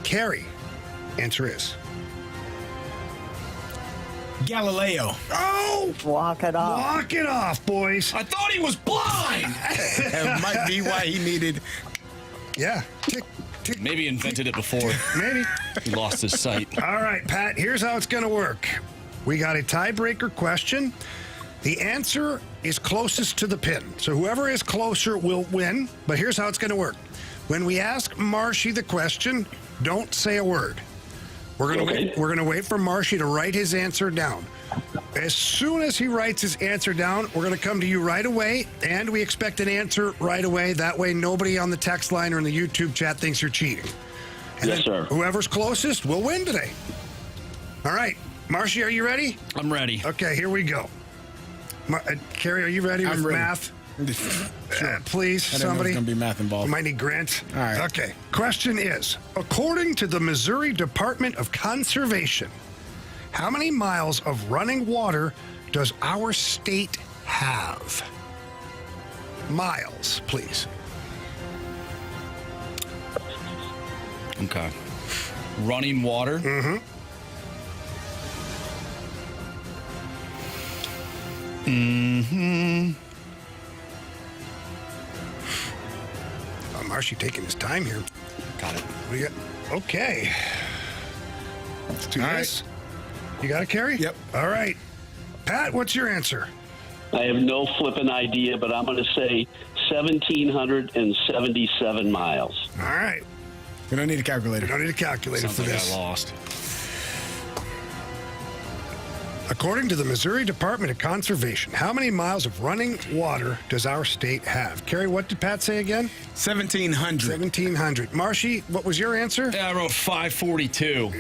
B: Carey, answer is?
D: Galileo.
B: Oh!
M: Walk it off.
B: Walk it off, boys.
C: I thought he was blind.
D: That might be why he needed.
B: Yeah.
C: Maybe invented it before.
B: Maybe.
C: He lost his sight.
B: All right, Pat, here's how it's going to work. We got a tiebreaker question. The answer is closest to the pin. So whoever is closer will win. But here's how it's going to work. When we ask Marshy the question, don't say a word. We're gonna wait for Marshy to write his answer down. As soon as he writes his answer down, we're gonna come to you right away, and we expect an answer right away. That way, nobody on the text line or in the YouTube chat thinks you're cheating. And
L: yes, sir.
B: Whoever's closest will win today. All right, Marshy, are you ready?
C: I'm ready.
B: Okay, here we go. Carey, are you ready with
D: ready.
B: math?
D: Sure.
B: Please,
D: I don't know if
B: somebody.
D: there's gonna be math involved.
B: We might need Grant.
D: All right.
B: Okay. Question is, according to the Missouri Department of Conservation, how many miles of running water does our state have? Miles, please.
C: Okay. Running water?
B: Mm-hmm.
C: Mm-hmm.
B: Marshy taking his time here.
C: Got it.
B: We got okay. Let's do this. You got it, Carey?
D: Yep.
B: All right. Pat, what's your answer?
L: I have no flipping idea, but I'm going to say 1,777 miles.
B: All right.
D: We don't need a calculator.
B: We don't need a calculator
C: Sounds
B: for
C: like
B: this.
C: I lost.
B: According to the Missouri Department of Conservation, how many miles of running water does our state have? Carey, what did Pat say again?
D: 1,700.
B: 1,700. Marshy, what was your answer?
C: Yeah, I wrote 542.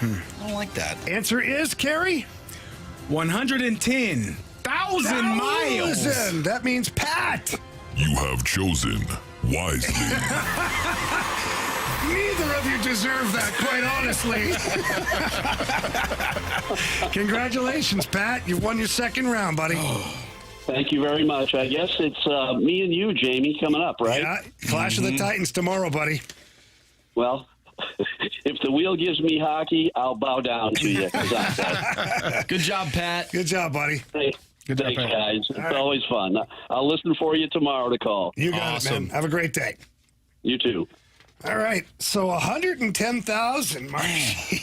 C: I don't like that.
B: Answer is, Carey?
D: 110,000 miles.
B: That means Pat.
F: You have chosen wisely.
B: Neither of you deserve that, quite honestly. Congratulations, Pat. You've won your second round, buddy.
L: Thank you very much. I guess it's me and you, Jamie, coming up, right?
B: Yeah, Clash of the Titans tomorrow, buddy.
L: Well, if the wheel gives me hockey, I'll bow down to you.
C: Good job, Pat.
B: Good job, buddy.
L: Hey,
D: Good job,
L: thanks,
D: Pat.
L: guys. It's always fun. I'll listen for you tomorrow to call.
B: You got it, man. Have a great day.
L: You too.
B: All right, so 110,000, Marshy.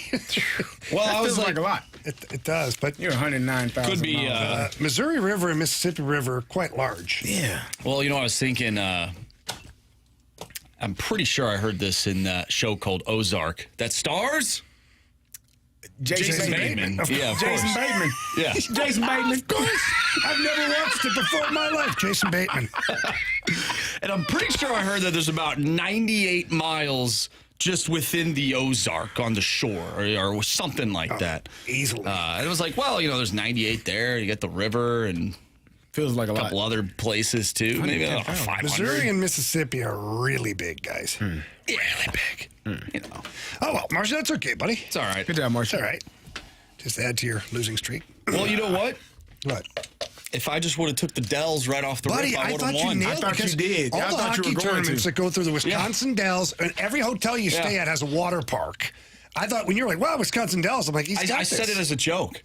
C: Well, I was
D: like a lot.
B: It does, but
D: You're 109,000.
C: Could be,
D: miles.
B: Missouri River and Mississippi River are quite large.
D: Yeah.
C: well, I was thinking, I'm pretty sure I heard this in that show called Ozark. That stars?
D: Jason
C: Bateman.
B: Of
C: Yeah, of
D: Jason
C: course.
D: Bateman.
C: Yeah.
D: Jason Bateman.
B: Of course. I've never watched it before in my life. Jason Bateman.
C: And I'm pretty sure I heard that there's about 98 miles just within the Ozark on the shore or something like that.
B: Easily.
C: It was like, well, there's 98 there. You got the river and
D: Feels like a
C: a couple
D: lot.
C: other places, too. Maybe 500.
B: Missouri and Mississippi are really big, guys.
C: Really big.
B: Oh, well, Marshy, that's okay, buddy.
C: It's all right.
D: Good job,
B: It's
D: Marshall.
B: all right. Just add to your losing streak.
C: Well, you know what?
B: What?
C: If I just would have took the Dells right off the
B: Buddy,
C: rip, I
B: I
C: would
B: thought
C: have
B: you
C: won.
B: nailed
D: I thought
B: because
D: you did.
B: All
D: I
B: the
D: thought you
B: hockey
D: were going
B: tournaments
D: to.
B: that go through the Wisconsin Dells, and every hotel you stay
C: Yeah.
B: at has a water park. I thought when you're like, wow, Wisconsin Dells, I'm like, he's got
C: I
B: this.
C: said it as a joke.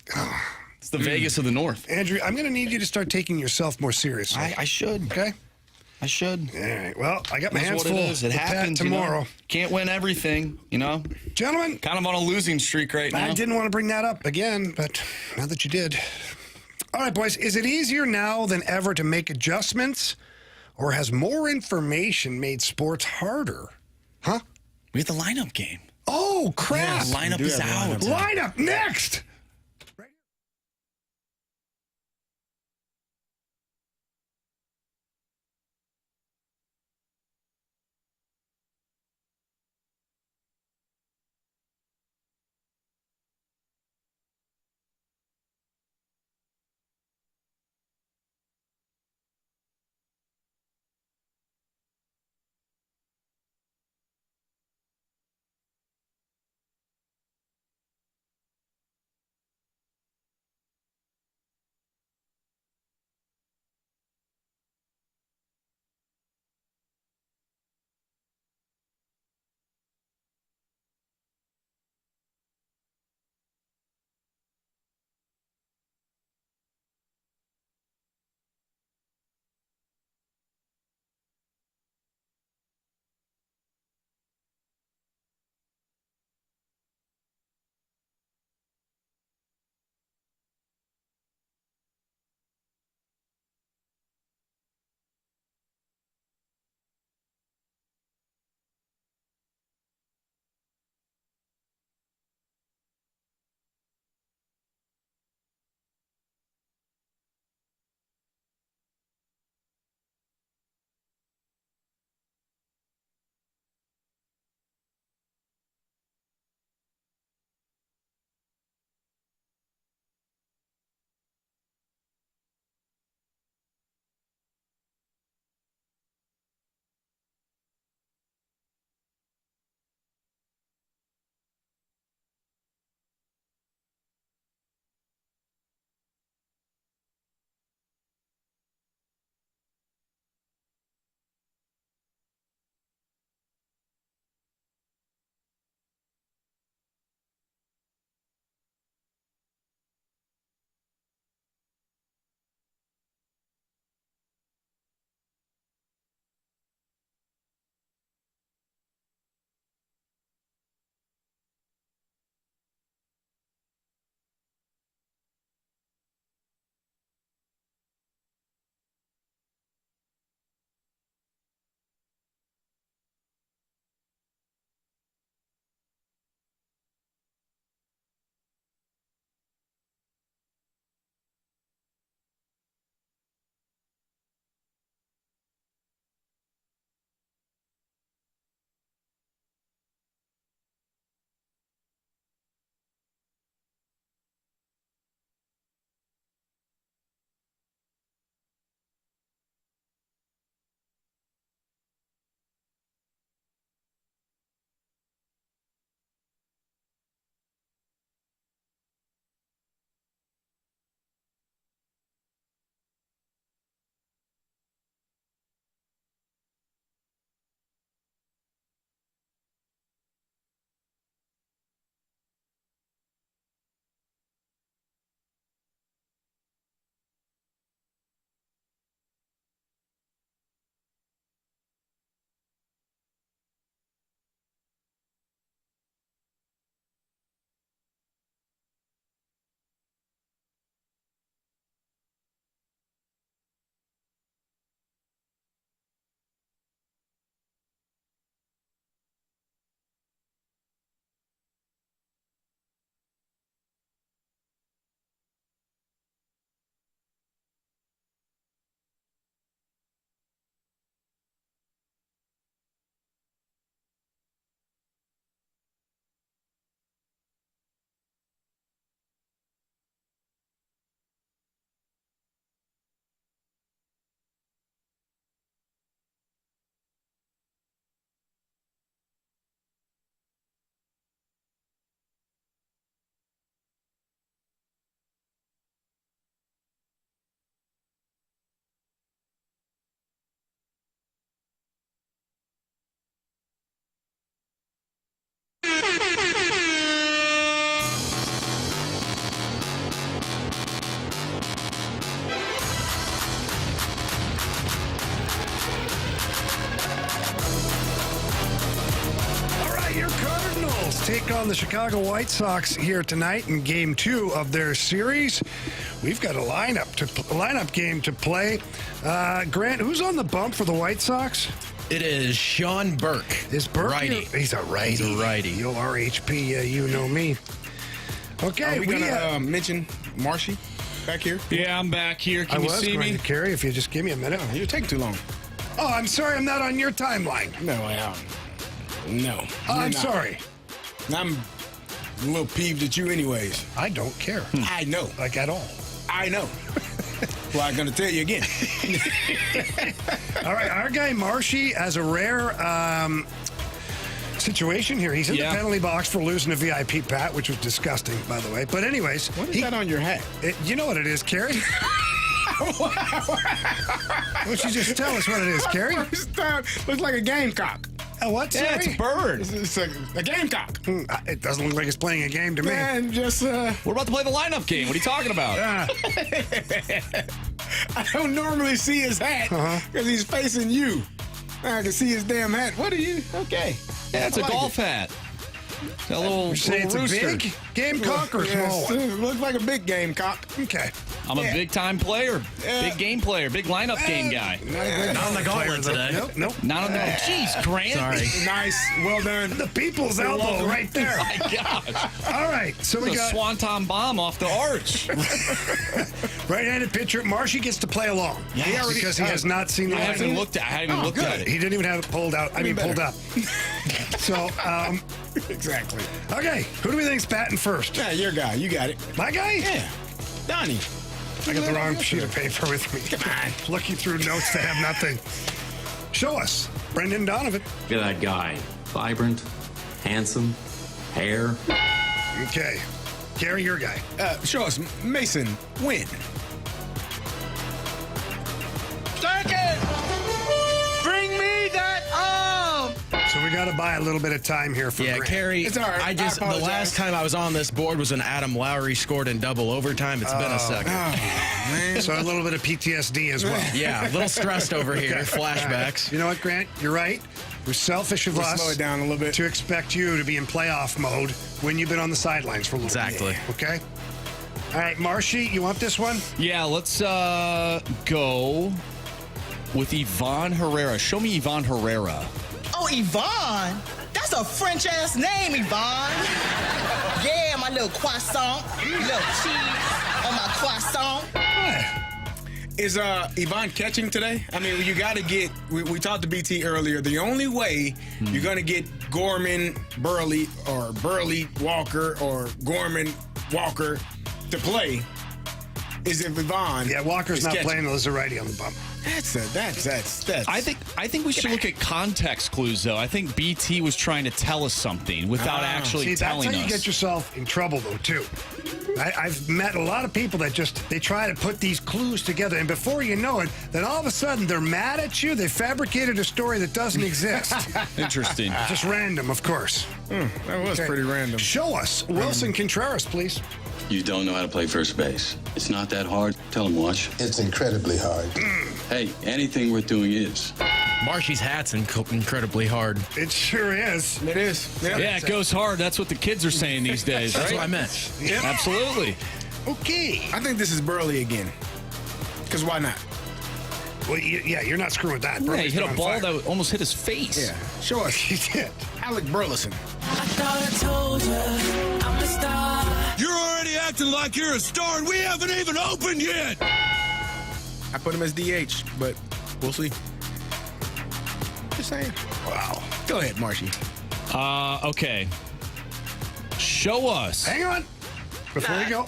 C: It's the Vegas of the North.
B: Andrew, I'm going to need you to start taking yourself more seriously.
C: I should.
B: Okay?
C: I should.
B: All right. Well, I got my hands
C: That's what
B: full.
C: it is. It
B: with Pat
C: happens
B: tomorrow.
C: You know? Can't win everything, you know?
B: Gentlemen.
C: Kind of on a losing streak right now.
B: I didn't want to bring that up again, but now that you did. All right, boys. Is it easier now than ever to make adjustments, or has more information made sports harder? Huh?
C: We have the lineup game.
B: Oh, crap.
C: Yeah, lineup is out.
B: Lineup next. take on the Chicago White Sox here tonight in Game 2 of their series. We've got a lineup game to play. Grant, who's on the bump for the White Sox?
M: It is Sean Burke.
B: Is Burke?
M: Righty.
B: He's a righty.
M: He's a righty.
B: Yo, RHP, you know me. Okay,
D: Are we gonna mention Marshy back here?
C: Yeah, I'm back here. Can you see me?
B: Carey, if you just give me a minute.
D: You're taking too long.
B: Oh, I'm sorry. I'm not on your timeline.
D: No, I am. No.
B: Oh, I'm sorry.
D: I'm a little peeved at you anyways.
B: I don't care.
D: I know.
B: Like at all.
D: I know. Well, I'm going to tell you again.
B: All right, our guy Marshy has a rare situation here. He's in the penalty box for losing a VIP pat, which was disgusting, by the way. But anyways.
D: What is that on your hat?
B: You know what it is, Carey? Why don't you just tell us what it is, Carey?
D: First time, looks like a gamecock.
B: What?
C: Yeah, it's a bird.
D: It's a gamecock.
B: It doesn't look like it's playing a game to me.
D: Man, just
C: We're about to play the lineup game. What are you talking about?
D: I don't normally see his hat because he's facing you. I can see his damn hat. What are you? Okay.
C: Yeah, it's a golf hat. A little,
B: You say it's
C: rooster.
B: a big gamecock or a small one?
D: It looks like a big gamecock.
B: Okay.
C: I'm a big-time player, big game player, big lineup game guy.
M: Not on the Gauntlet today.
B: Nope.
C: Not on the... Jeez, Grant.
M: Sorry.
D: Nice. Well done.
B: The people's elbow right there.
C: Oh, my gosh.
B: All right, so we
C: It's a
B: got
C: swanton bomb off the arch.
B: right-handed pitcher. Marshy gets to play along.
C: Yes.
B: Because he has not seen the
C: I haven't
B: lineup.
C: looked at it.
B: He didn't even have it pulled out. Pulled up. So,
D: Exactly.
B: okay, who do we think's batting first?
D: Yeah, your guy. You got it.
B: My guy?
D: Yeah. Donnie.
B: I got the wrong sheet of paper with me.
D: Come on.
B: Looking through notes that have nothing. Show us. Brendan Donovan.
N: Look at that guy. Vibrant, handsome, hair.
B: Okay. Carey, your guy.
D: Show us Mason Wynn.
O: Bring me that arm!
B: So we got to buy a little bit of time here for Grant.
M: Carey,
D: It's all right.
M: the
D: apologize.
M: last time I was on this board was when Adam Lowry scored in double overtime. It's been a second.
D: Man.
B: So a little bit of PTSD as well.
M: Yeah, a little stressed over here. Flashbacks.
B: You know what, Grant? You're right. We're selfish of
D: We'll
B: us
D: slow it down a little bit.
B: to expect you to be in playoff mode when you've been on the sidelines for a little bit.
M: Exactly.
B: Okay? All right, Marshy, you want this one?
C: Yeah, let's go with Ivan Herrera. Show me Ivan Herrera.
O: Oh, Yvonne? That's a French-ass name, Yvonne. Yeah, my little croissant. Little cheese on my croissant.
D: Is Yvonne catching today? I mean, you got to get. We talked to BT earlier. The only way you're going to get Gorman, Burley, or Burley Walker, or Gorman Walker to play is if Yvonne.
B: Yeah, Walker's
D: is
B: not
D: catching.
B: playing. There's a righty on the bump.
D: That's.
C: I think we should look at context clues, though. I think BT was trying to tell us something without actually telling
B: that's how
C: us.
B: you get yourself in trouble, though, too. I've met a lot of people that they try to put these clues together, and before you know it, then all of a sudden they're mad at you. They fabricated a story that doesn't exist.
C: Interesting.
B: Just random, of course.
D: That was pretty random.
B: Show us Wilson Contreras, please.
N: You don't know how to play first base. It's not that hard. Tell him, watch.
J: It's incredibly hard.
N: Hey, anything worth doing is.
M: Marshy's hat's incredibly hard.
B: It sure is.
D: It is.
C: Yeah, it goes hard. That's what the kids are saying these days,
M: That's
C: right?
M: what I meant.
B: Yep.
C: Absolutely.
B: Okay.
D: I think this is Burley again. Because why not?
B: Well, you're not screwing with that.
C: Yeah, he
B: Burley's
C: hit
B: been
C: a
B: on
C: ball
B: fire.
C: that almost hit his face.
D: Yeah. Show us.
B: He did.
D: Alec Burleson.
O: I thought I told you I'm a star.
A: You're already acting like you're a star, and we haven't even opened yet.
D: I put him as DH, but we'll see. Just saying.
B: Wow.
D: Go ahead, Marshy.
C: Okay. Show us.
B: Hang on. Before we go,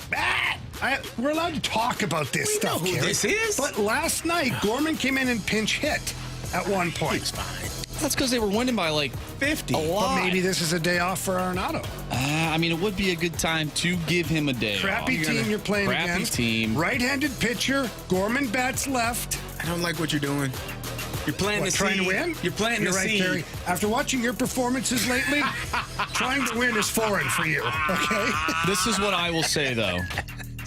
B: we're allowed to talk about this
D: We
B: stuff
D: know who
B: Carey.
D: this is.
B: But last night, Gorman came in and pinch hit at one point.
D: It's fine.
C: That's because they were winning by like
D: 50.
C: a lot.
B: But maybe this is a day off for Arenado.
C: I mean, it would be a good time to give him a day
B: Crappy
C: off.
B: team you're playing
C: Crappy
B: against.
C: team.
B: Right-handed pitcher. Gorman bats left.
D: I don't like what you're doing. You're planting
B: What,
D: the
B: trying
D: seed.
B: to win?
D: You're planting
B: You're
D: the
B: right,
D: seed.
B: Carey. After watching your performances lately, trying to win is foreign for you, okay?
C: This is what I will say, though.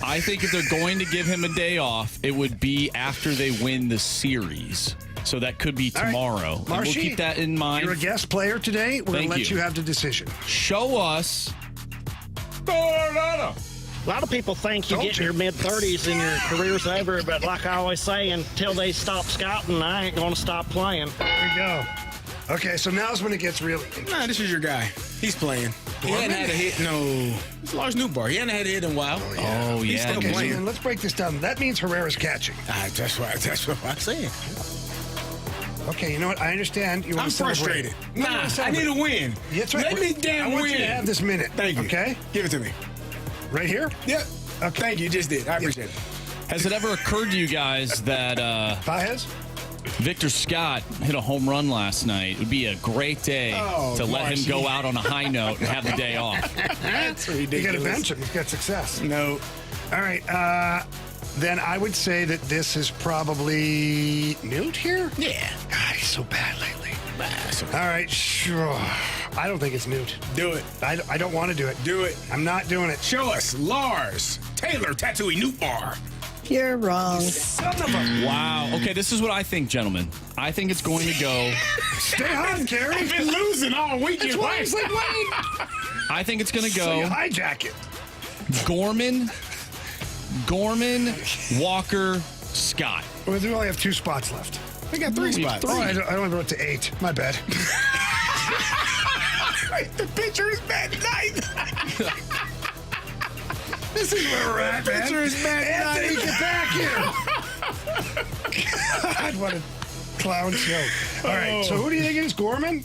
C: I think if they're going to give him a day off, it would be after they win the series. So that could be tomorrow. And we'll
B: Marshy,
C: keep that in mind.
B: You're a guest player today. We're going to
C: Thank
B: let
C: you.
B: you have the decision.
C: Show us.
P: A lot of people think you get in your mid-30s and your career's over, but like I always say, until they stop scouting, I ain't going to stop playing.
B: There you go. Okay, so now's when it gets really interesting.
D: Nah, this is your guy. He's playing. He hadn't had a hit. No. It's Lars Nootbaar. He hadn't had a hit in a while.
C: Oh,
D: He's still
B: Okay, so
D: playing.
B: then let's break this down. That means Herrera's catching.
D: That's what I'm saying.
B: Okay, you know what? I understand. You want
D: I'm
B: to celebrate.
D: frustrated.
B: No,
D: Nah,
B: I
D: I need a win.
B: That's right.
D: Let me damn
B: I want
D: win.
B: you to have this minute.
D: Thank you.
B: Okay?
D: Give it to me.
B: Right here?
D: Yep. Okay. Thank you. Just did. I appreciate it.
C: Has it ever occurred to you guys that
B: Paez?
C: Victor Scott hit a home run last night? It would be a great day to let him go out on a high note and have the day off.
D: That's ridiculous.
B: You got to bench him. He's got success.
D: No.
B: All right. Then I would say that this is probably Newt here.
D: Yeah.
B: God, he's so bad lately. All right, sure. I don't think it's Newt.
D: Do it.
B: I don't want to do it.
D: Do it.
B: I'm not doing it.
D: Show us Lars Taylor Tattooey Nootbaar.
O: You're wrong.
B: Son of a...
C: Wow. Okay, this is what I think, gentlemen. I think it's going to go.
B: Stay on, Carey.
D: I've been losing all week.
B: That's why he's like, wait.
C: I think it's going to
B: So you
C: go
B: hijack it.
C: Gorman, Walker, Scott.
B: Well, we only have 2 spots left.
D: We got 3 spots.
B: Oh, I don't know what to 8. My bad.
D: The pitcher is bad tonight.
B: This is where we're at, man.
D: Pitcher is bad
B: Anthony,
D: tonight.
B: get back here. God, what a clown show. All right, so who do you think it is? Gorman?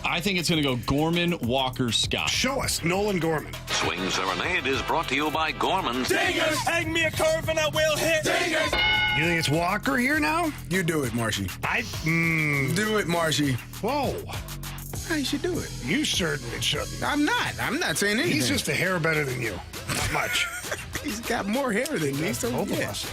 C: I think it's going to go Gorman, Walker, Scott.
B: Show us. Nolan Gorman.
Q: Swing Serenade is brought to you by Gorman's.
P: Dingers! Hang me a curve and I will hit. Dingers!
B: You think it's Walker here now?
D: You do it, Marshy. Do it, Marshy.
B: Whoa.
D: You should do it.
B: You certainly shouldn't.
D: I'm not saying anything.
B: He's just a hair better than you. Not much.
D: He's got more hair than me, so
B: Both of
D: yeah.
B: us.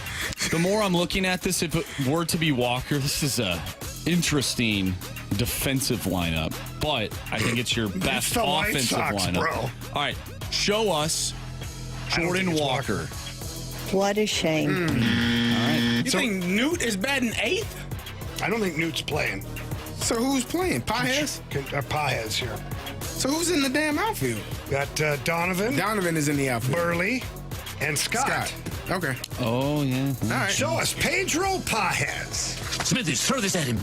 C: The more I'm looking at this, if it were to be Walker, this is a interesting defensive lineup. But I think it's your best
B: the White
C: offensive
B: Sox,
C: lineup.
B: bro.
C: All right, show us Jordan
B: it's
C: Walker.
O: What a shame.
C: All right.
D: You think Newt is batting 8th?
B: I don't think Newt's playing.
D: So who's playing? Paez?
B: Paez here.
D: So who's in the damn outfield?
B: Got Donovan.
D: Donovan is in the outfield.
B: Burley. And Scott.
D: Okay.
C: Oh, yeah.
D: All right.
B: Show us Pedro Paez.
Q: Smithies, throw this at him.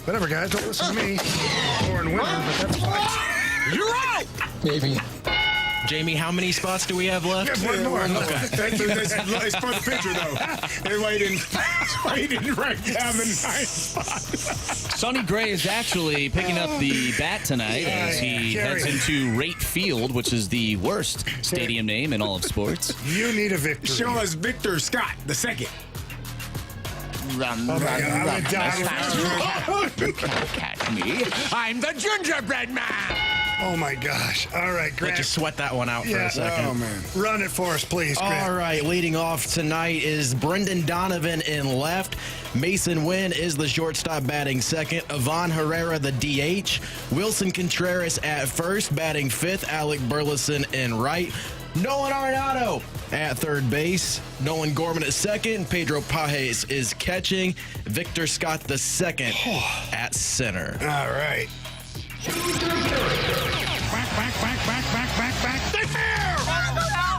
B: Whatever, guys. Don't listen to me. Foreign winner, but that's fine.
Q: You're out.
M: Maybe. Jamie, how many spots do we have left?
B: There's one more.
D: Okay. It's for the pitcher, though. Everybody didn't write down the 9 spots.
C: Sonny Gray is actually picking up the bat tonight as he heads into Rate Field, which is the worst stadium name in all of sports.
B: You need a victory.
D: Show us Victor Scott, the second.
Q: Run,
B: Oh, my God. I'm going to die.
Q: catch me. I'm the gingerbread man.
B: Oh, my gosh. All right,
M: Let
B: Grant.
M: you sweat that one out for a second.
D: Oh, man.
B: Run it for us, please, Grant.
M: All right, leading off tonight is Brendan Donovan in left. Mason Wynn is the shortstop batting second. Ivan Herrera, the DH. Wilson Contreras at first, batting fifth. Alec Burleson in right. Nolan Arenado at third base. Nolan Gorman at second. Pedro Paez is catching. Victor Scott the second at center.
B: All right.
A: Back. Stay fair!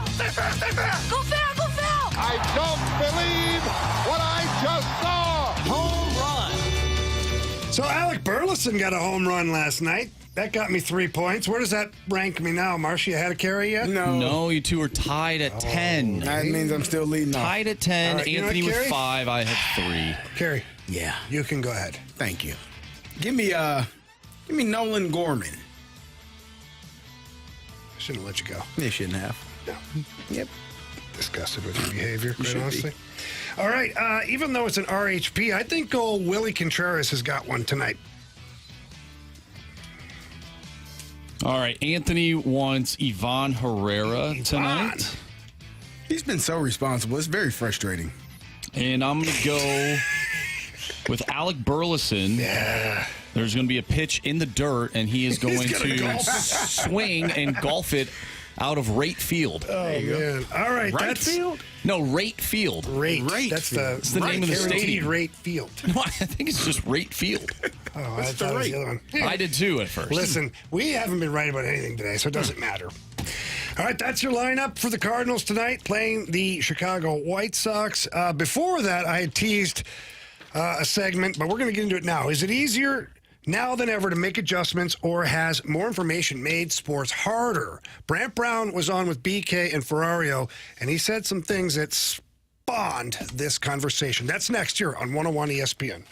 A: Stay fair!
R: Go foul!
S: I don't believe what I just saw.
R: Home run.
B: So Alec Burleson got a home run last night. That got me 3 points. Where does that rank me now? Marcia, you had a carry yet?
C: No, you two are tied at 10.
D: That means I'm still leading off.
C: Tied at 10.
B: All right, you know
C: Anthony
B: what,
C: with
B: Carey?
C: 5. I have 3.
B: Carey.
D: Yeah.
B: You can go ahead.
D: Thank you. Give me Nolan Gorman.
B: I shouldn't have let you go.
D: You shouldn't have.
B: No.
D: Yep.
B: Disgusted with your behavior, quite
D: should be.
B: honestly. All right. Even though it's an RHP, I think old Willie Contreras has got one tonight.
C: All right, Anthony wants Ivan Herrera tonight.
D: He's been so responsible. It's very frustrating.
C: And I'm going to go with Alec Burleson.
B: Yeah.
C: There's going to be a pitch in the dirt, and he is going to swing and golf it out of Rate Field.
B: Oh, man. All right.
D: Right field?
C: No, Rate Field.
B: Rate.
D: Rate
B: That's
D: Field.
C: It's the name of the
B: Guaranteed
C: stadium.
B: Rate Field.
C: No, I think it's just Rate Field.
B: Oh, I thought it was the other one.
C: I did too at first.
B: Listen, we haven't been right about anything today, so it doesn't matter. All right, that's your lineup for the Cardinals tonight, playing the Chicago White Sox. Before that, I had teased a segment, but we're going to get into it now. Is it easier now than ever to make adjustments, or has more information made sports harder? Brant Brown was on with BK and Ferrario, and he said some things that spawned this conversation. That's next year on 101 ESPN.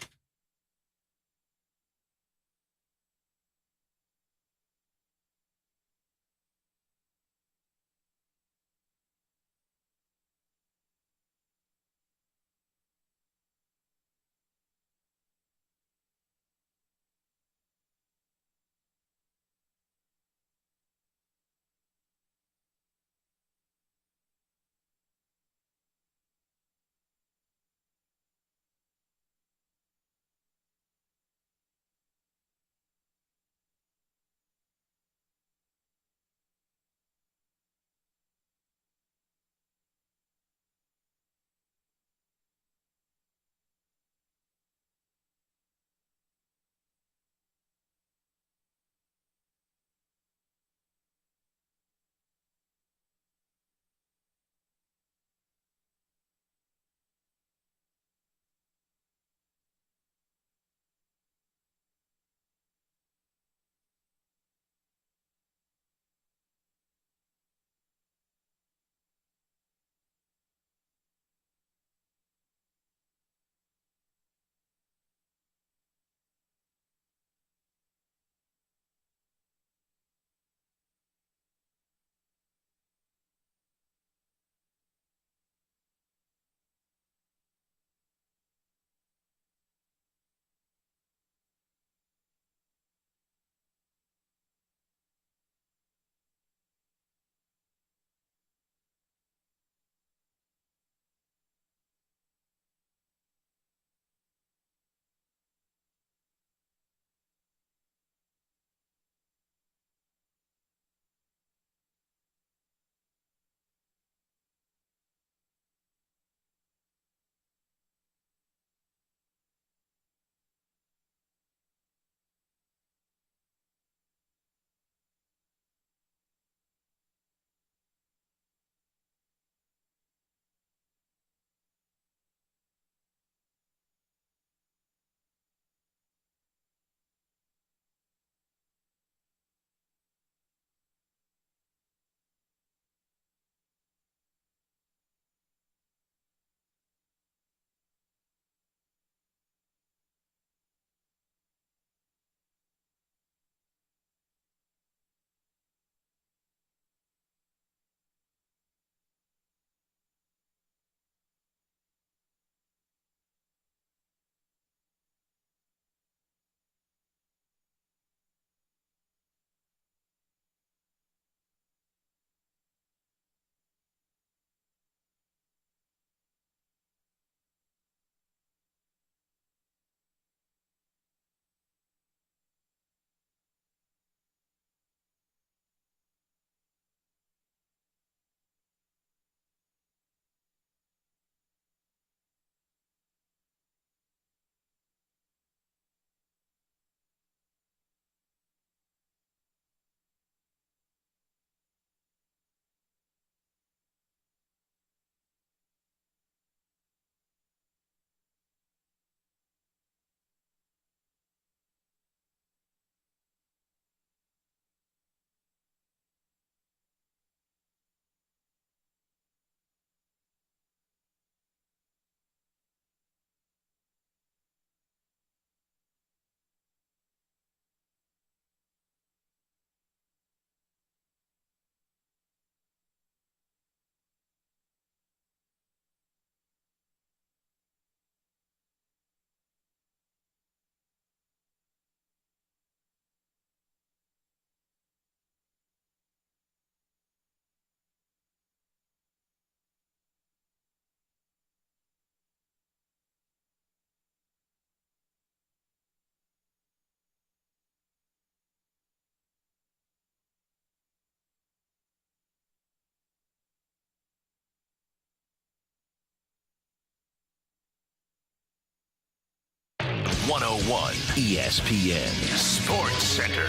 F: 101 ESPN Sports Center.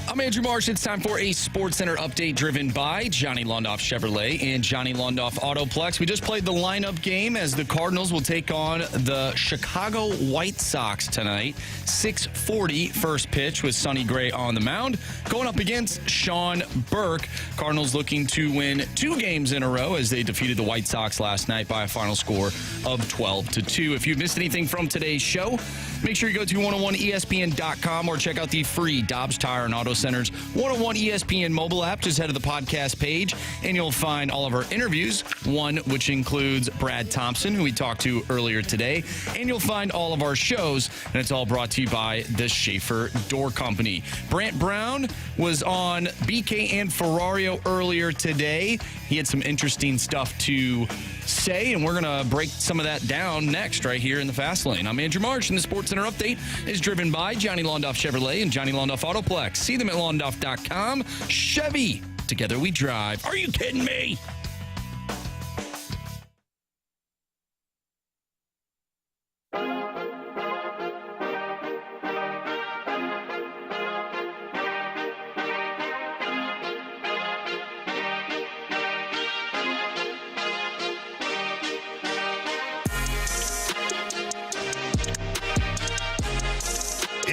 C: I'm Andrew Marsh. It's time for a Sports Center update driven by Johnny Londoff Chevrolet and Johnny Londoff Autoplex. We just played the lineup game as the Cardinals will take on the Chicago White Sox tonight. 6:40 first pitch with Sonny Gray on the mound. Going up against Sean Burke. Cardinals looking to win 2 games in a row as they defeated the White Sox last night by a final score of 12-2. If you've missed anything from today's show, make sure you go to 101ESPN.com or check out the free Dobbs Tire and Auto Center's 101 ESPN mobile app. Just head to the podcast page and you'll find all of our interviews, one which includes Brad Thompson, who we talked to earlier today, and you'll find all of our shows, and it's all brought to you by the Schaefer Door Company. Brant Brown was on BK and Ferrario earlier today. He had some interesting stuff to say, and we're going to break some of that down next right here in the Fast Lane. I'm Andrew Marsh, and the Sports Center update is driven by Johnny Londoff Chevrolet and Johnny Londoff Autoplex. See them at londoff.com. Chevy, together we drive. Are you kidding me?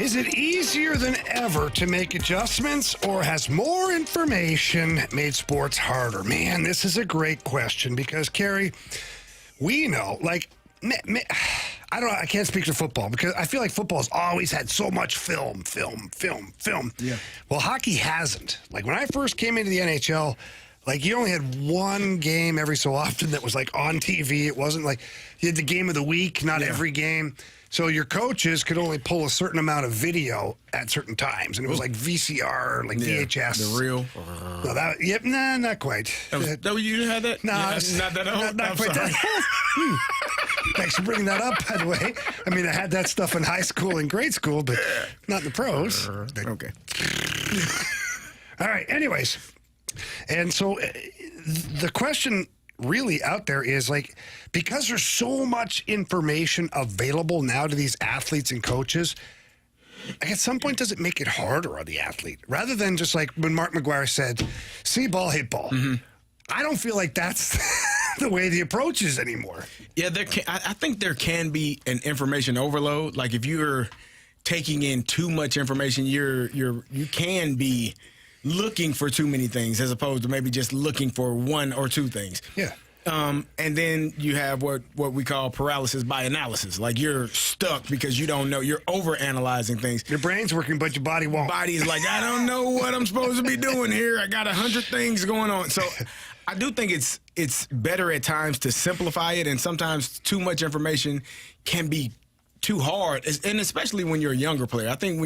B: Is it easier than ever to make adjustments, or has more information made sports harder? Man, this is a great question because, Carey, we know, like, I don't know, I can't speak to football because I feel like football has always had so much film. Yeah. Well, hockey hasn't. Like, when I first came into the NHL, like, you only had one game every so often that was, like, on TV. It wasn't like you had the game of the week, not every game. So your coaches could only pull a certain amount of video at certain times, and it was like VCR, like VHS.
D: The reel.
B: No, not quite.
D: You had that?
B: No,
D: not that old.
B: Not quite that. Thanks for bringing that up, by the way. I mean, I had that stuff in high school and grade school, but not in the pros.
D: Okay.
B: All right. Anyways, and so the question really out there is, like, because there's so much information available now to these athletes and coaches, like, at some point, does it make it harder on the athlete rather than just like when Mark McGuire said, see ball, hit ball? Mm-hmm. I don't feel like that's the way the approach is anymore.
D: Yeah, I think there can be an information overload. Like, if you're taking in too much information, you can be looking for too many things as opposed to maybe just looking for one or two things.
B: Yeah.
D: And then you have what we call paralysis by analysis. Like, you're stuck because you don't know. You're overanalyzing things.
B: Your brain's working, but your body won't.
D: Body's like, I don't know what I'm supposed to be doing here. I got 100 things going on. So I do think it's better at times to simplify it, and sometimes too much information can be too hard, and especially when you're a younger player. I think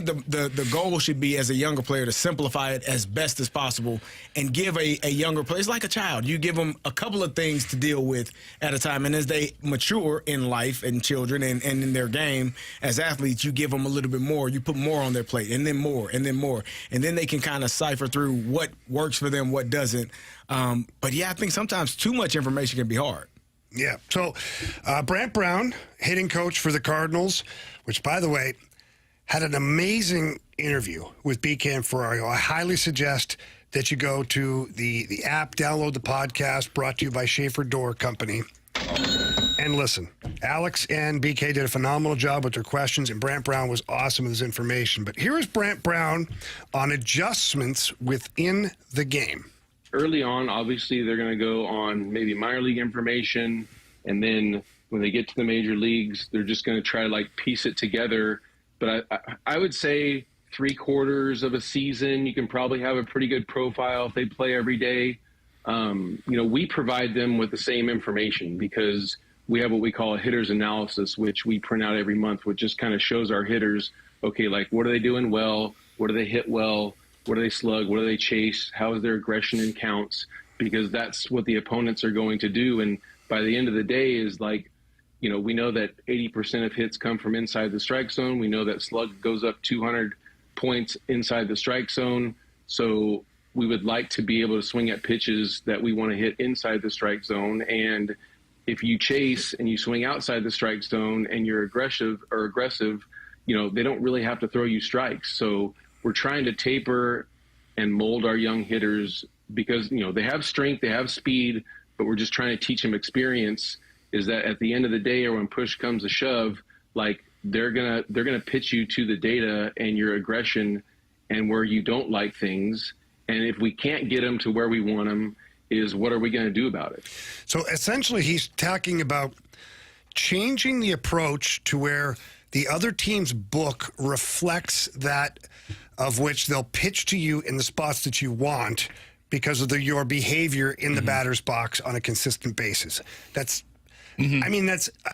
D: the goal should be, as a younger player, to simplify it as best as possible and give a younger player, it's like a child. You give them a couple of things to deal with at a time, and as they mature in life and children and in their game as athletes, you give them a little bit more. You put more on their plate, and then more, and then more, and then they can kind of cipher through what works for them, what doesn't. But yeah, I think sometimes too much information can be hard.
B: Yeah. So Brant Brown, hitting coach for the Cardinals, which, by the way, had an amazing interview with BK and Ferrario. I highly suggest that you go to the app, download the podcast, brought to you by Schaefer Door Company, and listen. Alex and BK did a phenomenal job with their questions, and Brant Brown was awesome with his information. But here is Brant Brown on adjustments within the game.
T: Early on, obviously, they're going to go on maybe minor league information, and then when they get to the major leagues, they're just going to try to, like, piece it together. But I would say 3/4 of a season, you can probably have a pretty good profile if they play every day. We provide them with the same information because we have what we call a hitter's analysis, which we print out every month, which just kind of shows our hitters, okay, like, what are they doing well? What do they hit well? What do they slug? What do they chase? How is their aggression in counts? Because that's what the opponents are going to do. And by the end of the day is, like, we know that 80% of hits come from inside the strike zone. We know that slug goes up 200 points inside the strike zone. So we would like to be able to swing at pitches that we want to hit inside the strike zone. And if you chase and you swing outside the strike zone and you're aggressive, they don't really have to throw you strikes. So we're trying to taper and mold our young hitters because, they have strength, they have speed, but we're just trying to teach them experience, is that at the end of the day, or when push comes to shove, like they're gonna pitch you to the data and your aggression and where you don't like things. And if we can't get them to where we want them, is what are we going to do about it?
B: So essentially he's talking about changing the approach to where the other team's book reflects that of which they'll pitch to you in the spots that you want because of your behavior in the batter's box on a consistent basis. That's, I mean,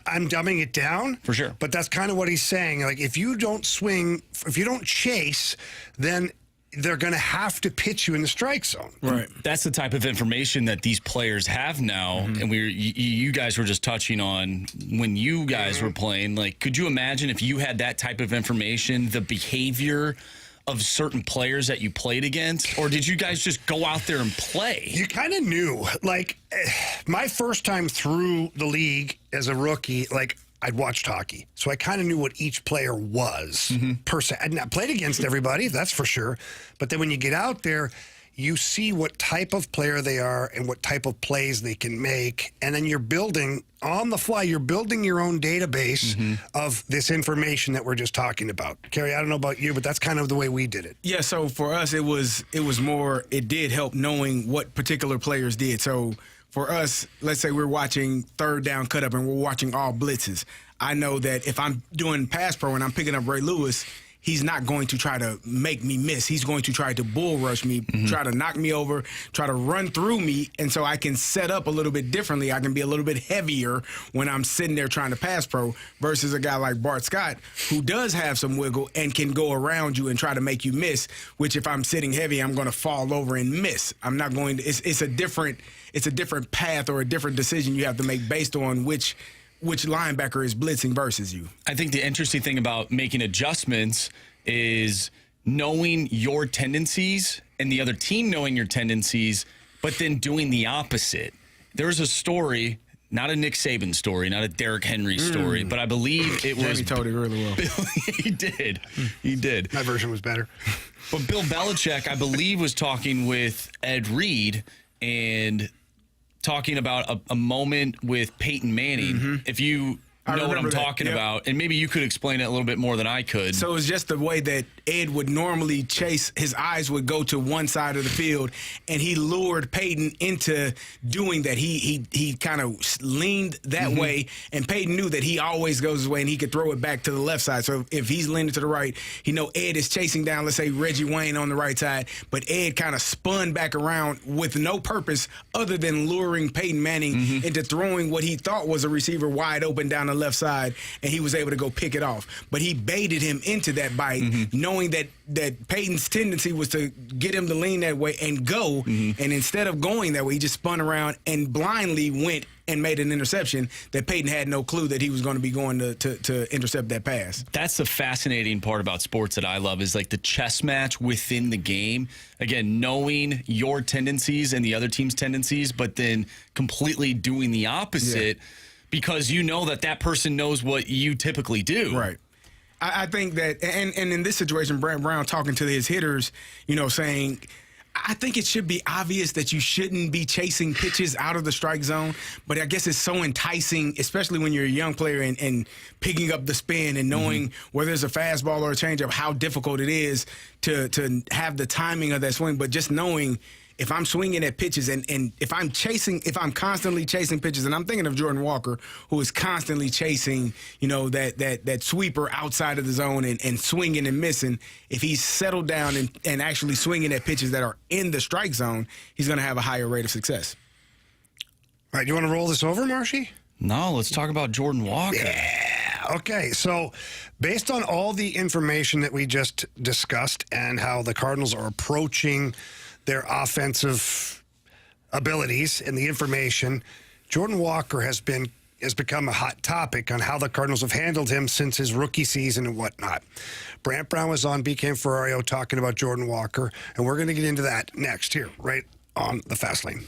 B: I'm dumbing it down.
C: For sure.
B: But that's kind of what he's saying. Like, if you don't swing, if you don't chase, then they're going to have to pitch you in the strike zone.
C: Right. That's the type of information that these players have now. And you guys were just touching on when you guys were playing. Like, could you imagine if you had that type of information, the behavior of certain players that you played against? Or did you guys just go out there and play?
B: You kind of knew. Like, my first time through the league as a rookie, like, I'd watched hockey, so I kind of knew what each player was per se. I'd not played against everybody, that's for sure. But then when you get out there, you see what type of player they are and what type of plays they can make. And then you're building, on the fly, you're building your own database of this information that we're just talking about. Carey, I don't know about you, but that's kind of the way we did it.
D: Yeah, so for us, it was more, it did help knowing what particular players did. So for us, let's say we're watching third down cut up and we're watching all blitzes. I know that if I'm doing pass pro and I'm picking up Ray Lewis, he's not going to try to make me miss. He's going to try to bull rush me, try to knock me over, try to run through me, and so I can set up a little bit differently. I can be a little bit heavier when I'm sitting there trying to pass pro versus a guy like Bart Scott who does have some wiggle and can go around you and try to make you miss, which if I'm sitting heavy, I'm going to fall over and miss. I'm not going to – it's a different path or a different decision you have to make based on which linebacker is blitzing versus you.
C: I think the interesting thing about making adjustments is knowing your tendencies and the other team knowing your tendencies, but then doing the opposite. There's a story, not a Nick Saban story, not a Derrick Henry story, but I believe it was.
D: Jamie told it really well.
C: He did. He did.
B: My version was better.
C: But Bill Belichick, I believe, was talking with Ed Reed and talking about a moment with Peyton Manning. If you know what I'm talking about, and maybe you could explain it a little bit more than I could.
D: So it's just the way that Ed would normally chase. His eyes would go to one side of the field, and he lured Peyton into doing that. He kind of leaned that way, and Peyton knew that he always goes his way, and he could throw it back to the left side. So if he's leaning to the right, he know Ed is chasing down, let's say, Reggie Wayne on the right side, but Ed kind of spun back around with no purpose other than luring Peyton Manning into throwing what he thought was a receiver wide open down the left side, and he was able to go pick it off. But he baited him into that bite, knowing that Peyton's tendency was to get him to lean that way and go, and instead of going that way, he just spun around and blindly went and made an interception that Peyton had no clue that he was going to be going to intercept that pass.
C: That's the fascinating part about sports that I love, is like the chess match within the game. Again, knowing your tendencies and the other team's tendencies, but then completely doing the opposite because you know that person knows what you typically do.
D: Right. I think that, and in this situation, Brant Brown talking to his hitters, saying, I think it should be obvious that you shouldn't be chasing pitches out of the strike zone, but I guess it's so enticing, especially when you're a young player and picking up the spin and knowing whether it's a fastball or a changeup, how difficult it is to have the timing of that swing. But just knowing if I'm swinging at pitches and if I'm constantly chasing pitches, and I'm thinking of Jordan Walker, who is constantly chasing, that sweeper outside of the zone and swinging and missing, if he's settled down and actually swinging at pitches that are in the strike zone, he's going to have a higher rate of success.
B: All right, you want to roll this over, Marshy?
C: No, let's talk about Jordan Walker.
B: Yeah. Okay, so based on all the information that we just discussed and how the Cardinals are approaching their offensive abilities and the information, Jordan Walker has become a hot topic on how the Cardinals have handled him since his rookie season and whatnot. Brant Brown was on BK and Ferrario talking about Jordan Walker, and we're going to get into that next here, right on the Fast Lane.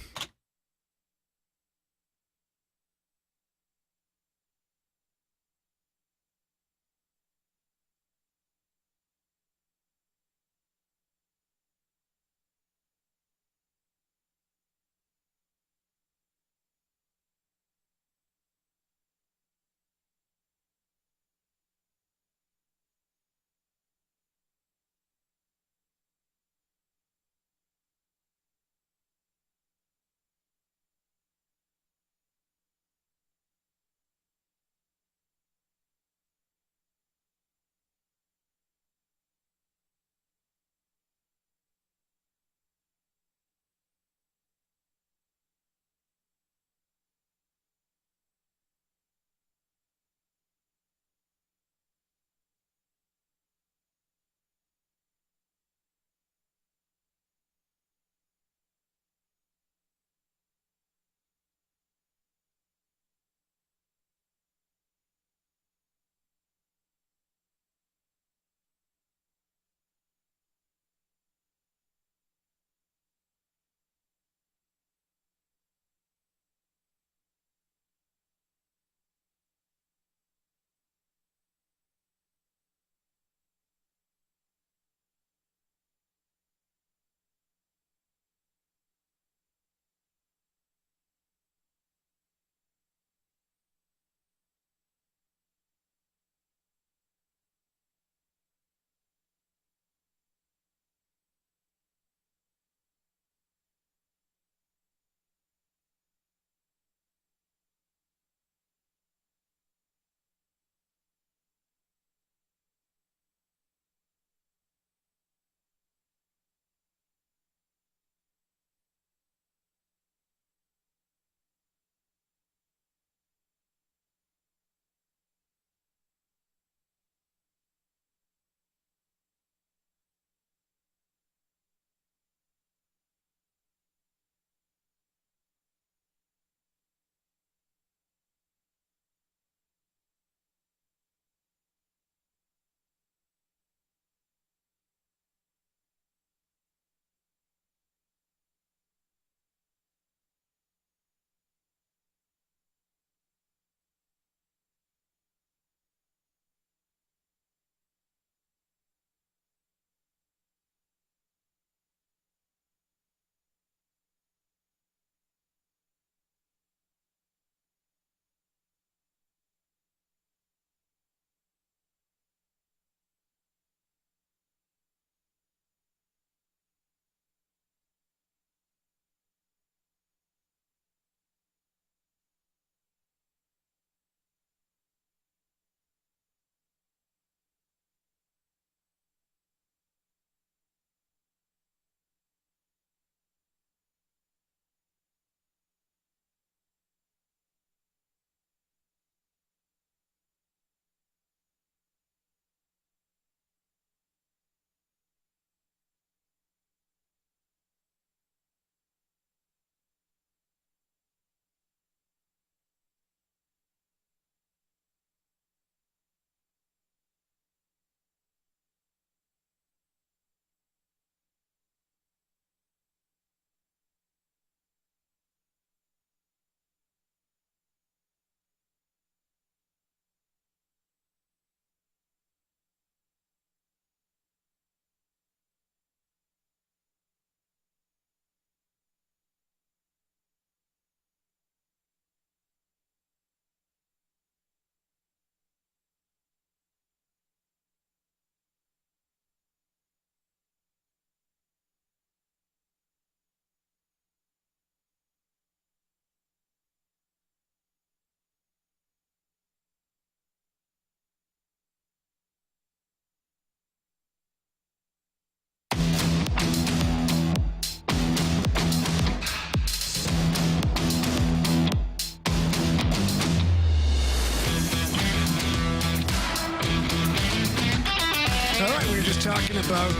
B: talking about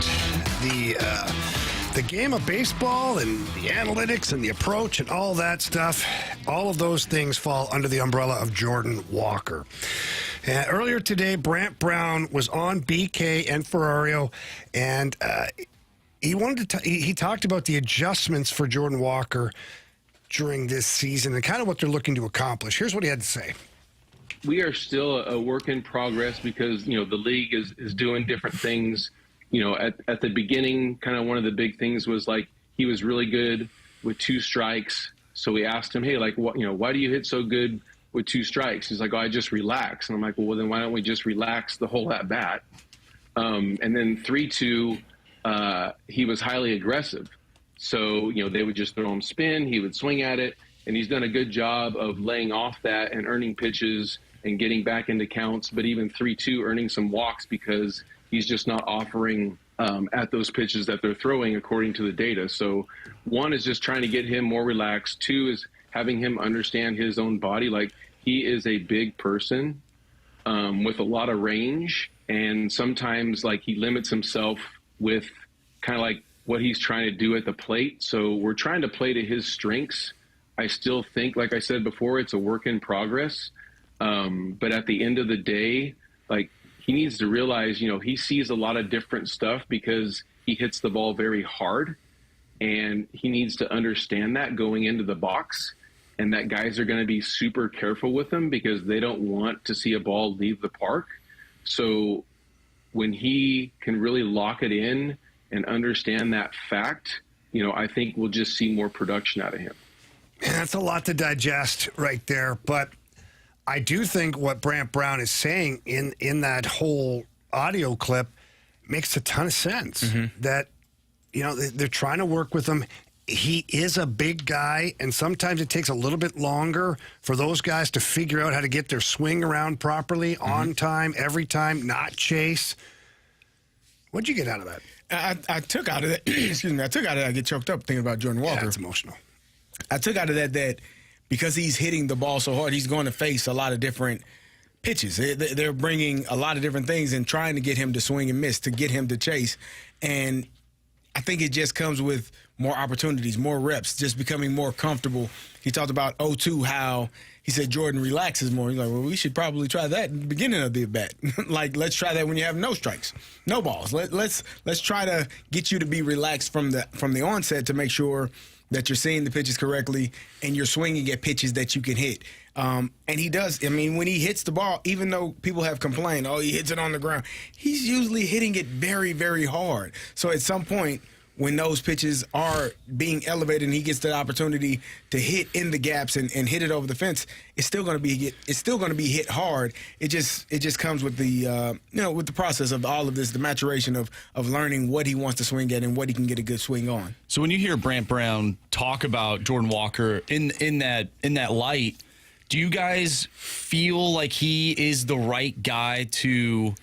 B: the game of baseball and the analytics and the approach and all that stuff. All of those things fall under the umbrella of Jordan Walker. Earlier today, Brant Brown was on BK and Ferrario, and he talked about the adjustments for Jordan Walker during this season and kind of what they're looking to accomplish. Here's what he had to say.
T: We are still a work in progress because, the league is doing different things. At the beginning, kind of one of the big things was like he was really good with 2 strikes. So we asked him, hey, why do you hit so good with 2 strikes? He's like, oh, I just relax. And I'm like, well, then why don't we just relax the whole at bat? And then 3-2, he was highly aggressive. So, they would just throw him spin. He would swing at it. And he's done a good job of laying off that and earning pitches and getting back into counts. But even 3-2, earning some walks because he's just not offering at those pitches that they're throwing according to the data. So 1 is just trying to get him more relaxed. 2 is having him understand his own body. Like, he is a big person with a lot of range. And sometimes, he limits himself with kind of like what he's trying to do at the plate. So we're trying to play to his strengths. I still think, like I said before, it's a work in progress. But at the end of the day, he needs to realize, he sees a lot of different stuff because he hits the ball very hard. And he needs to understand that going into the box, and that guys are going to be super careful with him because they don't want to see a ball leave the park. So when he can really lock it in and understand that fact, I think we'll just see more production out of him.
B: And that's a lot to digest right there. But I do think what Brant Brown is saying in that whole audio clip makes a ton of sense. Mm-hmm. That, they're trying to work with him. He is a big guy, and sometimes it takes a little bit longer for those guys to figure out how to get their swing around properly, on time, every time, not chase. What'd you get out of that?
D: I took out of that, excuse me, I get choked up thinking about Jordan Walker.
B: Yeah, it's emotional.
D: I took out of that because he's hitting the ball so hard, he's going to face a lot of different pitches. They're bringing a lot of different things and trying to get him to swing and miss, to get him to chase. And I think it just comes with more opportunities, more reps, just becoming more comfortable. He talked about 0-2, how he said Jordan relaxes more. He's like, well, we should probably try that in the beginning of the at-bat. Let's try that when you have no strikes, no balls. Let's try to get you to be relaxed from the onset to make sure that you're seeing the pitches correctly and you're swinging at pitches that you can hit. And he does. I mean, when he hits the ball, even though people have complained, he hits it on the ground, he's usually hitting it very, very hard. So at some point, when those pitches are being elevated and he gets the opportunity to hit in the gaps and hit it over the fence, it's still going to be hit hard. It just comes with the with the process of all of this, the maturation of learning what he wants to swing at and what he can get a good swing on.
C: So when you hear Brant Brown talk about Jordan Walker in that light, do you guys feel like he is the right guy to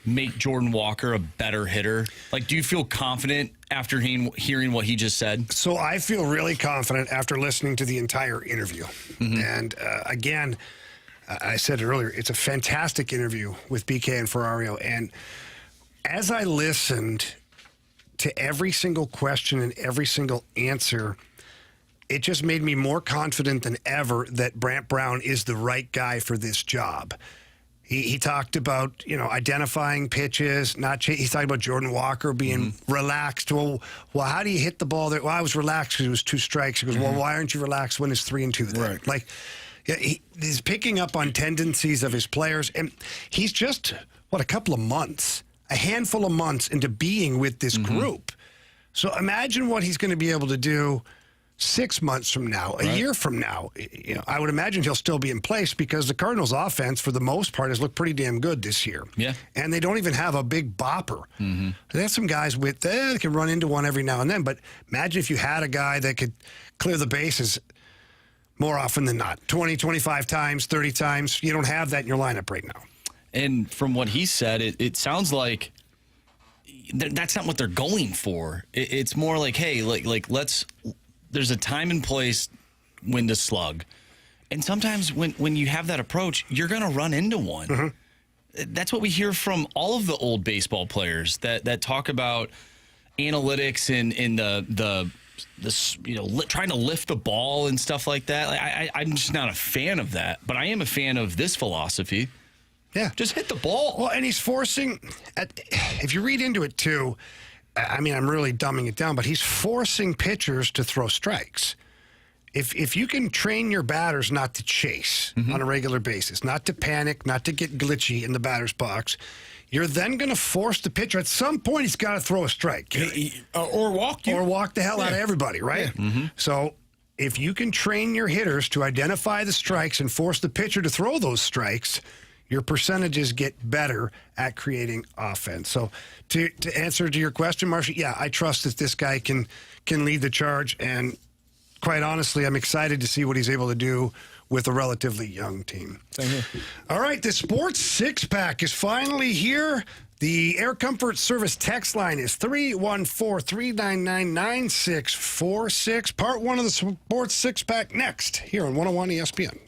C: make Jordan Walker a better hitter? Do you feel confident after hearing what he just said?
B: So I feel really confident after listening to the entire interview. Mm-hmm. And again, I said it earlier, it's a fantastic interview with BK and Ferrario. And as I listened to every single question and every single answer, it just made me more confident than ever that Brant Brown is the right guy for this job. He talked about, identifying pitches, he's talking about Jordan Walker being relaxed. Well, how do you hit the ball there? Well, I was relaxed because it was 2 strikes. He goes, well, why aren't you relaxed when it's 3-2 there? Right. He's picking up on tendencies of his players. And he's just, a couple of months, a handful of months into being with this group. So imagine what he's going to be able to do 6 months from now, a year from now. I would imagine he'll still be in place because the Cardinals' offense, for the most part, has looked pretty damn good this year. Yeah, and they don't even have a big bopper. Mm-hmm. They have some guys that can run into one every now and then. But imagine if you had a guy that could clear the bases more often than not, 20, 25 times, 30 times. You don't have that in your lineup right now.
C: And from what he said, it sounds like that's not what they're going for. It's more like, hey, let's. There's a time and place when to slug. And sometimes when you have that approach, you're going to run into one. Mm-hmm. That's what we hear from all of the old baseball players that talk about analytics and trying to lift the ball and stuff like that. Like, I'm just not a fan of that, but I am a fan of this philosophy.
B: Yeah.
C: Just hit the ball.
B: Well, and he's forcing, if you read into it too, I mean, I'm really dumbing it down, but he's forcing pitchers to throw strikes. If you can train your batters not to chase on a regular basis, not to panic, not to get glitchy in the batter's box, you're then going to force the pitcher. At some point, he's got to throw a strike.
D: Or walk you.
B: Or walk the hell out of everybody, right?
D: Yeah.
B: So if you can train your hitters to identify the strikes and force the pitcher to throw those strikes, your percentages get better at creating offense. So to answer to your question, Marcia, yeah, I trust that this guy can lead the charge. And quite honestly, I'm excited to see what he's able to do with a relatively young team.
D: Same here.
B: All right, the Sports Six-Pack is finally here. The Air Comfort Service text line is 314-399-9646. Part one of the Sports Six-Pack next here on 101 ESPN.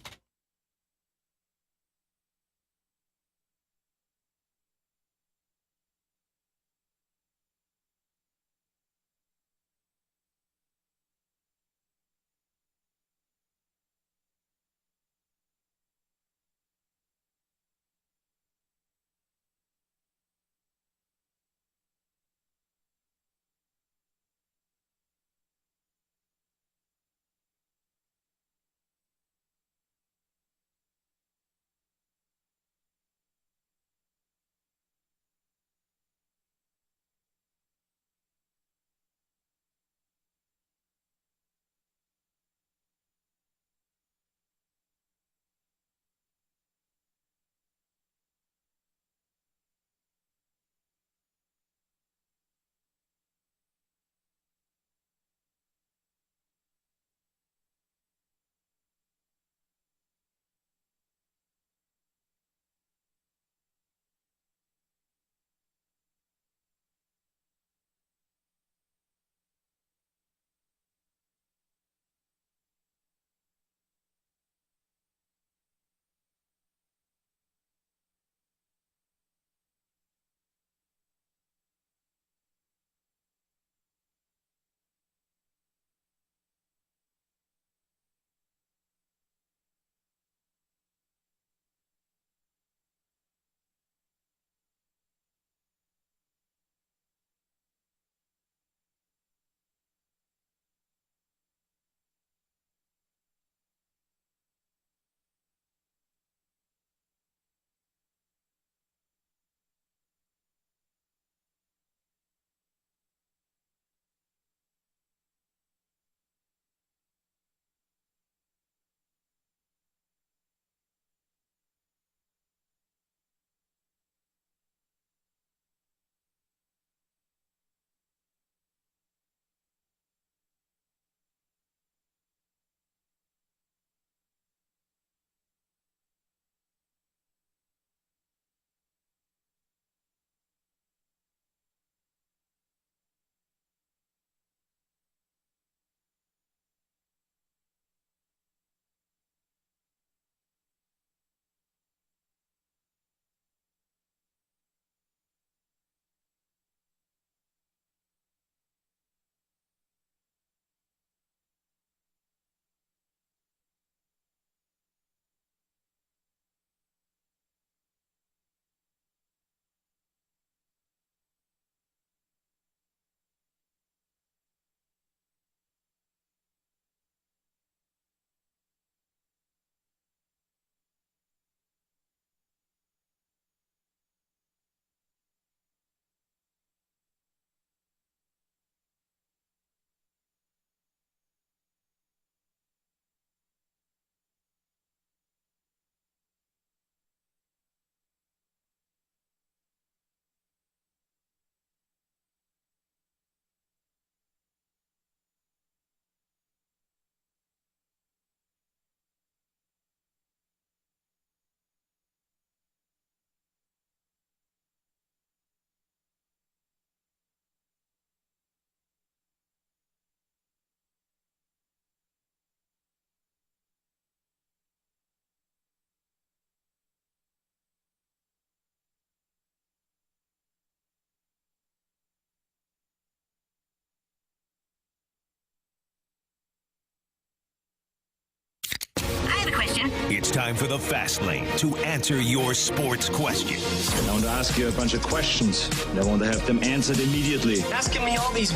F: It's time for the Fast Lane to answer your sports questions.
U: I want to ask you a bunch of questions, and I want to have them answered immediately.
R: Asking me all these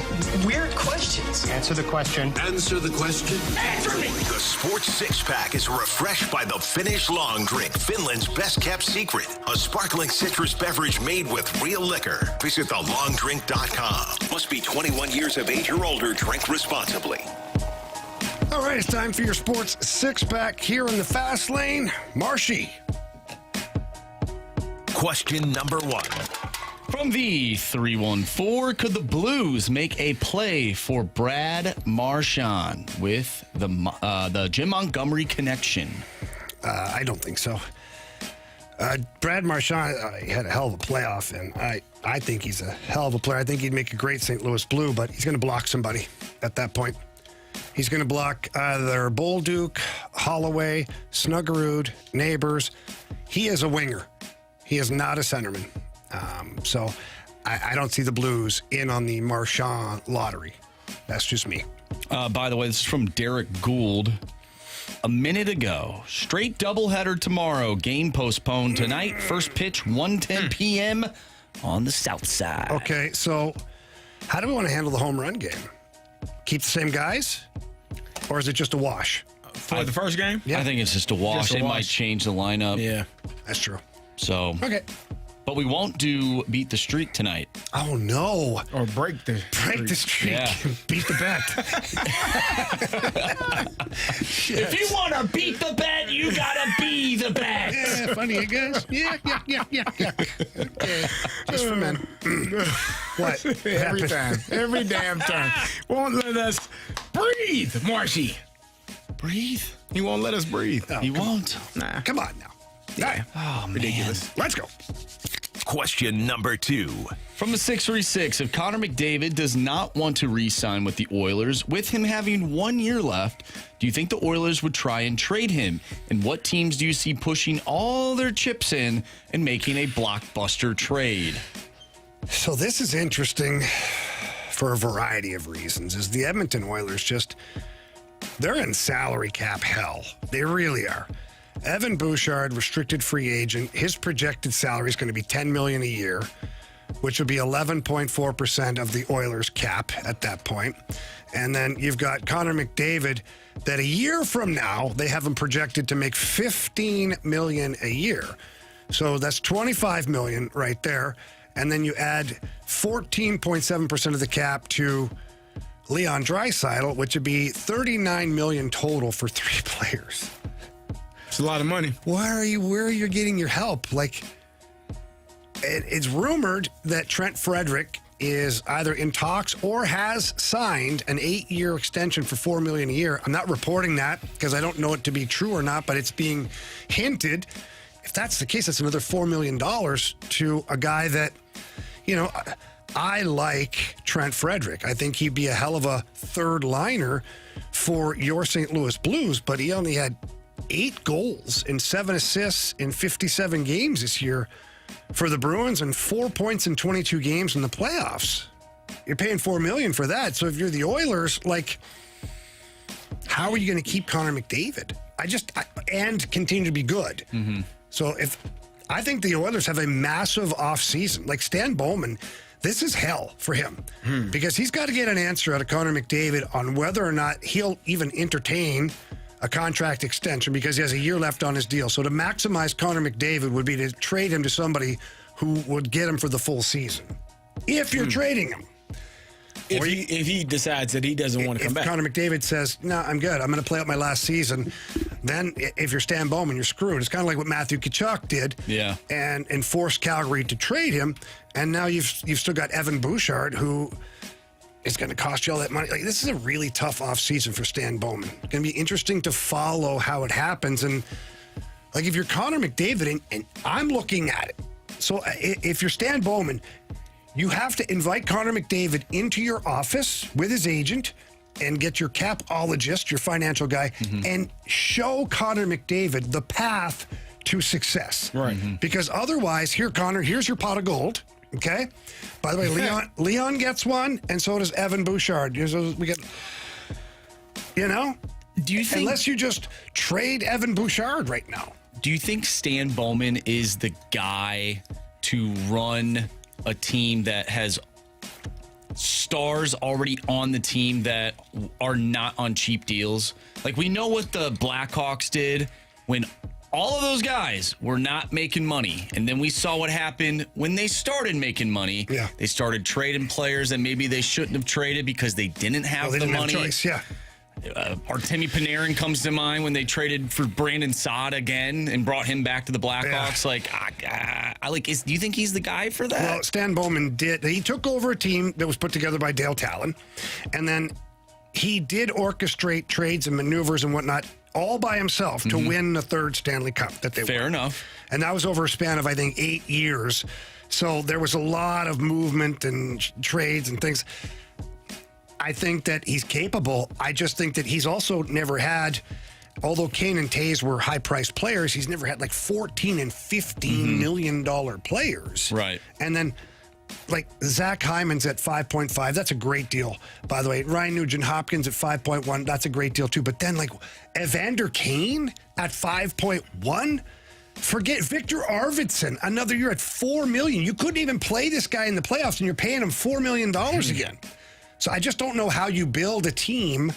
R: weird questions.
U: Answer the question.
F: Answer the question.
R: Answer me!
F: The Sports Six-Pack is refreshed by the Finnish Long Drink, Finland's best-kept secret. A sparkling citrus beverage made with real liquor. Visit thelongdrink.com. Must be 21 years of age or older. Drink responsibly.
B: All right, it's time for your Sports Six-Pack here in the Fast Lane. Marshy.
F: Question number 1.
C: From the 314, could the Blues make a play for Brad Marchand with the Jim Montgomery connection?
B: I don't think so. Brad Marchand had a hell of a playoff, and I think he's a hell of a player. I think he'd make a great St. Louis Blue, but he's going to block somebody at that point. He's going to block either Bolduc, Holloway, Snuggerud, Neighbors. He is a winger. He is not a centerman. So I don't see the Blues in on the Marchand lottery. That's just me.
C: By the way, this is from Derek Gould. A minute ago, straight doubleheader tomorrow. Game postponed tonight. First pitch, 1:10 p.m. on the south side.
B: Okay, so how do we want to handle the home run game? Keep the same guys? Or is it just a wash?
D: For the first game?
C: Yeah. I think it's just a wash. It might change the lineup.
D: Yeah.
B: That's true.
C: So.
B: Okay.
C: But we won't do beat the streak tonight.
B: Oh, no.
D: Or break the
B: streak.
C: Yeah.
B: Beat the bet.
C: If you want to beat the bet, you got to be the bet.
B: Yeah, funny, I guess. Yeah. Okay. Just for men. What?
D: Every time. Every damn time. Won't let us breathe, Marshy.
C: Breathe?
D: He won't let us breathe.
B: Oh,
C: he won't.
B: Nah. Come on now.
D: Yeah.
C: Oh,
D: ridiculous.
C: Man.
B: Let's go.
F: Question number 2.
C: From the 636, if Connor McDavid does not want to re-sign with the Oilers, with him having 1 year left, do you think the Oilers would try and trade him? And what teams do you see pushing all their chips in and making a blockbuster trade?
B: So this is interesting for a variety of reasons. Is the Edmonton Oilers they're in salary cap hell. They really are. Evan Bouchard, restricted free agent. His projected salary is going to be $10 million a year, which would be 11.4% of the Oilers' cap at that point. And then you've got Connor McDavid, that a year from now they have him projected to make $15 million a year. So that's $25 million right there. And then you add 14.7% of the cap to Leon Draisaitl, which would be $39 million total for 3 players.
D: It's a lot of money.
B: Where are you getting your help? Like, it's rumored that Trent Frederick is either in talks or has signed an 8-year extension for $4 million a year. I'm not reporting that because I don't know it to be true or not, but it's being hinted. If that's the case, that's another $4 million to a guy that, I like Trent Frederick. I think he'd be a hell of a third liner for your St. Louis Blues, but he only had 8 goals and 7 assists in 57 games this year for the Bruins and 4 points in 22 games in the playoffs. You're paying $4 million for that. So if you're the Oilers, how are you going to keep Connor McDavid? And continue to be good. Mm-hmm. So I think the Oilers have a massive offseason. Like Stan Bowman, this is hell for him because he's got to get an answer out of Connor McDavid on whether or not he'll even entertain a contract extension because he has a year left on his deal. So to maximize Connor McDavid would be to trade him to somebody who would get him for the full season. If you're trading him.
D: If he decides that he doesn't want to come back.
B: If Connor McDavid says, no, I'm good. I'm going to play out my last season. Then if you're Stan Bowman, you're screwed. It's kind of like what Matthew Tkachuk did.
C: Yeah.
B: And forced Calgary to trade him. And now you've still got Evan Bouchard, who is going to cost you all that money. This is a really tough offseason for Stan Bowman. It's going to be interesting to follow how it happens. And if you're Connor McDavid, and I'm looking at it. So if you're Stan Bowman, you have to invite Connor McDavid into your office with his agent and get your capologist, your financial guy, and show Connor McDavid the path to success.
D: Right.
B: Mm-hmm. Because otherwise, here, Connor, here's your pot of gold. Okay. By the way, Leon gets one, and so does Evan Bouchard. So we get,
C: Do you think,
B: unless you just trade Evan Bouchard right now?
C: Do you think Stan Bowman is the guy to run a team that has stars already on the team that are not on cheap deals? Like, we know what the Blackhawks did when all of those guys were not making money. And then we saw what happened when they started making money.
B: Yeah.
C: They started trading players that maybe they shouldn't have traded because they didn't have the money.
B: Have choice, yeah.
C: Artemi Panarin comes to mind when they traded for Brandon Saad again and brought him back to the Blackhawks. Yeah. Do you think he's the guy for that?
B: Well, Stan Bowman did. He took over a team that was put together by Dale Talon, and then he did orchestrate trades and maneuvers and whatnot all by himself to win the third Stanley Cup that they won.
C: Fair enough.
B: And that was over a span of, I think, 8 years. So there was a lot of movement and trades and things. I think that he's capable. I just think that he's also never had, although Kane and Taves were high-priced players, he's never had like $14 and $15 million players.
C: Right.
B: And then, like, Zach Hyman's at 5.5. That's a great deal, by the way. Ryan Nugent-Hopkins at 5.1. That's a great deal, too. But then, like, Evander Kane at 5.1. Forget Victor Arvidsson, another year at $4 million. You couldn't even play this guy in the playoffs, and you're paying him $4 million again. So I just don't know how you build a team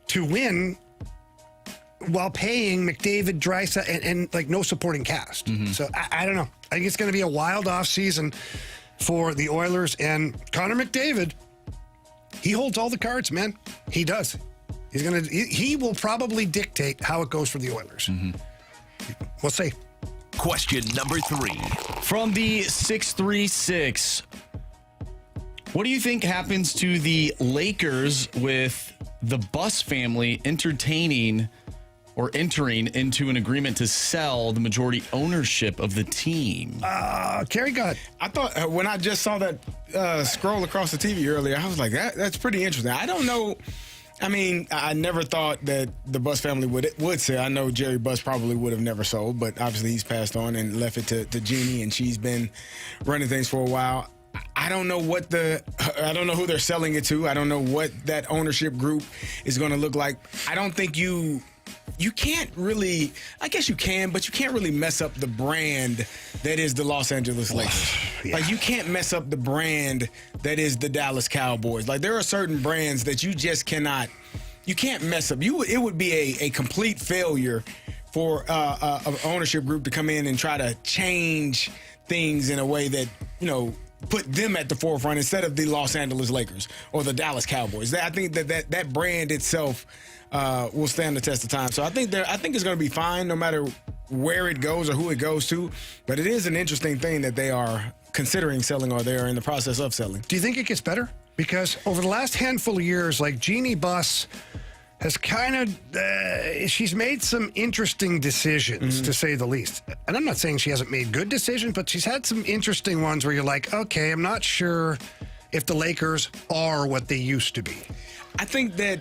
B: to win while paying McDavid, Draisaitl, and like no supporting cast. So I don't know. I think it's going to be a wild offseason for the Oilers. And Connor McDavid, he holds all the cards, man. He does. He will probably dictate how it goes for the Oilers. We'll see.
F: Question number 3.
C: From the 636, what do you think happens to the Lakers with the Buss family entering into an agreement to sell the majority ownership of the team?
B: Carey got.
D: I thought when I just saw that scroll across the TV earlier, I was like, that's pretty interesting. I don't know. I mean, I never thought that the Buss family would sell. I know Jerry Buss probably would have never sold, but obviously he's passed on and left it to Jeannie, and she's been running things for a while. I don't know I don't know who they're selling it to. I don't know what that ownership group is going to look like. I don't think you can't really, I guess you can, but you can't really mess up the brand that is the Los Angeles Lakers.
B: Yeah.
D: Like, you can't mess up the brand that is the Dallas Cowboys. Like, there are certain brands that you just cannot, you can't mess up. It would be a complete failure for an ownership group to come in and try to change things in a way that, put them at the forefront instead of the Los Angeles Lakers or the Dallas Cowboys. I think that brand itself will stand the test of time. So I think it's going to be fine no matter where it goes or who it goes to. But it is an interesting thing that they are considering selling or they are in the process of selling.
B: Do you think it gets better? Because over the last handful of years, like Jeannie Buss has kind of, she's made some interesting decisions, to say the least. And I'm not saying she hasn't made good decisions, but she's had some interesting ones where you're like, okay, I'm not sure if the Lakers are what they used to be.
D: I think that,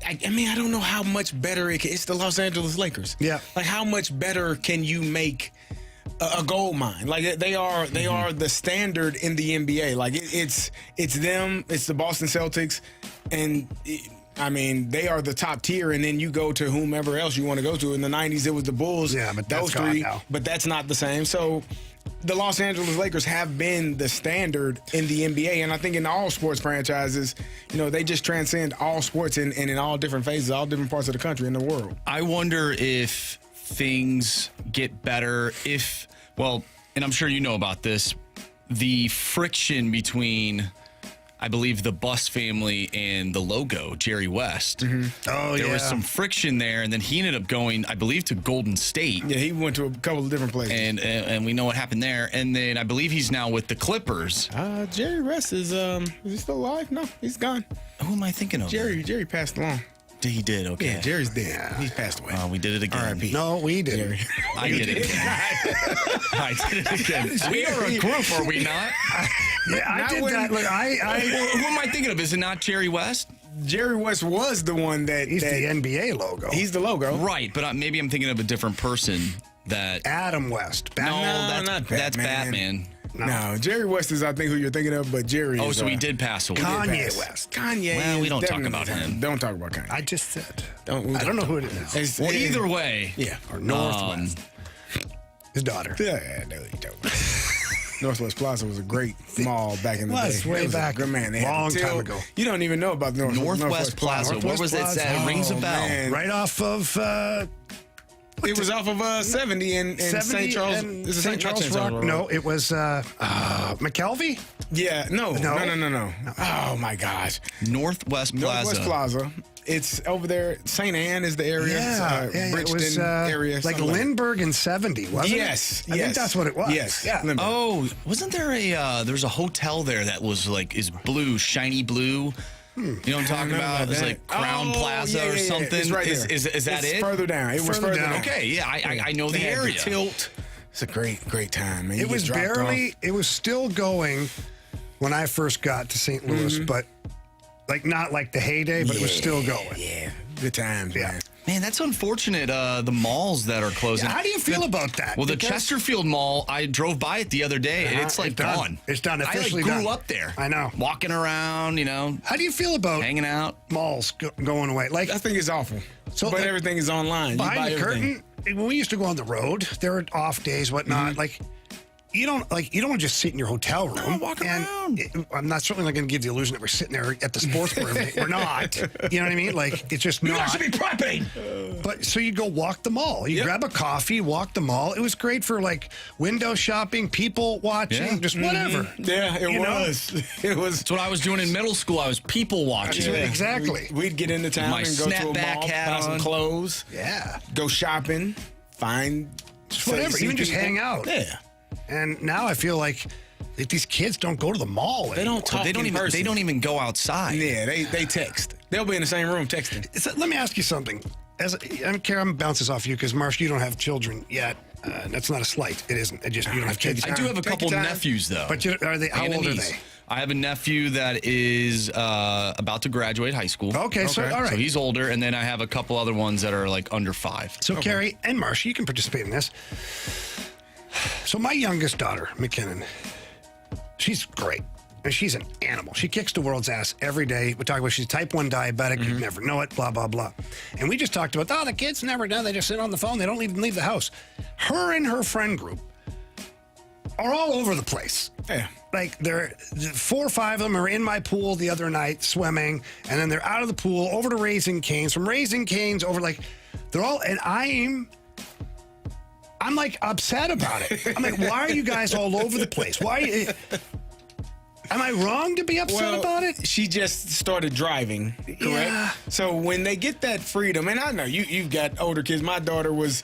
D: I mean, I don't know how much better it's the Los Angeles Lakers.
B: Yeah.
D: Like, how much better can you make a gold mine? Like, they are the standard in the NBA. Like, it's them, it's the Boston Celtics, and I mean, they are the top tier, and then you go to whomever else you want to go to. In the 90s, it was the Bulls.
B: Yeah, but
D: those
B: that's
D: three.
B: gone now.
D: But that's not the same. So the Los Angeles Lakers have been the standard in the NBA, and I think in all sports franchises, they just transcend all sports and in all different phases, all different parts of the country and the world.
C: I wonder if things get better and I'm sure you know about this, the friction between, I believe, the Buss family and the logo, Jerry West.
B: Oh,
C: there was some friction there, and then he ended up going, I believe, to Golden State.
D: Yeah, he went to a couple of different places.
C: And we know what happened there. And then I believe he's now with the Clippers.
D: Jerry West is he still alive? No, he's gone.
C: Who am I thinking of?
D: Jerry passed along.
C: He did, okay.
D: Yeah, Jerry's dead. Yeah. He's passed away.
C: We did it again.
D: R.I.P.
B: No, we didn't.
C: I did it again. I did it again. We are a group, are we not?
B: Yeah, I did that. Look,
C: who am I thinking of? Is it not Jerry West?
D: Jerry West was the one that...
B: He's the NBA logo.
D: He's the logo.
C: Right, but maybe I'm thinking of a different person that...
B: Adam West.
C: Batman. No, that's Batman.
D: No, Jerry West is, I think, who you're thinking of, but Jerry is...
C: so he did pass away.
B: Kanye West.
D: Kanye.
C: Well, we don't talk
D: definitely-
C: about him.
D: Don't talk about Kanye.
B: I just said.
D: I
B: don't know who it is.
C: Well, either way.
D: Yeah.
B: Or Northwest. His daughter.
D: Yeah, no, you don't. Northwest Plaza was a great mall back in the day.
B: Way
D: It was
B: back.
D: a good man. They had
B: Long
D: the
B: time
D: till.
B: ago.
D: You don't even know about
C: Northwest Plaza. Where was it at? It rings a bell.
D: Man.
B: Right off of...
D: It was off of 70 and
B: 70
D: St. Charles.
B: and
D: Is it
B: St. Charles Rock?
D: Road?
B: No, it was McKelvey?
D: Yeah, no. Oh, my gosh.
C: Northwest Plaza.
D: Northwest Plaza. It's over there. St. Anne is the area.
B: Yeah,
D: Bridgeton
B: it was
D: area.
B: like
D: something
B: Lindbergh in 70, wasn't
D: Yes,
B: it? I think that's what it was.
D: Yes.
B: Yeah.
D: Lindbergh.
C: Oh, wasn't there there's a hotel there that was like, is blue, shiny blue? You know what I'm talking about? It's like Crown Plaza or something.
D: It's right there.
C: Is that
D: It's
C: it?
D: further down. It was further down.
C: Okay, yeah, I know the
D: They had
C: area.
D: Tilt. It's a great time, man. You
B: It was
D: get dropped
B: barely,
D: off.
B: it was still going when I first got to St. Louis, but like not like the heyday, but it was still going.
D: Yeah, good times, man.
C: Man, that's unfortunate. The malls that are closing.
B: Yeah, how do you feel about that?
C: Well, the
B: Because-
C: Chesterfield Mall, I drove by it the other day, and it's like
B: done.
C: gone.
B: It's done.
C: I
B: Officially
C: like grew
B: done.
C: up there.
B: I know.
C: Walking around,
B: How do you feel about
C: hanging out?
B: malls going away? Like
D: I think it's awful.
B: So,
D: but
B: like,
D: everything is online. You buy
B: behind the
D: everything.
B: curtain, when we used to go on the road, there were off days, whatnot. Like you don't want to just sit in your hotel room.
C: walk
B: around. I'm not certainly not going to give the illusion that we're sitting there at the sports bar. We're not. You know what I mean? Like it's just
D: You
B: not.
D: guys should be prepping.
B: But so you go walk the mall. You grab a coffee, walk the mall. It was great for like window shopping, people watching, just whatever.
D: Yeah, it was. It was.
C: That's what I was doing in middle school. I was people watching.
B: Exactly.
D: We'd get into town
C: My
D: and go to a
C: snapback
D: mall,
C: hat
D: buy some
C: on.
D: clothes,
B: Yeah.
D: go shopping, find
B: Just whatever.
D: see
B: Even just
D: people.
B: hang out.
D: Yeah.
B: And now I feel like these kids don't go to the mall.
D: They don't talk.
C: They don't
D: in
C: even.
D: person.
C: They don't even go outside.
D: Yeah, they text. They'll be in the same room texting.
B: So let me ask you something. I'm going to bounce this off you because, Marsh, you don't have children yet. That's not a slight. It isn't. You don't have kids.
C: I do have a couple nephews, though.
B: But are they? How
C: And a
B: old are
C: niece.
B: they?
C: I have a nephew that is about to graduate high school.
B: Okay, so all right.
C: So he's older, and then I have a couple other ones that are like under 5.
B: So Carey and Marsh, you can participate in this. So my youngest daughter, McKinnon, she's great. And she's an animal. She kicks the world's ass every day. We talk about she's type 1 diabetic. You never know it, blah, blah, blah. And we just talked about, the kids never done. They just sit on the phone. They don't even leave the house. Her and her friend group are all over the place.
D: Yeah.
B: Like, 4 or 5 of them are in my pool the other night swimming, and then they're out of the pool over to Raising Cane's. From Raising Cane's over, like, they're all, and I'm like upset about it. I'm like, why are you guys all over the place? Why? Am I wrong to be upset about it?
D: She just started driving, correct?
B: Yeah.
D: So when they get that freedom, and I know you've got older kids. My daughter's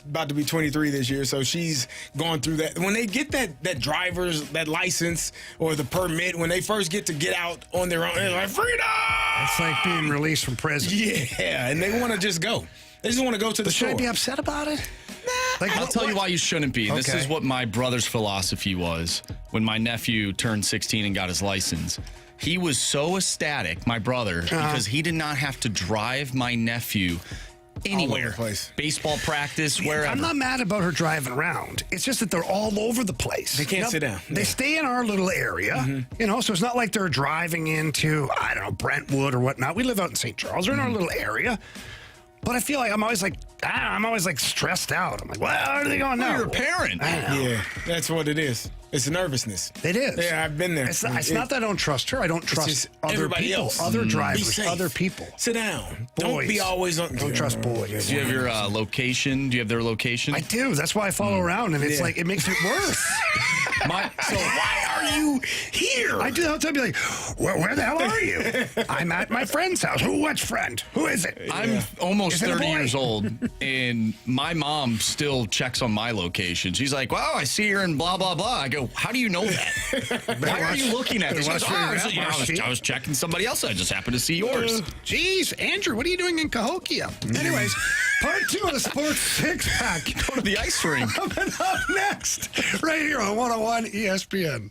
D: about to be 23 this year, so she's gone through that. When they get that driver's license or the permit, when they first get to get out on their own, they're like, freedom!
B: It's like being released from prison.
D: Yeah, and they want to just go. They just want to go to the
B: Should
D: store.
B: I be upset about it? Like,
C: I'll tell you why you shouldn't be. This
B: Okay.
C: is what my brother's philosophy was when my nephew turned 16 and got his license. He was so ecstatic, my brother, because he did not have to drive my nephew anywhere.
D: place.
C: Baseball practice, wherever.
B: I'm not mad about her driving around. It's just that they're all over the place.
D: They can't sit down.
B: They stay in our little area, so it's not like they're driving into, I don't know, Brentwood or whatnot. We live out in St. Charles. They're in our little area. But I feel like I'm always like stressed out. I'm like, where are they going now?
C: You're a parent.
B: I know.
D: Yeah, that's what it is. It's nervousness.
B: It is.
D: Yeah, I've been there.
B: It's not that I don't trust her. I don't trust
D: just
B: other
D: everybody
B: people,
D: else.
B: other
D: Be
B: drivers,
D: safe.
B: other people.
D: Sit down.
B: Boys.
D: Don't be always on.
B: Don't trust boys.
C: Do you have your location? Do you have their location?
B: I do. That's why I follow around, and it's like it makes it worse.
C: So
D: why are you here?
B: I do. I'll tell you, like, where the hell are you? I'm at my friend's house. Which friend? Who is it?
C: I'm almost
B: Is it a
C: 30
B: boy?
C: years old, and my mom still checks on my location. She's like, "Well, I see her and blah blah blah." I go, "How do you know that? Why are you looking at this?" She goes, I was checking somebody else. I just happened to see yours.
B: Geez, Andrew, what are you doing in Cahokia? Anyways, part 2 of the Sports Six Pack.
C: Go to the ice rink.
B: Coming up next, right here on 101 ESPN.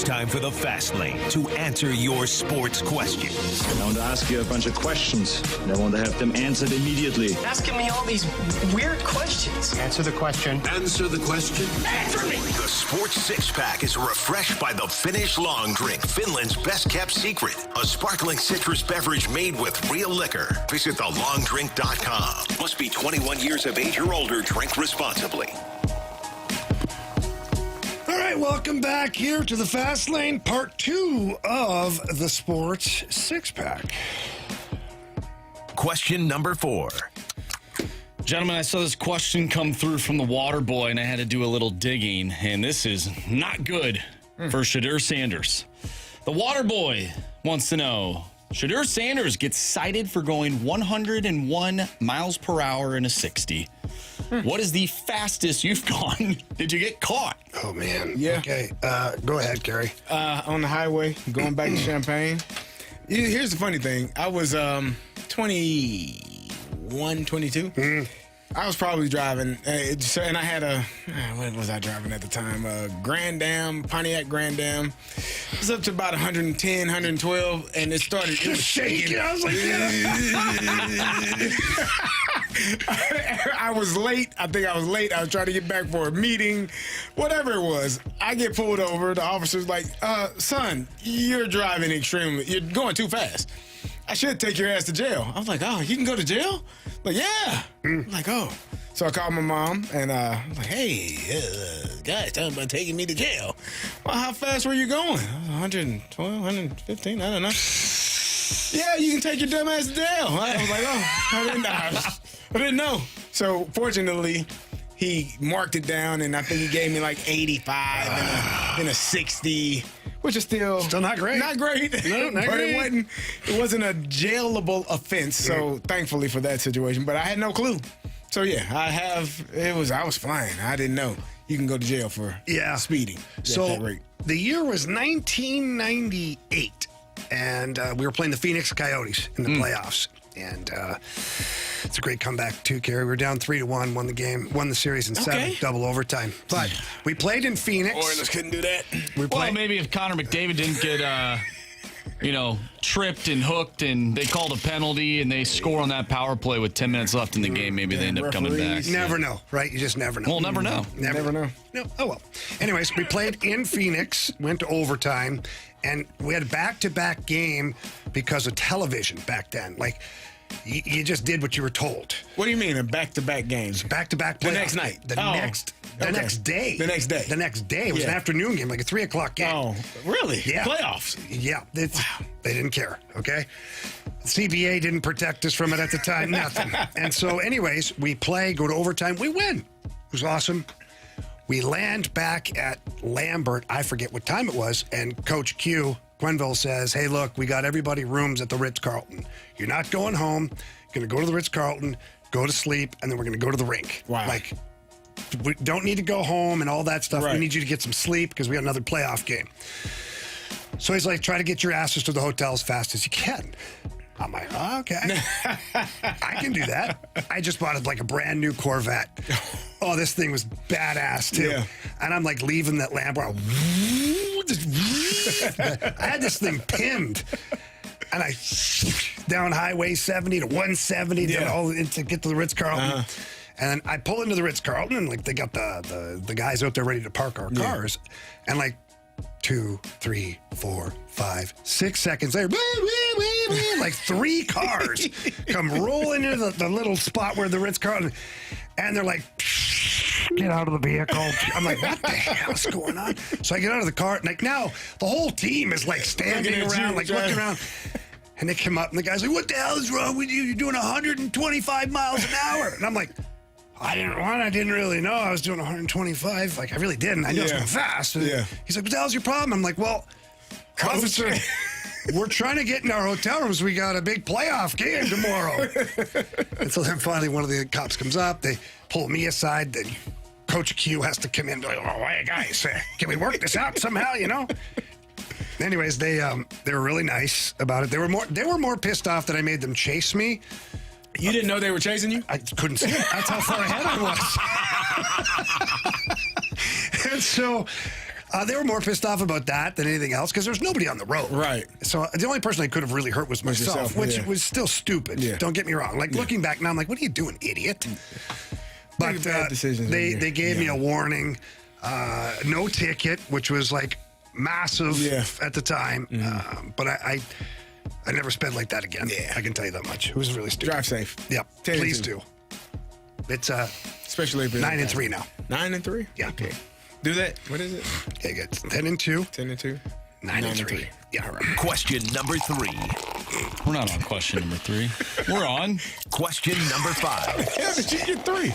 F: time for the Fast Lane to answer your sports questions.
U: I want to ask you a bunch of questions, and I want to have them answered immediately.
R: Asking me all these weird questions.
S: Answer the question.
F: Answer the question.
R: Answer me!
F: The Sports Six-Pack is refreshed by the Finnish Long Drink, Finland's best-kept secret. A sparkling citrus beverage made with real liquor. Visit thelongdrink.com. Must be 21 years of age or older. Drink responsibly.
B: All right, welcome back here to the Fast Lane, part 2 of the Sports Six-Pack.
F: Question number 4.
C: Gentlemen, I saw this question come through from the water boy, and I had to do a little digging, and this is not good for Shadur Sanders. The water boy wants to know, Shadur Sanders gets cited for going 101 miles per hour in a 60. What is the fastest you've gone? Did you get caught?
B: Oh, man.
D: Yeah.
B: Okay, go ahead, Carey.
D: On the highway, going back to Champaign. Here's the funny thing. I was 21, 22. I was probably driving, and I had what was I driving at the time? Grand Am, Pontiac Grand Am. It was up to about 110, 112, and it started. It was shaking. I was like, I was late. I think I was late. I was trying to get back for a meeting, whatever it was. I get pulled over. The officer's like, son, you're driving you're going too fast. I should take your ass to jail. I was like, oh, you can go to jail? Like, yeah. I'm like, oh. So I called my mom, and I'm like, hey, guys, talking about taking me to jail. Well, how fast were you going? 112, 115, I don't know. Yeah, you can take your dumb ass to jail. I was like, oh, I didn't know. So fortunately, he marked it down, and I think he gave me like 85 and a 60. Which is still
B: not great.
D: Not great.
B: No, not
D: but
B: great.
D: It wasn't a jailable offense, so thankfully for that situation. But I had no clue. So yeah, I was flying. I didn't know you can go to jail for speeding.
B: So
D: at that rate.
B: The year was 1998, and we were playing the Phoenix Coyotes in the playoffs. And it's a great comeback too, Carey. We were down 3-1, won the series in 7, double overtime. But we played in Phoenix.
D: Oilers couldn't do that.
C: Well, maybe if Connor McDavid didn't get, tripped and hooked, and they called a penalty, and they score on that power play with 10 minutes left in the game, maybe they end up coming back.
B: Never know, right? You just never know.
C: We'll never know.
B: Never know. No. Oh, well. Anyways, we played in Phoenix, went to overtime, and we had a back-to-back game because of television back then. Like, you just did what you were told.
D: What do you mean, a back-to-back games?
B: Back-to-back playoff.
D: The next night?
B: The next day.
D: The next day.
B: The next day. It was an afternoon game, like a 3 o'clock game.
D: Oh, really?
B: Yeah.
D: Playoffs?
B: Yeah. They didn't care, okay? CBA didn't protect us from it at the time, nothing. And so, anyways, we play, go to overtime, we win. It was awesome. We land back at Lambert, I forget what time it was, and Coach Q, Quenville, says, hey, look, we got everybody rooms at the Ritz-Carlton. You're not going home. You're going to go to the Ritz-Carlton, go to sleep, and then we're going to go to the rink.
D: Wow.
B: Like, we don't need to go home and all that stuff.
D: Right.
B: We need you to get some sleep because we got another playoff game. So he's like, try to get your asses to the hotel as fast as you can. I'm like, oh, okay. I can do that. I just bought like a brand new Corvette. Oh, this thing was badass too.
D: Yeah.
B: And I'm like leaving that Lambo. I had this thing pinned. And I down Highway 70 to 170 to get to the Ritz-Carlton. And I pull into the Ritz-Carlton, and like they got the guys out there ready to park our cars. And like 2, 3, 4, 5, 6 seconds later, like 3 cars come rolling into the little spot where the Ritz-Carlton, and they're like, get out of the vehicle. I'm like, what the hell's going on? So I get out of the car, and like now the whole team is like standing around, like looking around. And they come up, and the guy's like, what the hell is wrong with you? You're doing 125 miles an hour. And I'm like, I didn't really know I was doing 125. Like, I really didn't. I knew I was going fast.
D: Yeah.
B: He's like, what the hell's your problem? I'm like, well, officer, we're trying to get in our hotel rooms. We got a big playoff game tomorrow. And so then finally one of the cops comes up. They pull me aside. Then Coach Q has to come in and be like, oh, hey, guys, can we work this out somehow, Anyways, they were really nice about it. They were more pissed off that I made them chase me.
D: You didn't know they were chasing you?
B: I couldn't see it. That's how far ahead I was. And so They were more pissed off about that than anything else because there's nobody on the road.
D: Right.
B: So the only person I could have really hurt was myself, which was still stupid.
D: Yeah.
B: Don't get me wrong. Like, looking back now, I'm like, what are you doing, idiot? But
D: decisions
B: they gave me a warning. No ticket, which was like massive at the time. But I never spent like that again. Yeah. I can tell you that much. It was really stupid.
D: Drive safe.
B: Yep. Please do. It's
D: especially if
B: 9-3 now.
D: 9-3?
B: Yeah.
D: Okay. Do that. What is it?
B: Okay, good. 10-2.
D: 10-2.
B: 9-3. Yeah, all right.
F: Question number 3.
C: We're not on question number 3. We're on
F: question number 5.
D: How did you get 3?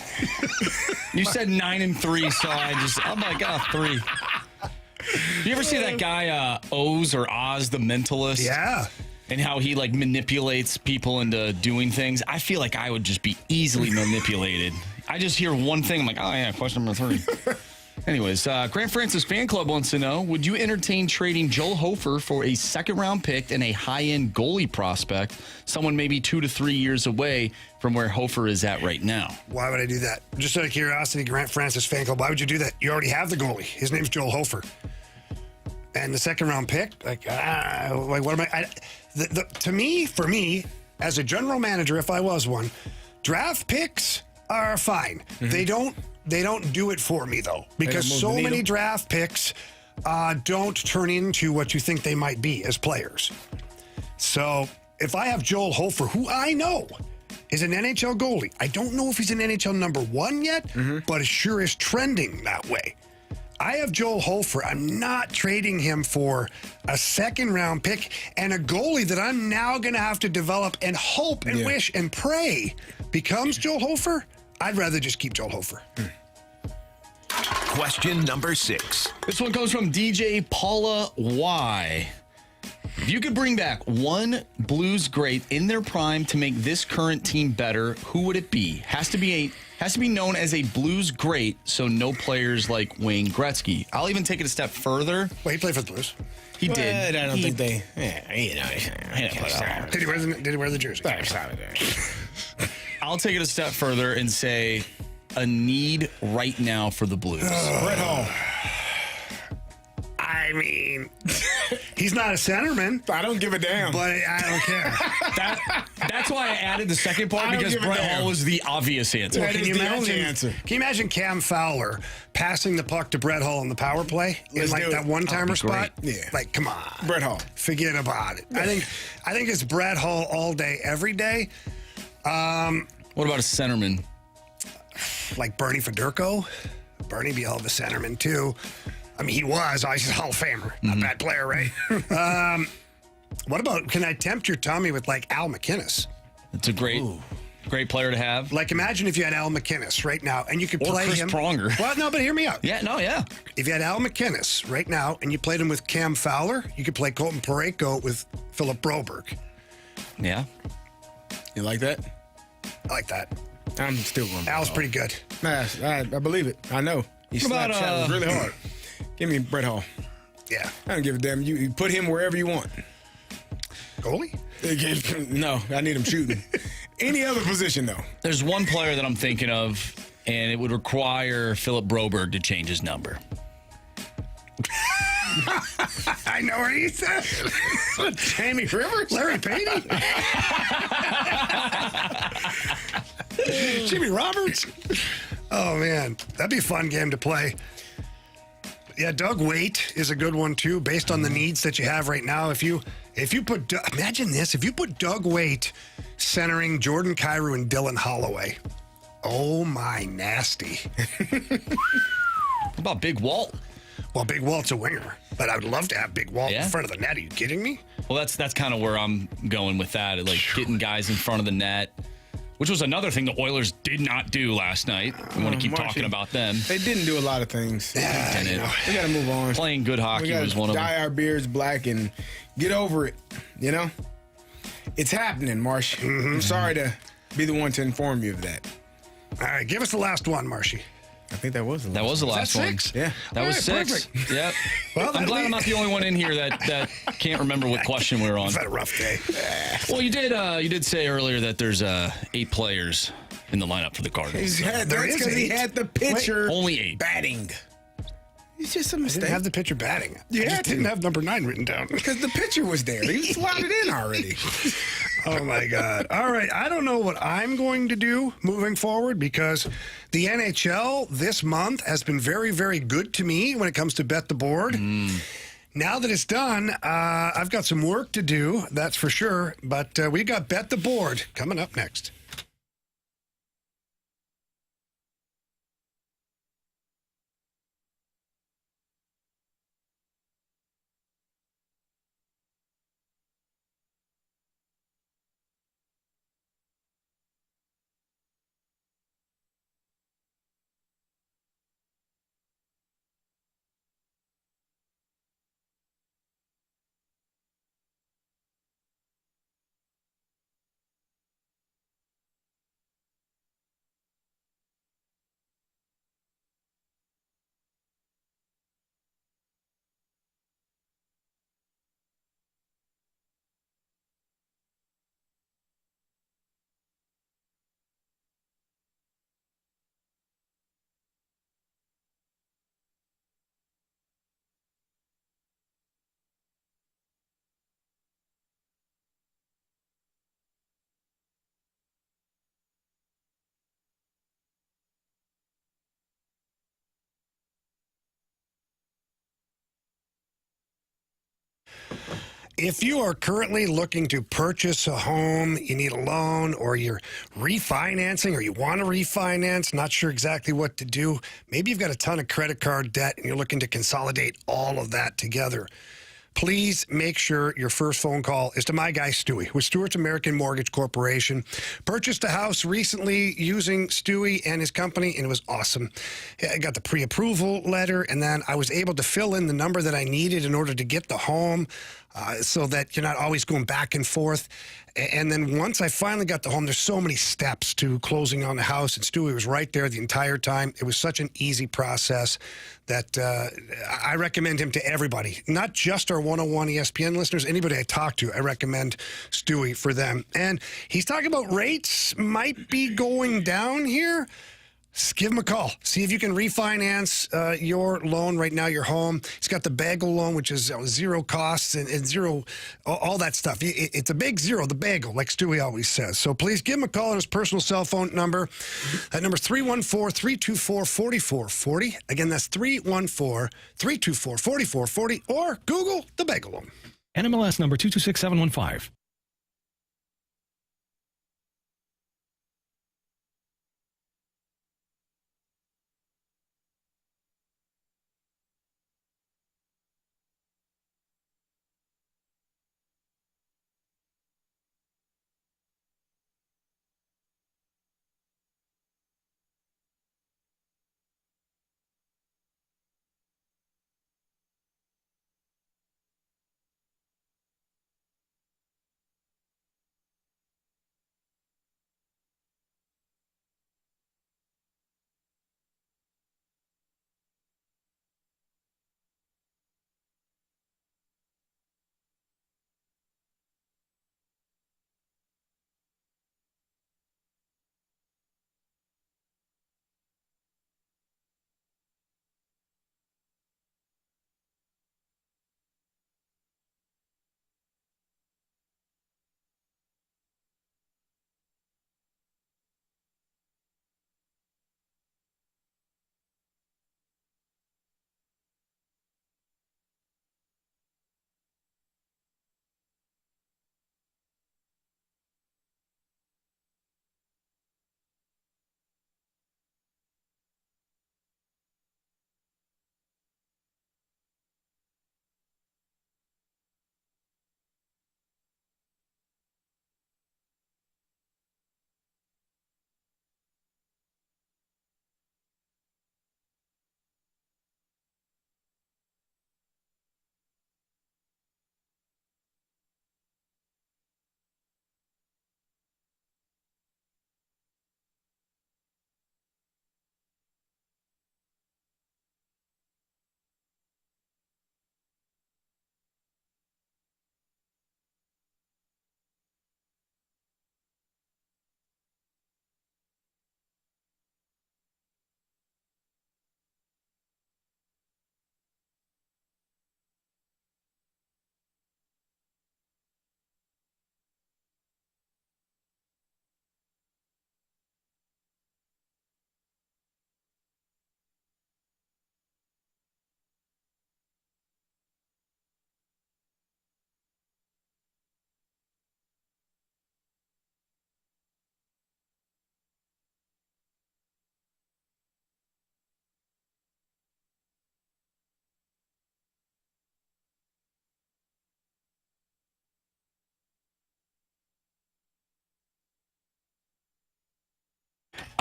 C: You said 9-3, so I'm like, 3. You ever see that guy Oz or Oz the Mentalist?
B: Yeah.
C: And how he like manipulates people into doing things? I feel like I would just be easily manipulated. I just hear one thing, I'm like, oh yeah, question number 3. Anyways, Grant Francis Fan Club wants to know, would you entertain trading Joel Hofer for a second-round pick and a high-end goalie prospect, someone maybe 2 to 3 years away from where Hofer is at right now?
B: Why would I do that? Just out of curiosity, Grant Francis Fan Club, why would you do that? You already have the goalie. His name's Joel Hofer. And the second-round pick, what am I to me, for me, as a general manager, if I was one, draft picks are fine.
D: Mm-hmm.
B: They don't do it for me, though, because so many draft picks don't turn into what you think they might be as players. So if I have Joel Hofer, who I know is an NHL goalie, I don't know if he's an NHL number 1 yet, but it sure is trending that way. I have Joel Hofer. I'm not trading him for a second-round pick and a goalie that I'm now going to have to develop and hope and wish and pray becomes Joel Hofer. I'd rather just keep Joel Hofer.
F: Question number 6.
C: This one comes from DJ Paula Y. If you could bring back one Blues great in their prime to make this current team better, who would it be? Has to be known as a Blues great, so no players like Wayne Gretzky. I'll even take it a step further.
B: Well, he played for the Blues.
C: He did.
D: I don't think they.
B: Did he wear the jersey?
C: I'll take it a step further and say a need right now for the Blues.
D: Brett Hall.
B: I mean, he's not a centerman.
D: I don't give a damn.
B: But I don't care.
C: That's why I added the second part, because Brett Hall was the obvious answer.
B: Well,
D: Can you
B: imagine Cam Fowler passing the puck to Brett Hall in the power play in like that one-timer spot?
D: Yeah.
B: Like, come on.
D: Brett Hall.
B: Forget about it. I think it's Brett Hall all day, every day.
C: What about a centerman?
B: Like Bernie Federko. Bernie be all of a centerman, too. I mean, he was. He's a Hall of Famer. Not a bad player, right? What about, can I tempt your tummy with, like, Al McInnes?
C: It's a great player to have.
B: Like, imagine if you had Al McInnes right now, and you could play
C: Chris
B: him.
C: Pronger.
B: Well, no, but hear me out.
C: Yeah.
B: If you had Al McInnes right now, and you played him with Cam Fowler, you could play Colton Parayko with Philip Broberg.
C: Yeah.
D: You like that?
B: I like that.
D: I'm still going.
B: Al's pretty good.
D: I believe it. I know. He slapped shots really hard. Give me Brett Hall.
B: Yeah.
D: I don't give a damn. You put him wherever you want.
B: Goalie?
D: No, I need him shooting. Any other position, though?
C: There's one player that I'm thinking of, and it would require Philip Broberg to change his number.
B: I know what he said.
D: Jamie Rivers?
B: Larry Patey? Jimmy Roberts? Oh, man. That'd be a fun game to play. Yeah, Doug Waite is a good one, too, based on the needs that you have right now. If you put, imagine this, if you put Doug Waite centering Jordan Kyrou and Dylan Holloway. Oh, my nasty.
C: What about Big Walt?
B: Well, Big Walt's a winger, but I would love to have Big Walt in front of the net. Are you kidding me?
C: Well, that's kind of where I'm going with that, like getting guys in front of the net, which was another thing the Oilers did not do last night. We want to keep talking about them.
D: They didn't do a lot of things.
B: Yeah,
D: we got to move on.
C: Playing good hockey was one of them.
D: Dye our beards black and get over it, you know? It's happening, Marsh. I'm sorry to be the one to inform you of that.
B: All right, give us the last one, Marshy.
D: I think that was the last
C: That was the last one.
B: Six?
D: Yeah.
C: That was 6.
B: Perfect.
C: Yep.
B: Well,
C: I'm glad I'm not the only one in here that can't remember what question we were on.
B: We've had a rough day.
C: Well, you did say earlier that there's 8 players in the lineup for the Cardinals.
D: That's because he had the pitcher
C: only 8
D: batting. It's just a
B: I
D: mistake.
B: didn't have the pitcher batting.
D: You
B: I just
D: had to.
B: didn't have number 9 written down.
D: Because the pitcher was there. He was slotted in already.
B: Oh, my God. All right. I don't know what I'm going to do moving forward because the NHL this month has been very, very good to me when it comes to Bet the Board. Now that it's done, I've got some work to do, that's for sure. But we got Bet the Board coming up next. If you are currently looking to purchase a home, you need a loan, or you're refinancing, or you want to refinance, not sure exactly what to do, maybe you've got a ton of credit card debt and you're looking to consolidate all of that together. Please make sure your first phone call is to my guy, Stewie, with Stewart's American Mortgage Corporation. Purchased a house recently using Stewie and his company, and it was awesome. I got the pre-approval letter, and then I was able to fill in the number that I needed in order to get the home so that you're not always going back and forth. And then once I finally got the home, there's so many steps to closing on the house, and Stewie was right there the entire time. It was such an easy process that I recommend him to everybody, not just our 101 ESPN listeners. Anybody I talk to, I recommend Stewie for them. And he's talking about rates might be going down here. Just give him a call. See if you can refinance your loan right now, your home. He's got the bagel loan, which is zero costs and zero, all that stuff. It's a big zero, the bagel, like Stewie always says. So please give him a call on his personal cell phone number. That number is 314-324-4440. Again, that's 314-324-4440, or Google the bagel loan.
E: NMLS number 226715.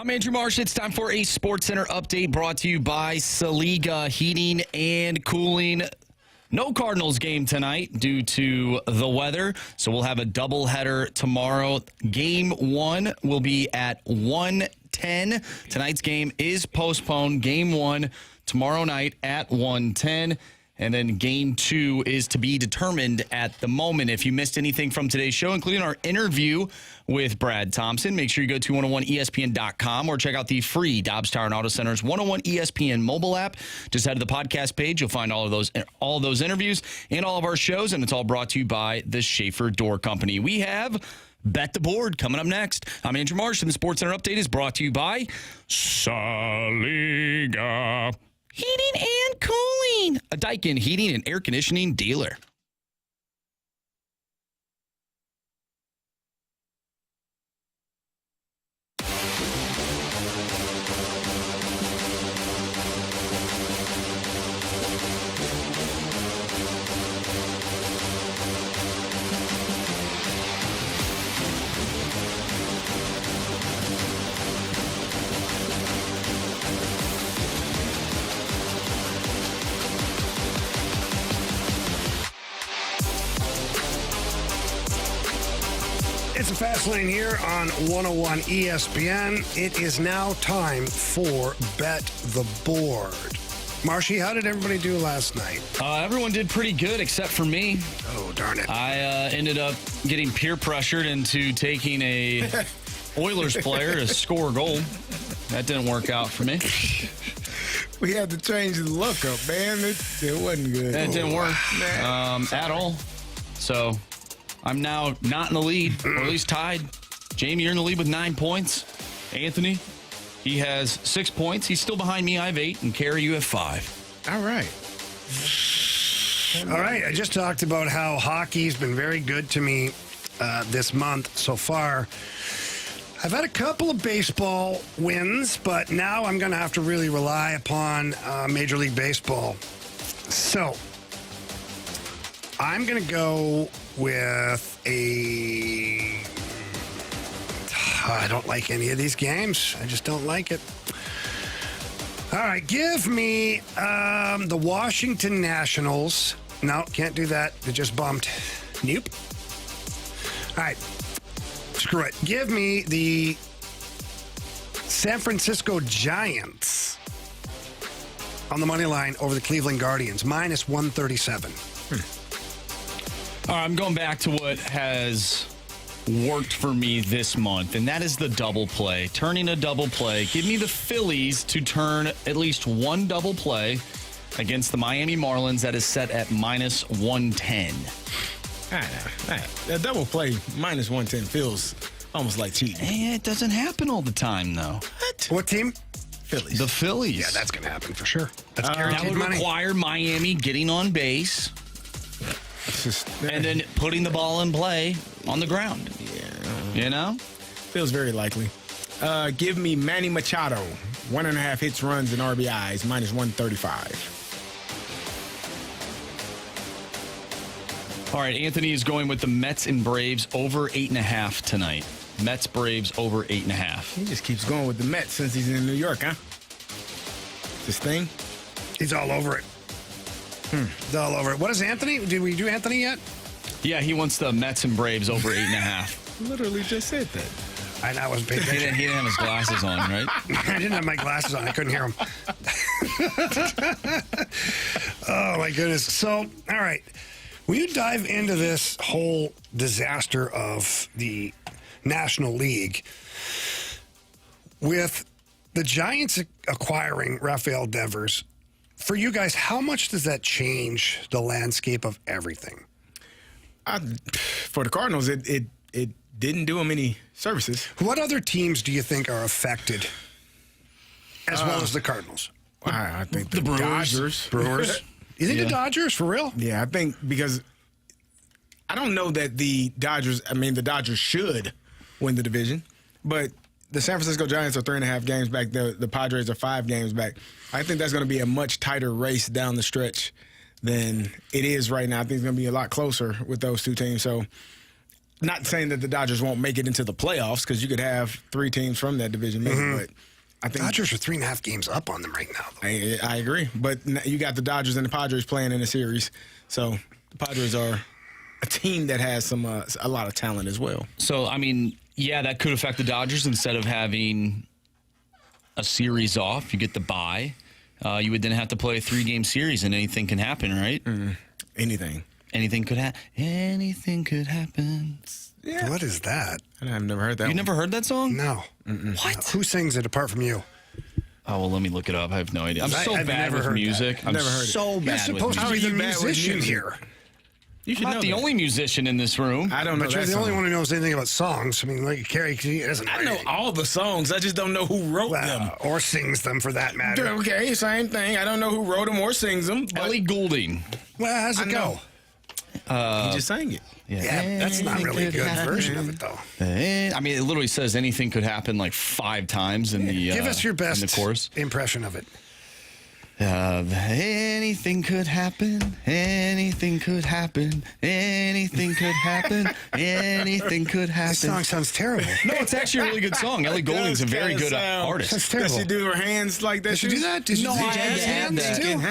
C: I'm Andrew Marsh. It's time for a Sports Center update brought to you by Saliga Heating and Cooling. No Cardinals game tonight due to the weather, so we'll have a doubleheader tomorrow. Game 1 will be at 1:10. Tonight's game is postponed. Game 1 tomorrow night at 1:10. And then game 2 is to be determined at the moment. If you missed anything from today's show, including our interview with Brad Thompson, make sure you go to 101ESPN.com or check out the free Dobbs Tire and Auto Center's 101 ESPN mobile app. Just head to the podcast page. You'll find all of those interviews and all of our shows, and it's all brought to you by the Schaefer Door Company. We have Bet the Board coming up next. I'm Andrew Marsh, and the Sports Center update is brought to you by Saliga Heating and Cooling, a Daikin heating and air conditioning dealer.
B: It's a fast lane here on 101 ESPN. It is now time for Bet the Board. Marshy, how did everybody do last night?
C: Everyone did pretty good except for me.
B: Oh, darn it.
C: I ended up getting peer pressured into taking a Oilers player to score a goal. That didn't work out for me.
D: We had to change the look up, man. It wasn't good.
C: That didn't work at all. So I'm now not in the lead, or at least tied. Jamie, you're in the lead with 9 points. Anthony, he has 6 points. He's still behind me. I have 8. And Carey, you have 5.
D: All right.
B: All right. I just talked about how hockey's been very good to me this month so far. I've had a couple of baseball wins, but now I'm going to have to really rely upon Major League Baseball. So I'm going to go with I don't like any of these games. I just don't like it. All right, give me the Washington Nationals. No, can't do that. They just bumped. Nope. All right, screw it. Give me the San Francisco Giants on the money line over the Cleveland Guardians, minus 137.
C: All right, I'm going back to what has worked for me this month, and that is the double play. Turning a double play. Give me the Phillies to turn at least one double play against the Miami Marlins. That is set at minus 110.
D: That double play minus 110 feels almost like cheating.
C: It doesn't happen all the time, though.
B: What team?
D: Phillies.
C: The Phillies.
B: Yeah, that's going to happen for sure. That's
C: that
B: guaranteed
C: would
B: money.
C: require Miami getting on base and then putting the ball in play on the ground. Yeah. You know?
D: Feels very likely. Give me Manny Machado, 1.5 hits, runs, and RBIs, minus 135.
C: All right, Anthony is going with the Mets and Braves over 8.5 tonight. Mets, Braves over 8.5.
D: He just keeps going with the Mets since he's in New York, huh? This thing?
B: He's all over it. He's all over it. What is Anthony? Did we do Anthony yet?
C: Yeah, he wants the Mets and Braves over 8.5.
D: Literally just said that.
B: I wasn't paying attention.
C: He didn't have his glasses on, right?
B: I didn't have my glasses on. I couldn't hear him. Oh, my goodness. So, all right. Will you dive into this whole disaster of the National League with the Giants acquiring Rafael Devers? For you guys, how much does that change the landscape of everything?
D: For the Cardinals, it didn't do them any services.
B: What other teams do you think are affected as well as the Cardinals?
D: I think
C: the
D: Brewers.
B: Brewers. You think the Dodgers, for real?
D: Yeah, I think because I don't know that the Dodgers should win the division, but the San Francisco Giants are 3.5 games back. The Padres are 5 games back. I think that's going to be a much tighter race down the stretch than it is right now. I think it's going to be a lot closer with those two teams. So not saying that the Dodgers won't make it into the playoffs because you could have 3 teams from that division maybe, but I think
B: Dodgers are 3.5 games up on them right now, though.
D: I agree, but you got the Dodgers and the Padres playing in a series, so the Padres are a team that has a lot of talent as well.
C: So, I mean, yeah, that could affect the Dodgers. Instead of having a series off, you get the bye. You would then have to play a 3-game series, and anything can happen, right?
D: Anything
C: could happen. Anything could happen.
B: Yeah. What is that?
D: I've never heard that.
C: You never heard that song?
B: No.
C: What?
B: Who sings it apart from you?
C: Oh, well, let me look it up. I have no idea. I'm so bad with music. I'm so bad with music.
B: You're supposed to be the musician here.
C: You should I'm not the only musician in this room.
D: I don't know.
B: But you're the only one who knows anything about songs. I mean, like Carey, he doesn't.
D: I know all the songs. I just don't know who wrote them
B: or sings them, for that matter.
D: Okay, same thing. I don't know who wrote them or sings them.
C: Ellie Goulding.
B: Well, how's it go?
D: He just sang it.
B: Yeah, that's not really a good version of it, though.
C: I mean, it literally says anything could happen like 5 times in the
B: Give us your best
C: in the chorus.
B: impression of it.
C: Anything could happen. Anything could happen. Anything could happen. Anything could happen.
B: This song sounds terrible.
C: No, it's actually a really good song. Ellie Goulding's a very good artist.
B: That's terrible.
D: Does she do her hands like that?
B: Does she do that? Does she
C: No,
B: do
C: I
B: jazz
C: had
B: hands
C: that.
B: too?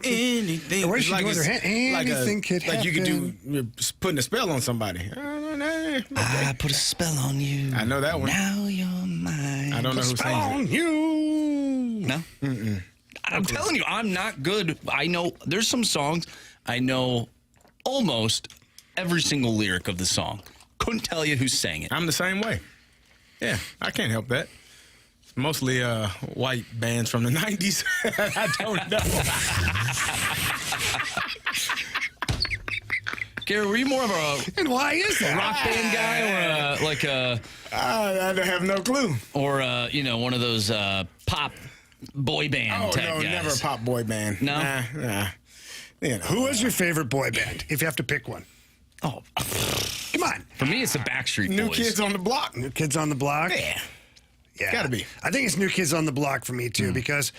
D: Anything
B: What does she do with her hand? Anything could happen.
D: Like you could do, you're putting a spell on somebody.
C: I put a spell on you.
D: I know that one.
C: Now you're mine.
D: I don't know who
B: Spell
D: sings
B: on
D: it.
B: you.
C: No? I'm telling you, I'm not good. I know there's some songs I know almost every single lyric of the song. Couldn't tell you who sang it.
D: I'm the same way. Yeah, I can't help that. It's mostly white bands from the 90s. I don't know.
C: Gary, were you more of a
B: And why is that?
C: rock band guy or like a
D: I have no clue.
C: or one of those pop boy band type guys?
D: Never a pop boy band.
C: No?
D: Nah. You know.
B: Who is your favorite boy band, if you have to pick one?
C: Oh,
B: come on.
C: For me, it's the Backstreet
D: New
C: Boys.
D: Kids on the Block.
B: New Kids on the Block?
D: Yeah. Gotta be.
B: I think it's New Kids on the Block for me, too, because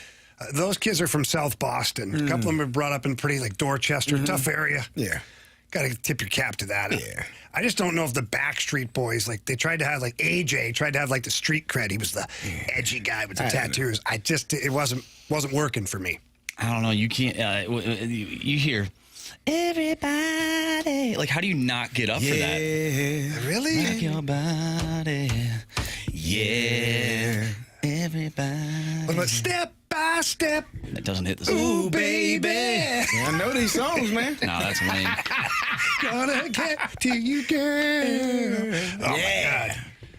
B: those kids are from South Boston. A couple of them are brought up in pretty, like, Dorchester, tough area.
D: Yeah.
B: Got to tip your cap to that.
D: Yeah.
B: I just don't know if the Backstreet Boys, like, they tried to have, like, AJ tried to have, like, the street cred. He was the edgy guy with the tattoos. It wasn't working for me.
C: I don't know. You can't. You hear everybody. Like, how do you not get up for that?
B: Really?
C: Rock your body. Yeah. Everybody.
B: What about Step by Step?
C: That doesn't hit the song.
B: Ooh, baby.
D: Yeah, I know these songs, man.
C: No, that's lame.
B: Gonna get to you, girl. Oh, my God.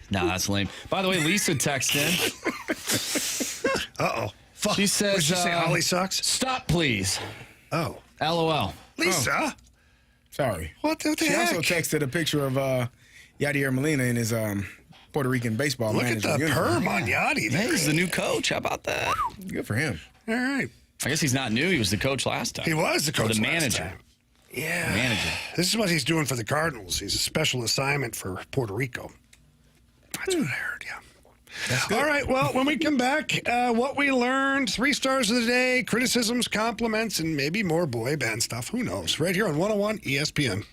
C: No, that's lame. By the way, Lisa texted in.
B: Uh-oh. Fuck.
C: She says,
B: What'd she say, Ollie sucks?
C: Stop, please.
B: Oh.
C: LOL.
B: Lisa?
D: Sorry.
B: What the
D: She
B: heck?
D: also texted a picture of Yadier Molina in his Puerto Rican baseball
B: Look at
D: manager
B: the
D: uniform.
B: perm on Yachty.
C: Hey, he's the new coach. How about that?
D: Good for him.
B: All right.
C: I guess he's not new. He was the coach last time.
B: He was the coach
C: Or the
B: last
C: manager.
B: time. Yeah.
C: Manager.
B: This is what he's doing for the Cardinals. He's a special assignment for Puerto Rico. That's what I heard, yeah. All right, well, when we come back, what we learned, 3 stars of the day, criticisms, compliments, and maybe more boy band stuff. Who knows? Right here on 101 ESPN.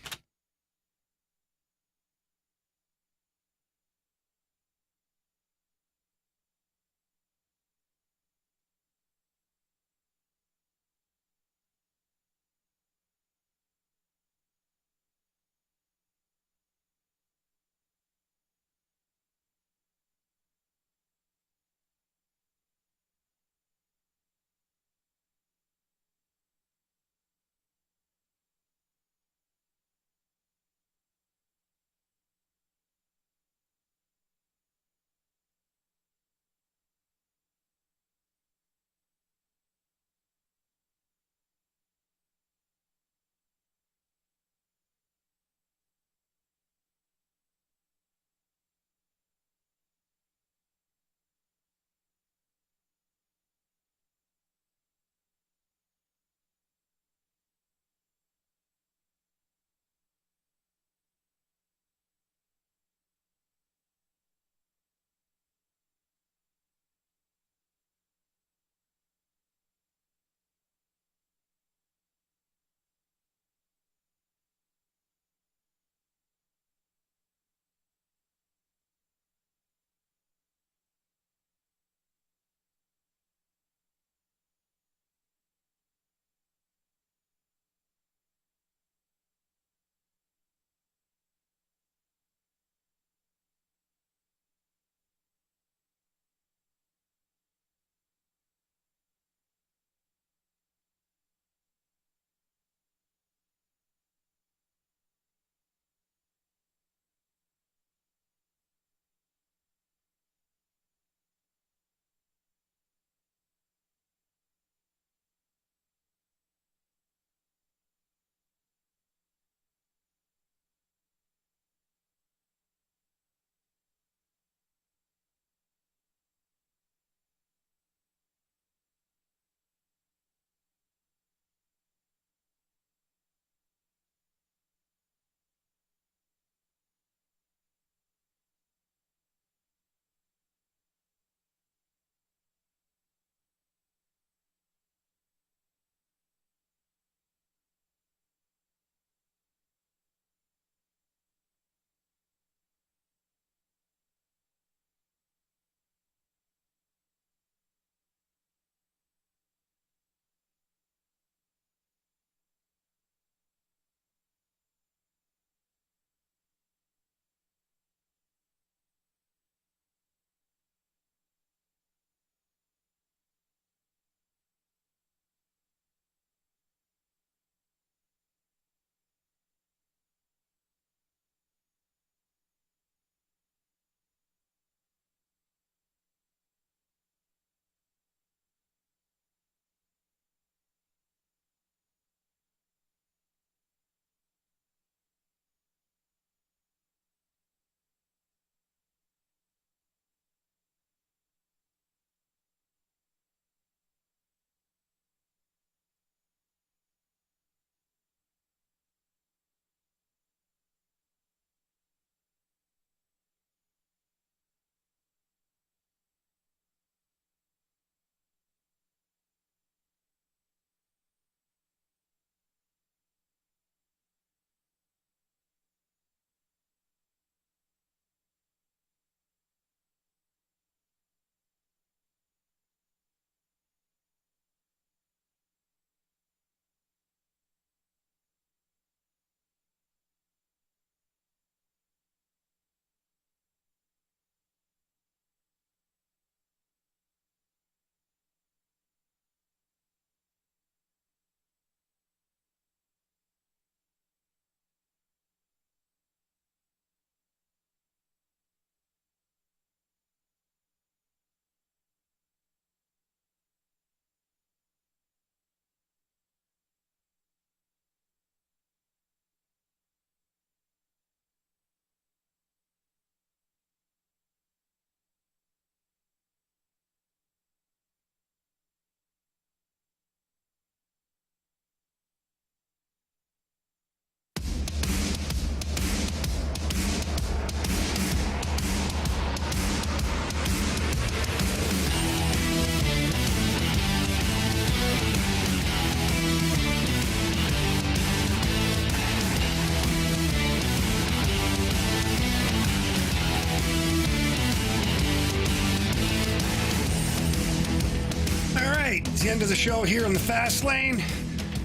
B: the end of the show here in the Fast Lane.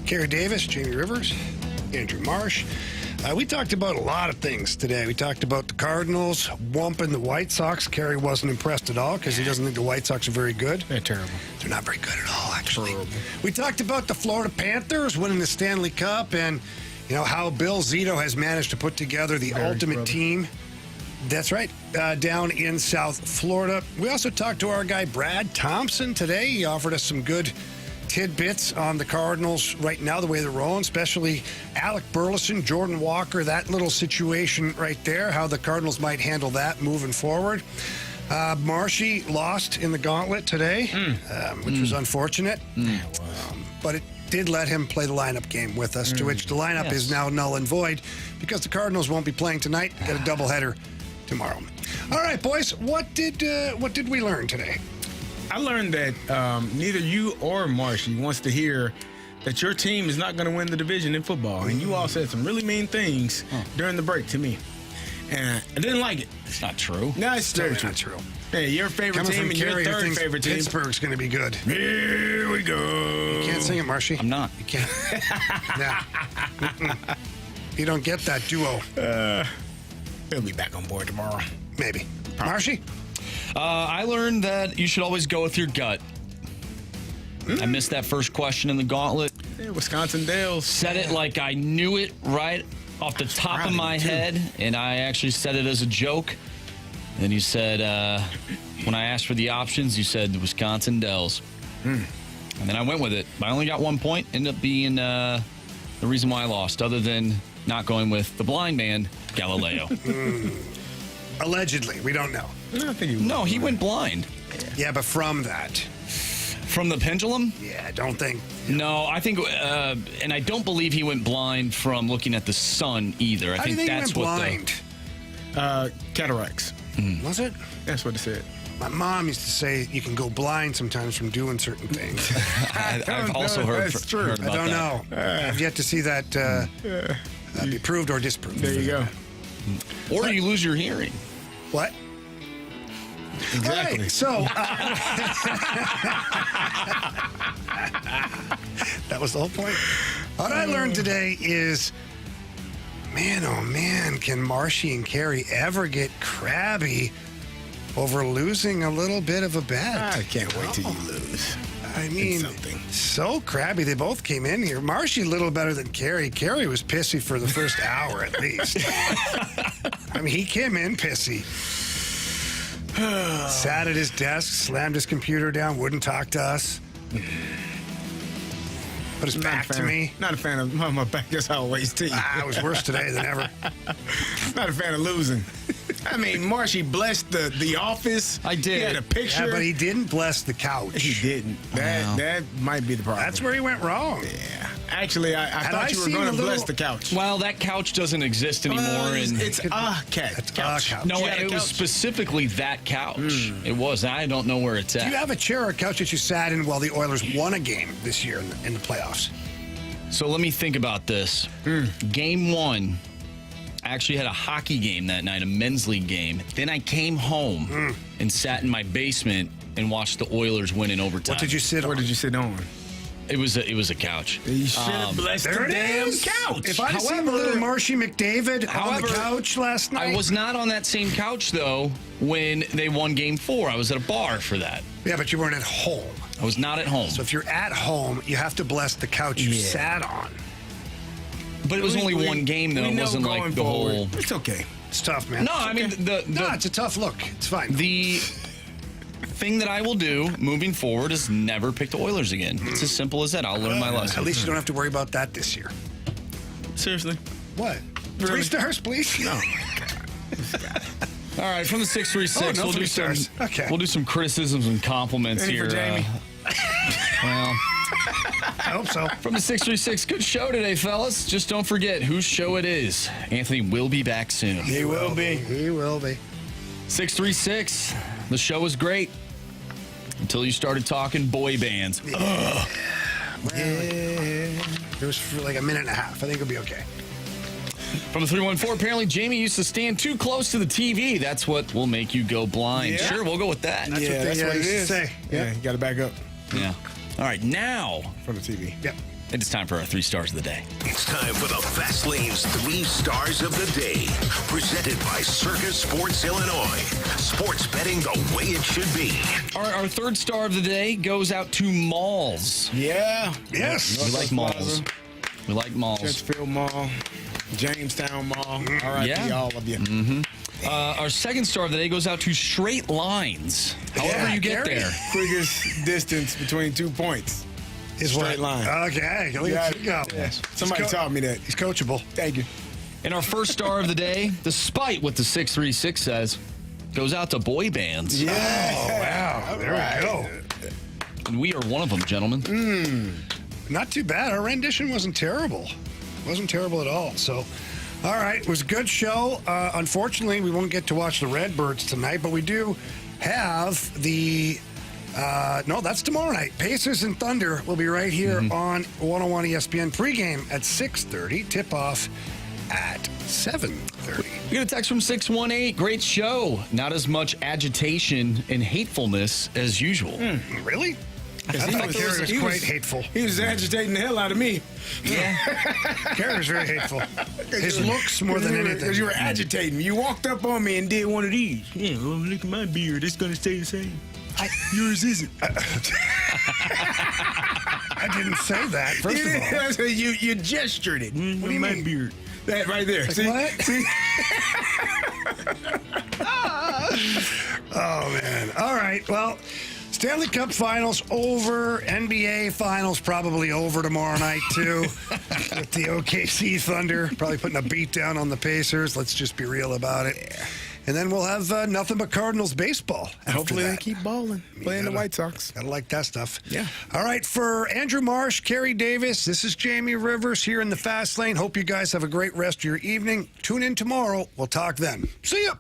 B: Carey Davis, Jamie Rivers, Andrew Marsh. We talked about a lot of things today. We talked about the Cardinals whumping the White Sox. Carey wasn't impressed at all because he doesn't think the White Sox are very good.
D: They're terrible.
B: They're not very good at all, actually.
D: Terrible.
B: We talked about the Florida Panthers winning the Stanley Cup and, how Bill Zito has managed to put together the ultimate team. That's right, down in South Florida. We also talked to our guy, Brad Thompson, today. He offered us some good tidbits on the Cardinals right now, the way they're rolling, especially Alec Burleson, Jordan Walker, that little situation right there, how the Cardinals might handle that moving forward. Marshy lost in the Gauntlet today, which was unfortunate, but it did let him play the lineup game with us, to which the lineup is now null and void because the Cardinals won't be playing tonight. Got a doubleheader tomorrow. All right, boys, what did we learn today?
D: I learned that neither you or Marshy wants to hear that your team is not going to win the division in football. And you all said some really mean things during the break to me. And I didn't like it.
C: It's not true.
D: No, it's
B: Totally
D: true.
B: not true.
D: Hey, your favorite
B: Coming
D: team
B: from
D: and
B: Carey,
D: your
B: who
D: third
B: thinks
D: favorite team.
B: Pittsburgh's going to be good.
D: Here we go.
B: You can't sing it, Marshy.
C: I'm not.
B: You can't. Yeah. You don't get that duo.
D: He'll be back on board tomorrow.
B: Maybe. Marshy?
C: I learned that you should always go with your gut. I missed that first question in the Gauntlet.
D: Yeah, Wisconsin Dells.
C: Said it like I knew it right off the top of my head, and I actually said it as a joke. And then you said, when I asked for the options, you said the Wisconsin Dells. And then I went with it. I only got 1 point. Ended up being the reason why I lost, other than not going with the blind man, Galileo.
B: Allegedly. We don't know.
C: No, he went blind.
B: Yeah, but from that.
C: From the pendulum?
B: Yeah, I don't think.
C: No, I think, and I don't believe he went blind from looking at the sun either. I
B: How
C: think
B: do you think
C: that's
B: he went
C: what
B: blind?
D: Cataracts.
B: Was it?
D: That's what it said.
B: My mom used to say you can go blind sometimes from doing certain things.
C: I've also heard about
B: I don't
C: that.
B: know. I've yet to see that be proved or disproved.
D: There you go.
C: Or you lose your hearing.
B: What?
D: Exactly.
B: Right, so that was the whole point. What I learned today is, man, oh man, can Marshy and Carey ever get crabby over losing a little bit of a bet?
D: I can't wait till you lose.
B: I mean, so crabby. They both came in here. Marshy a little better than Carey. Carey was pissy for the first hour at least. I mean, he came in pissy. Sat at his desk, slammed his computer down, wouldn't talk to us. Put his back to me.
D: Not a fan of my back. That's how I always tell you.
B: It was worse today than ever.
D: Not a fan of losing. I mean, Marshy blessed the office.
C: I did.
D: He had a picture.
B: Yeah, but he didn't bless the couch.
D: He didn't. That might be the problem.
B: That's where he went wrong.
D: Yeah. Actually, I thought you were going to bless the couch.
C: Well, that couch doesn't exist anymore.
D: It's a couch.
C: No, it was specifically that couch. It was. I don't know where it's at.
B: Do you have a chair or a couch that you sat in while the Oilers won a game this year in the playoffs?
C: So let me think about this. Game 1. I actually had a hockey game that night, a men's league game. Then I came home and sat in my basement and watched the Oilers win in overtime.
B: What did you sit on?
D: Where did you sit on?
C: It was a couch.
D: You should have blessed the damn couch.
B: If I'd seen the little Marshy McDavid on the couch last night.
C: I was not on that same couch, though, when they won Game 4. I was at a bar for that.
B: Yeah, but you weren't at home.
C: I was not at home.
B: So if you're at home, you have to bless the couch you sat on.
C: But it was only one game, though. It wasn't like the whole...
D: It's okay.
B: It's tough, man.
C: No, I mean...
B: it's a tough look. It's fine.
C: The thing that I will do moving forward is never pick the Oilers again. It's as simple as that. I'll learn my lesson.
B: At least you don't have to worry about that this year.
C: Seriously?
B: What?
C: Really?
B: 3 stars, please?
C: No. All right, from the 636,
B: we'll do
C: some.
B: Okay.
C: We'll do some criticisms and compliments
D: Any
C: here.
D: for Jamie?
C: Well,
B: I hope so.
C: from the 636, good show today, fellas. Just don't forget whose show it is. Anthony will be back soon.
D: He will be.
B: He will be.
C: 636, the show was great until you started talking boy bands.
B: Yeah. It was for like a minute and a half. I think it'll be okay.
C: From the 314, apparently Jamie used to stand too close to the TV. That's what will make you go blind.
D: Yeah.
C: Sure, we'll go with that.
B: That's what it is.
D: Yeah, you got to back up.
C: Yeah. All right, now
D: from the TV.
B: Yep.
C: It is time for our 3 stars of the day.
F: It's time for the Fast Lane's 3 stars of the day. Presented by Circus Sports Illinois. Sports betting the way it should be.
C: Our 3rd star of the day goes out to malls.
D: Yeah.
B: Yes.
C: We like malls.
D: Plaza,
C: We like malls.
D: Churchfield Mall, Jamestown Mall. R.I.P. all of you.
C: Mm-hmm. Our 2nd star of the day goes out to straight lines. However you get
B: Carey.
C: there.
D: Quickest distance between 2 points.
B: Is
D: Straight line.
B: Okay, look at you go.
D: Yeah. Somebody taught me that.
B: He's coachable.
D: Thank you.
C: And our 1st star of the day, despite what the 636 says, goes out to boy bands.
D: Yeah.
B: Oh, wow. There we go.
C: And we are one of them, gentlemen.
B: Not too bad. Our rendition wasn't terrible. Wasn't terrible at all. So, all right. It was a good show. Unfortunately, we won't get to watch the Redbirds tonight, but we do have the... no, that's tomorrow night. Pacers and Thunder will be right here on 101 ESPN. Pregame at 6:30. Tip-off at 7:30.
C: We got a text from 618. Great show. Not as much agitation and hatefulness as usual.
B: Really? I thought Carey was quite hateful.
D: He was agitating the hell out of me.
C: Yeah.
B: Carey was very hateful. His looks more than anything.
D: Because you were agitating me. You walked up on me and did one of these. Yeah, well, look at my beard. It's going to stay the same. Yours isn't.
B: I didn't say that, first of all.
D: You gestured it.
B: What do you mean?
D: Beard. That right there.
B: Like
D: See?
B: what?
D: See?
B: Oh, man. All right. Well, Stanley Cup Finals over. NBA Finals probably over tomorrow night, too. With the OKC Thunder probably putting a beat down on the Pacers. Let's just be real about it. Yeah. And then we'll have nothing but Cardinals baseball.
D: Hopefully they keep balling, playing the White Sox.
B: Gotta like that stuff.
D: Yeah.
B: All right, for Andrew Marsh, Carey Davis, this is Jamie Rivers here in the Fast Lane. Hope you guys have a great rest of your evening. Tune in tomorrow. We'll talk then. See ya.